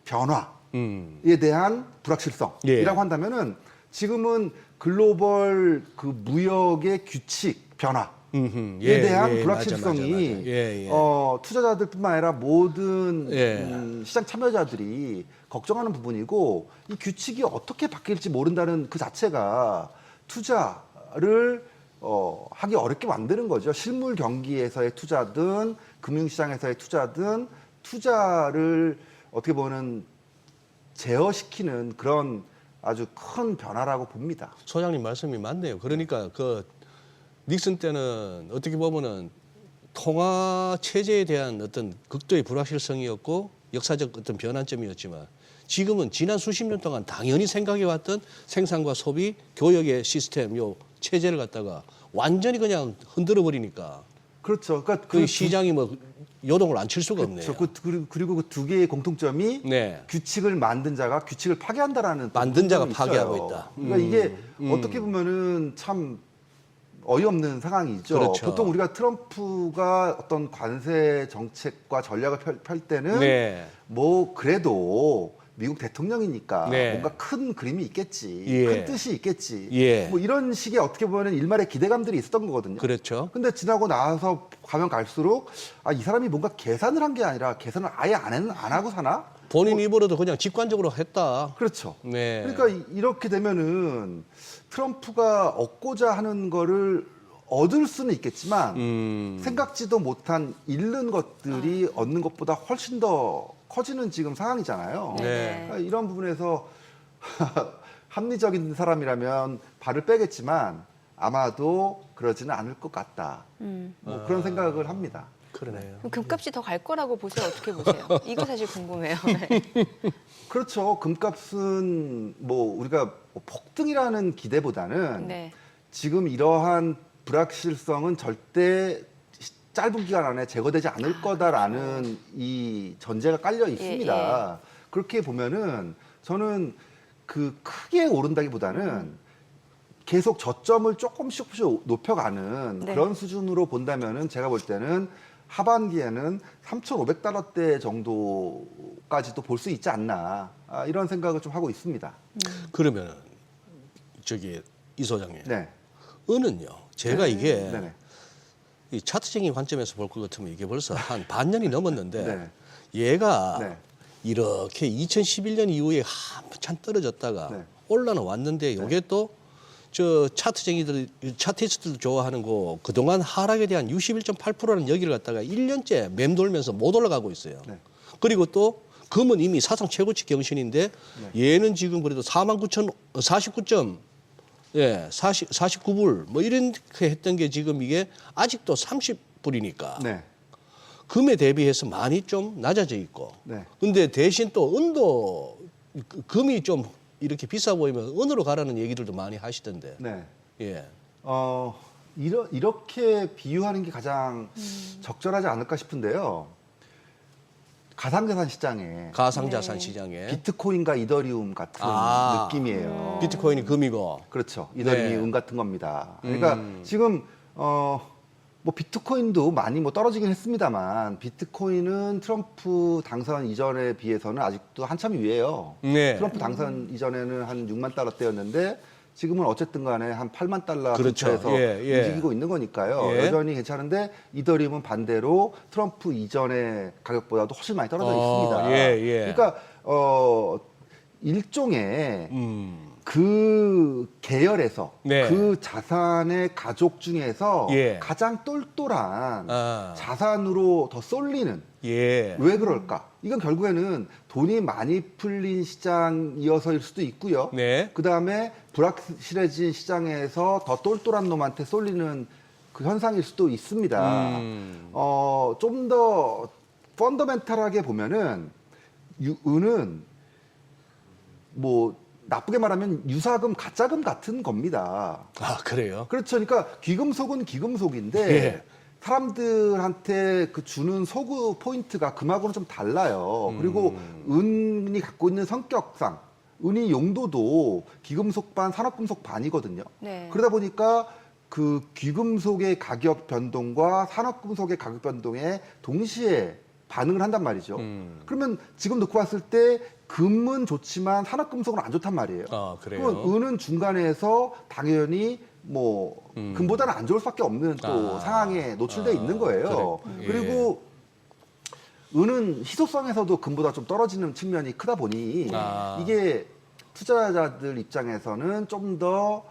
변화에 대한 불확실성이라고 예. 한다면은 지금은 글로벌 그 무역의 규칙 변화 에 대한 불확실성이 맞아. 예. 투자자들뿐만 아니라 모든 예. 시장 참여자들이 걱정하는 부분이고 이 규칙이 어떻게 바뀔지 모른다는 그 자체가 투자를 하기 어렵게 만드는 거죠. 실물 경기에서의 투자든 금융시장에서의 투자든 투자를 어떻게 보면 제어시키는 그런 아주 큰 변화라고 봅니다. 소장님 말씀이 맞네요. 그러니까 그 닉슨 때는 어떻게 보면은 통화 체제에 대한 어떤 극도의 불확실성이었고 역사적 어떤 변환점이었지만 지금은 지난 수십 년 동안 당연히 생각해왔던 생산과 소비, 교역의 시스템, 요 체제를 갖다가 완전히 그냥 흔들어 버리니까 그렇죠. 그러니까 그 시장이 뭐 요동을 안 칠 수가 그렇죠. 없네요. 그리고 그 두 개의 공통점이 네. 규칙을 만든 자가 규칙을 파괴한다라는 만든 자가 공통점이 파괴하고 있어요. 있다. 그러니까 이게 어떻게 보면은 참 어이없는 상황이죠. 그렇죠. 보통 우리가 트럼프가 어떤 관세 정책과 전략을 펼 때는 네. 뭐 그래도 미국 대통령이니까 네. 뭔가 큰 그림이 있겠지, 예. 큰 뜻이 있겠지. 예. 뭐 이런 식의 어떻게 보면 일말의 기대감들이 있었던 거거든요. 그렇죠. 근데 지나고 나서 가면 갈수록 이 사람이 뭔가 계산을 한 게 아니라 계산을 아예 안 하고 사나? 본인 입으로도 그냥 직관적으로 했다. 그렇죠. 네. 그러니까 이렇게 되면은 트럼프가 얻고자 하는 거를 얻을 수는 있겠지만 생각지도 못한 잃는 것들이 얻는 것보다 훨씬 더 커지는 지금 상황이잖아요. 네. 그러니까 이런 부분에서 합리적인 사람이라면 발을 빼겠지만 아마도 그러지는 않을 것 같다. 뭐 그런 생각을 합니다. 그러네요. 그럼 금값이 더 갈 거라고 보세요? 어떻게 보세요? 이거 사실 궁금해요. 네. 그렇죠. 금값은 뭐 우리가 폭등이라는 기대보다는 네. 지금 이러한 불확실성은 절대 짧은 기간 안에 제거되지 않을 거다라는 이 전제가 깔려 있습니다. 그렇게 보면은 저는 그 크게 오른다기보다는 계속 저점을 조금씩 높여가는 네. 그런 수준으로 본다면은 제가 볼 때는 하반기에는 3,500달러대 정도까지도 볼 수 있지 않나 이런 생각을 좀 하고 있습니다. 그러면은 저기 이 소장님, 네. 은은요. 제가 이게 네네. 이 차트적인 관점에서 볼 것 같으면 이게 벌써 한 반년이 넘었는데 네. 얘가 네. 이렇게 2011년 이후에 한참 떨어졌다가 네. 올라는 왔는데 이게 또 저 차트이스트들 좋아하는 거 그동안 하락에 대한 61.8%라는 여기를 갖다가 1년째 맴돌면서 못 올라가고 있어요. 네. 그리고 또 금은 이미 사상 최고치 경신인데 얘는 지금 그래도 49.49점 예, 49불 뭐 이렇게 했던 게 지금 이게 아직도 30불이니까 네. 금에 대비해서 많이 좀 낮아져 있고. 네. 근데 대신 또 은도 금이 좀 이렇게 비싸 보이면 은으로 가라는 얘기들도 많이 하시던데. 네. 예. 이렇게 비유하는 게 가장 적절하지 않을까 싶은데요. 가상자산 시장에 가상자산 시장에 비트코인과 이더리움 같은 느낌이에요. 비트코인이 금이고. 그렇죠. 이더리움이 네. 은 같은 겁니다. 그러니까 지금 뭐 비트코인도 많이 뭐 떨어지긴 했습니다만 비트코인은 트럼프 당선 이전에 비해서는 아직도 한참 위에요. 네. 트럼프 당선 이전에는 한 6만 달러대였는데 지금은 어쨌든 간에 한 8만 달러 그렇죠. 근처에서 예. 움직이고 있는 거니까요. 예. 여전히 괜찮은데 이더리움은 반대로 트럼프 이전의 가격보다도 훨씬 많이 떨어져 있습니다. 예. 그러니까 일종의 그 계열에서 네. 그 자산의 가족 중에서 예. 가장 똘똘한 아. 자산으로 더 쏠리는 예. 왜 그럴까? 이건 결국에는 돈이 많이 풀린 시장이어서일 수도 있고요. 네. 그다음에 불확실해진 시장에서 더 똘똘한 놈한테 쏠리는 그 현상일 수도 있습니다. 좀 더 펀더멘탈하게 보면은 은은 뭐 나쁘게 말하면 유사금, 가짜금 같은 겁니다. 아, 그래요? 그렇죠. 그러니까 귀금속은 귀금속인데 예. 사람들한테 그 주는 소구 포인트가 금하고는 좀 달라요. 그리고 은이 갖고 있는 성격상 은이 용도도 귀금속 반, 산업금속 반이거든요. 네. 그러다 보니까 그 귀금속의 가격 변동과 산업금속의 가격 변동에 동시에 반응을 한단 말이죠. 그러면 지금 놓고 봤을 때 금은 좋지만 산업금속은 안 좋단 말이에요. 아, 그래요? 그러면 은은 중간에서 당연히 뭐 금보다는 안 좋을 수밖에 없는 또 상황에 노출돼 있는 거예요. 그래. 그리고 은은 희소성에서도 금보다 좀 떨어지는 측면이 크다 보니 이게 투자자들 입장에서는 좀 더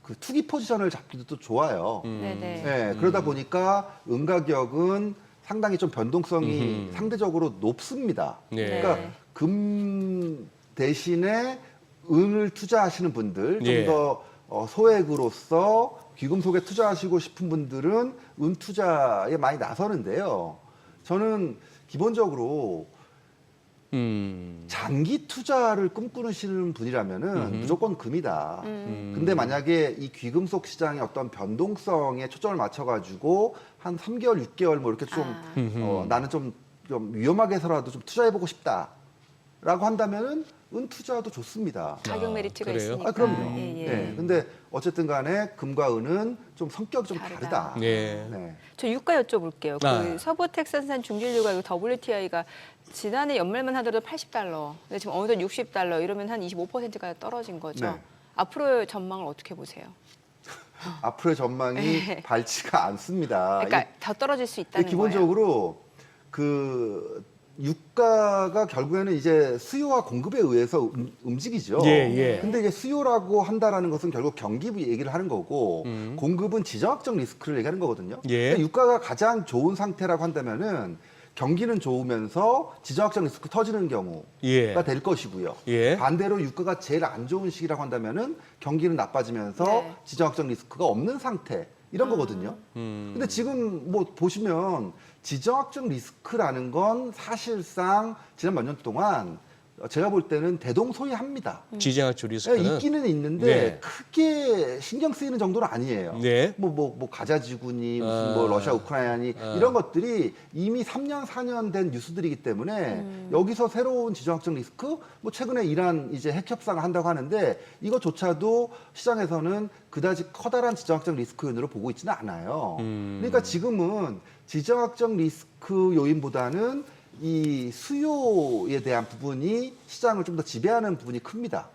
그 투기 포지션을 잡기도 또 좋아요. 네네. 네, 그러다 보니까 은 가격은 상당히 좀 변동성이 상대적으로 높습니다. 네. 그러니까 금 대신에 은을 투자하시는 분들, 예. 좀 더 소액으로서 귀금속에 투자하시고 싶은 분들은 은 투자에 많이 나서는데요. 저는 기본적으로 장기 투자를 꿈꾸시는 분이라면은 무조건 금이다. 근데 만약에 이 귀금속 시장의 어떤 변동성에 초점을 맞춰가지고 한 3개월, 6개월 뭐 이렇게 좀 나는 좀 위험하게 해서라도 좀 투자해보고 싶다라고 한다면은 은 투자도 좋습니다. 가격 메리트가 그래요? 있으니까. 그럼요. 예, 예. 네. 근데 어쨌든 간에 금과 은은 좀 성격이 좀 다르다. 예. 네. 저 유가 여쭤볼게요. 아. 그 서부 텍사스산 중진유가 WTI가 지난해 연말만 하더라도 $80. 근데 지금 어느덧 $60 이러면 한 25%가 떨어진 거죠. 네. 앞으로의 전망을 어떻게 보세요? 앞으로의 전망이 네. 밝지가 않습니다. 그러니까 더 떨어질 수 있다는 기본적으로 그 유가가 결국에는 이제 수요와 공급에 의해서 움직이죠. 예. 근데 이제 수요라고 한다라는 것은 결국 경기 얘기를 하는 거고 공급은 지정학적 리스크를 얘기하는 거거든요. 예. 그러니까 유가가 가장 좋은 상태라고 한다면은 경기는 좋으면서 지정학적 리스크 터지는 경우가 예. 될 것이고요. 예. 반대로 유가가 제일 안 좋은 시기라고 한다면은 경기는 나빠지면서 네. 지정학적 리스크가 없는 상태 이런 거거든요. 근데 지금 뭐 보시면 지정학적 리스크라는 건 사실상 지난 몇 년 동안 제가 볼 때는 대동소이합니다. 지정학적 리스크는 있기는 있는데 네. 크게 신경 쓰이는 정도는 아니에요. 네. 뭐 가자지구니 무슨 뭐 러시아 우크라이나니 이런 것들이 이미 3년 4년 된 뉴스들이기 때문에 여기서 새로운 지정학적 리스크 뭐 최근에 이란 이제 핵 협상을 한다고 하는데 이것조차도 시장에서는 그다지 커다란 지정학적 리스크 요인으로 보고 있지는 않아요. 그러니까 지금은 지정학적 리스크 요인보다는 이 수요에 대한 부분이 시장을 좀 더 지배하는 부분이 큽니다.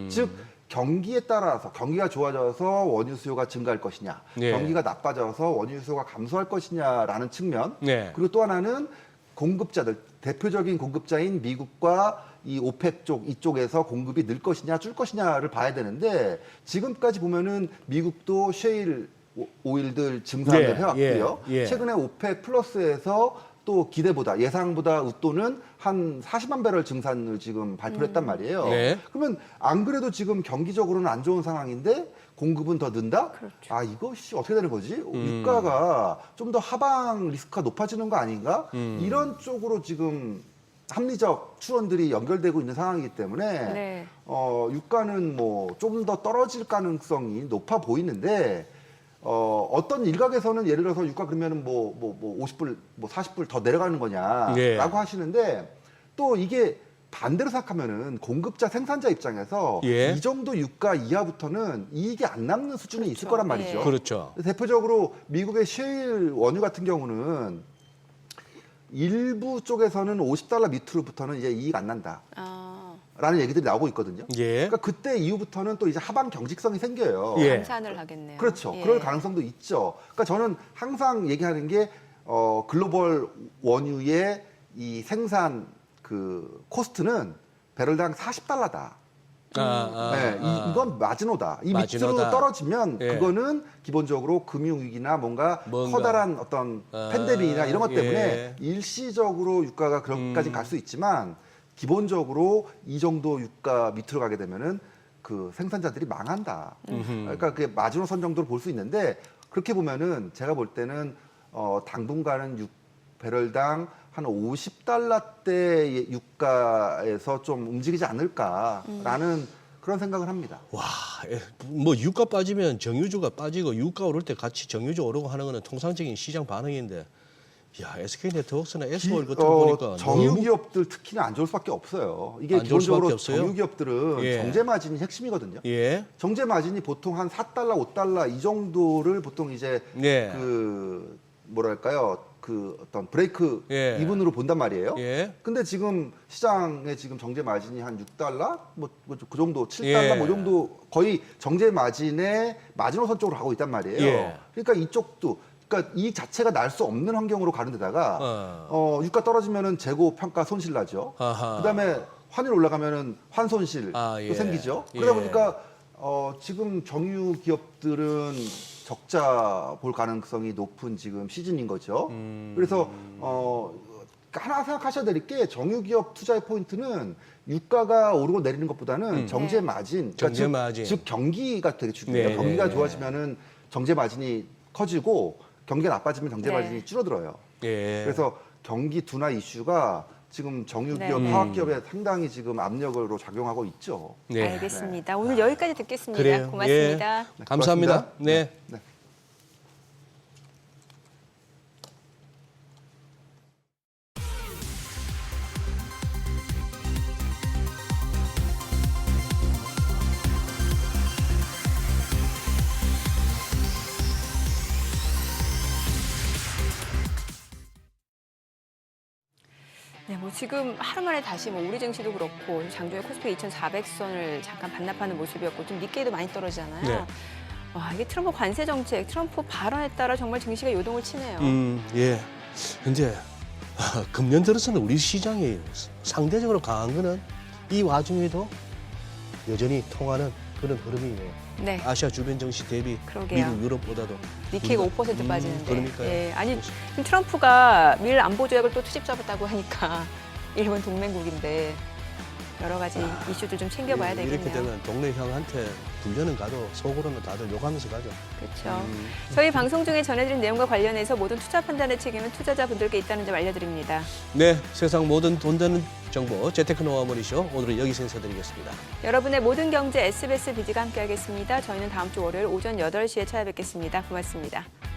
즉 경기에 따라서 경기가 좋아져서 원유 수요가 증가할 것이냐, 네. 경기가 나빠져서 원유 수요가 감소할 것이냐라는 측면. 네. 그리고 또 하나는 공급자들 대표적인 공급자인 미국과 이 오펙 쪽 이쪽에서 공급이 늘 것이냐 줄 것이냐를 봐야 되는데 지금까지 보면은 미국도 셰일 오일들 증산을 네, 해왔고요. 예. 최근에 오펙 플러스에서 또 기대보다 예상보다 웃도는 한 40만 배럴 증산을 지금 발표를 했단 말이에요. 네. 그러면 안 그래도 지금 경기적으로는 안 좋은 상황인데 공급은 더 는다? 그렇죠. 아 이것이 어떻게 되는 거지? 유가가 좀 더 하방 리스크가 높아지는 거 아닌가? 이런 쪽으로 지금 합리적 추론들이 연결되고 있는 상황이기 때문에 네. 유가는 뭐 좀 더 떨어질 가능성이 높아 보이는데 어떤 일각에서는 예를 들어서 유가 그러면은 뭐 50불, 뭐 40불 더 내려가는 거냐라고 네. 하시는데 또 이게 반대로 생각하면은 공급자 생산자 입장에서 예. 이 정도 유가 이하부터는 이익이 안 남는 수준이 있을 거란 말이죠. 예. 그렇죠. 대표적으로 미국의 셰일 원유 같은 경우는 일부 쪽에서는 $50 밑으로부터는 이제 이익 안 난다. 라는 얘기들이 나오고 있거든요. 예. 그러니까 그때 이후부터는 또 이제 하방 경직성이 생겨요. 예. 감산을 하겠네요. 그렇죠. 예. 그럴 가능성도 있죠. 그러니까 저는 항상 얘기하는 게 글로벌 원유의 이 생산 그 코스트는 배럴당 $40다. 이건 마지노다. 이 마지노다. 밑으로 떨어지면 예. 그거는 기본적으로 금융위기나 뭔가 커다란 어떤 팬데믹이나 이런 것 때문에 예. 일시적으로 유가가 그렇게까지 갈 수 있지만 기본적으로 이 정도 유가 밑으로 가게 되면은 그 생산자들이 망한다. 그러니까 그게 마지노선 정도로 볼 수 있는데 그렇게 보면은 제가 볼 때는 당분간은 배럴당 한 $50대의 유가에서 좀 움직이지 않을까라는 그런 생각을 합니다. 와, 뭐 유가 빠지면 정유주가 빠지고 유가 오를 때 같이 정유주 오르고 하는 거는 통상적인 시장 반응인데, 야 SK네트워크나 S오일 같은 거 보니까 정유기업들 특히나 안 좋을 수밖에 없어요. 이게 안 좋을 수밖에 기본적으로 없어요? 정유기업들은 예. 정제 마진이 핵심이거든요. 예, 정제 마진이 보통 한 $4, $5 이 정도를 보통 이제 네. 그 뭐랄까요? 그 어떤 브레이크 예. 이분으로 본단 말이에요. 예. 근데 지금 시장에 지금 정제 마진이 한 $6, 뭐 그 정도, $7, 예. 뭐 정도 거의 정제 마진의 마지노선 쪽으로 가고 있단 말이에요. 예. 그러니까 이쪽도 그러니까 이 자체가 날 수 없는 환경으로 가는 데다가 유가 떨어지면은 재고 평가 손실 나죠. 아하. 그다음에 환율 올라가면은 환손실도 예. 생기죠. 그러다 예. 보니까 지금 정유 기업들은 적자 볼 가능성이 높은 지금 시즌인 거죠. 그래서 하나 생각하셔야 될 게 정유 기업 투자의 포인트는 유가가 오르고 내리는 것보다는 정제 마진, 정제 마진. 즉 경기가 되게 중요해요. 네. 경기가 네. 좋아지면은 정제 마진이 커지고 경기가 나빠지면 정제 네. 마진이 줄어들어요. 예. 그래서 경기 둔화 이슈가 지금 정유기업, 네. 화학기업에 상당히 지금 압력으로 작용하고 있죠. 네. 알겠습니다. 오늘 여기까지 듣겠습니다. 그래요. 고맙습니다. 예. 감사합니다. 고맙습니다. 네. 네. 네, 뭐 지금 하루 만에 다시 뭐 우리 증시도 그렇고 장중에 코스피 2,400선을 잠깐 반납하는 모습이었고 좀 니케이도 많이 떨어지잖아요. 네. 와, 이게 트럼프 관세 정책, 트럼프 발언에 따라 정말 증시가 요동을 치네요. 예. 근데 금년 들어서는 우리 시장이 상대적으로 강한 거는 이 와중에도 여전히 통하는 그런 흐름이네요. 네, 아시아 주변 증시 대비 그러게요. 미국, 유럽보다도 니케이가 우리가- 5% 빠지는데. 그러니까요. 예, 아니 지금 트럼프가 밀 안보 조약을 또 투집 잡았다고 하니까 일본 동맹국인데 여러 가지 이슈도 좀 챙겨봐야 되겠네요. 이렇게 되면 동네 형한테 불려는 가도 속으로는 다들 욕하면서 가죠. 그렇죠. 저희 방송 중에 전해드린 내용과 관련해서 모든 투자 판단의 책임은 투자자분들께 있다는 점 알려드립니다. 네, 세상 모든 돈 되는 정보 재테크 노하우 머니쇼 오늘은 여기서 인사드리겠습니다. 여러분의 모든 경제 SBS 비즈가 함께하겠습니다. 저희는 다음 주 월요일 오전 8시에 찾아뵙겠습니다. 고맙습니다.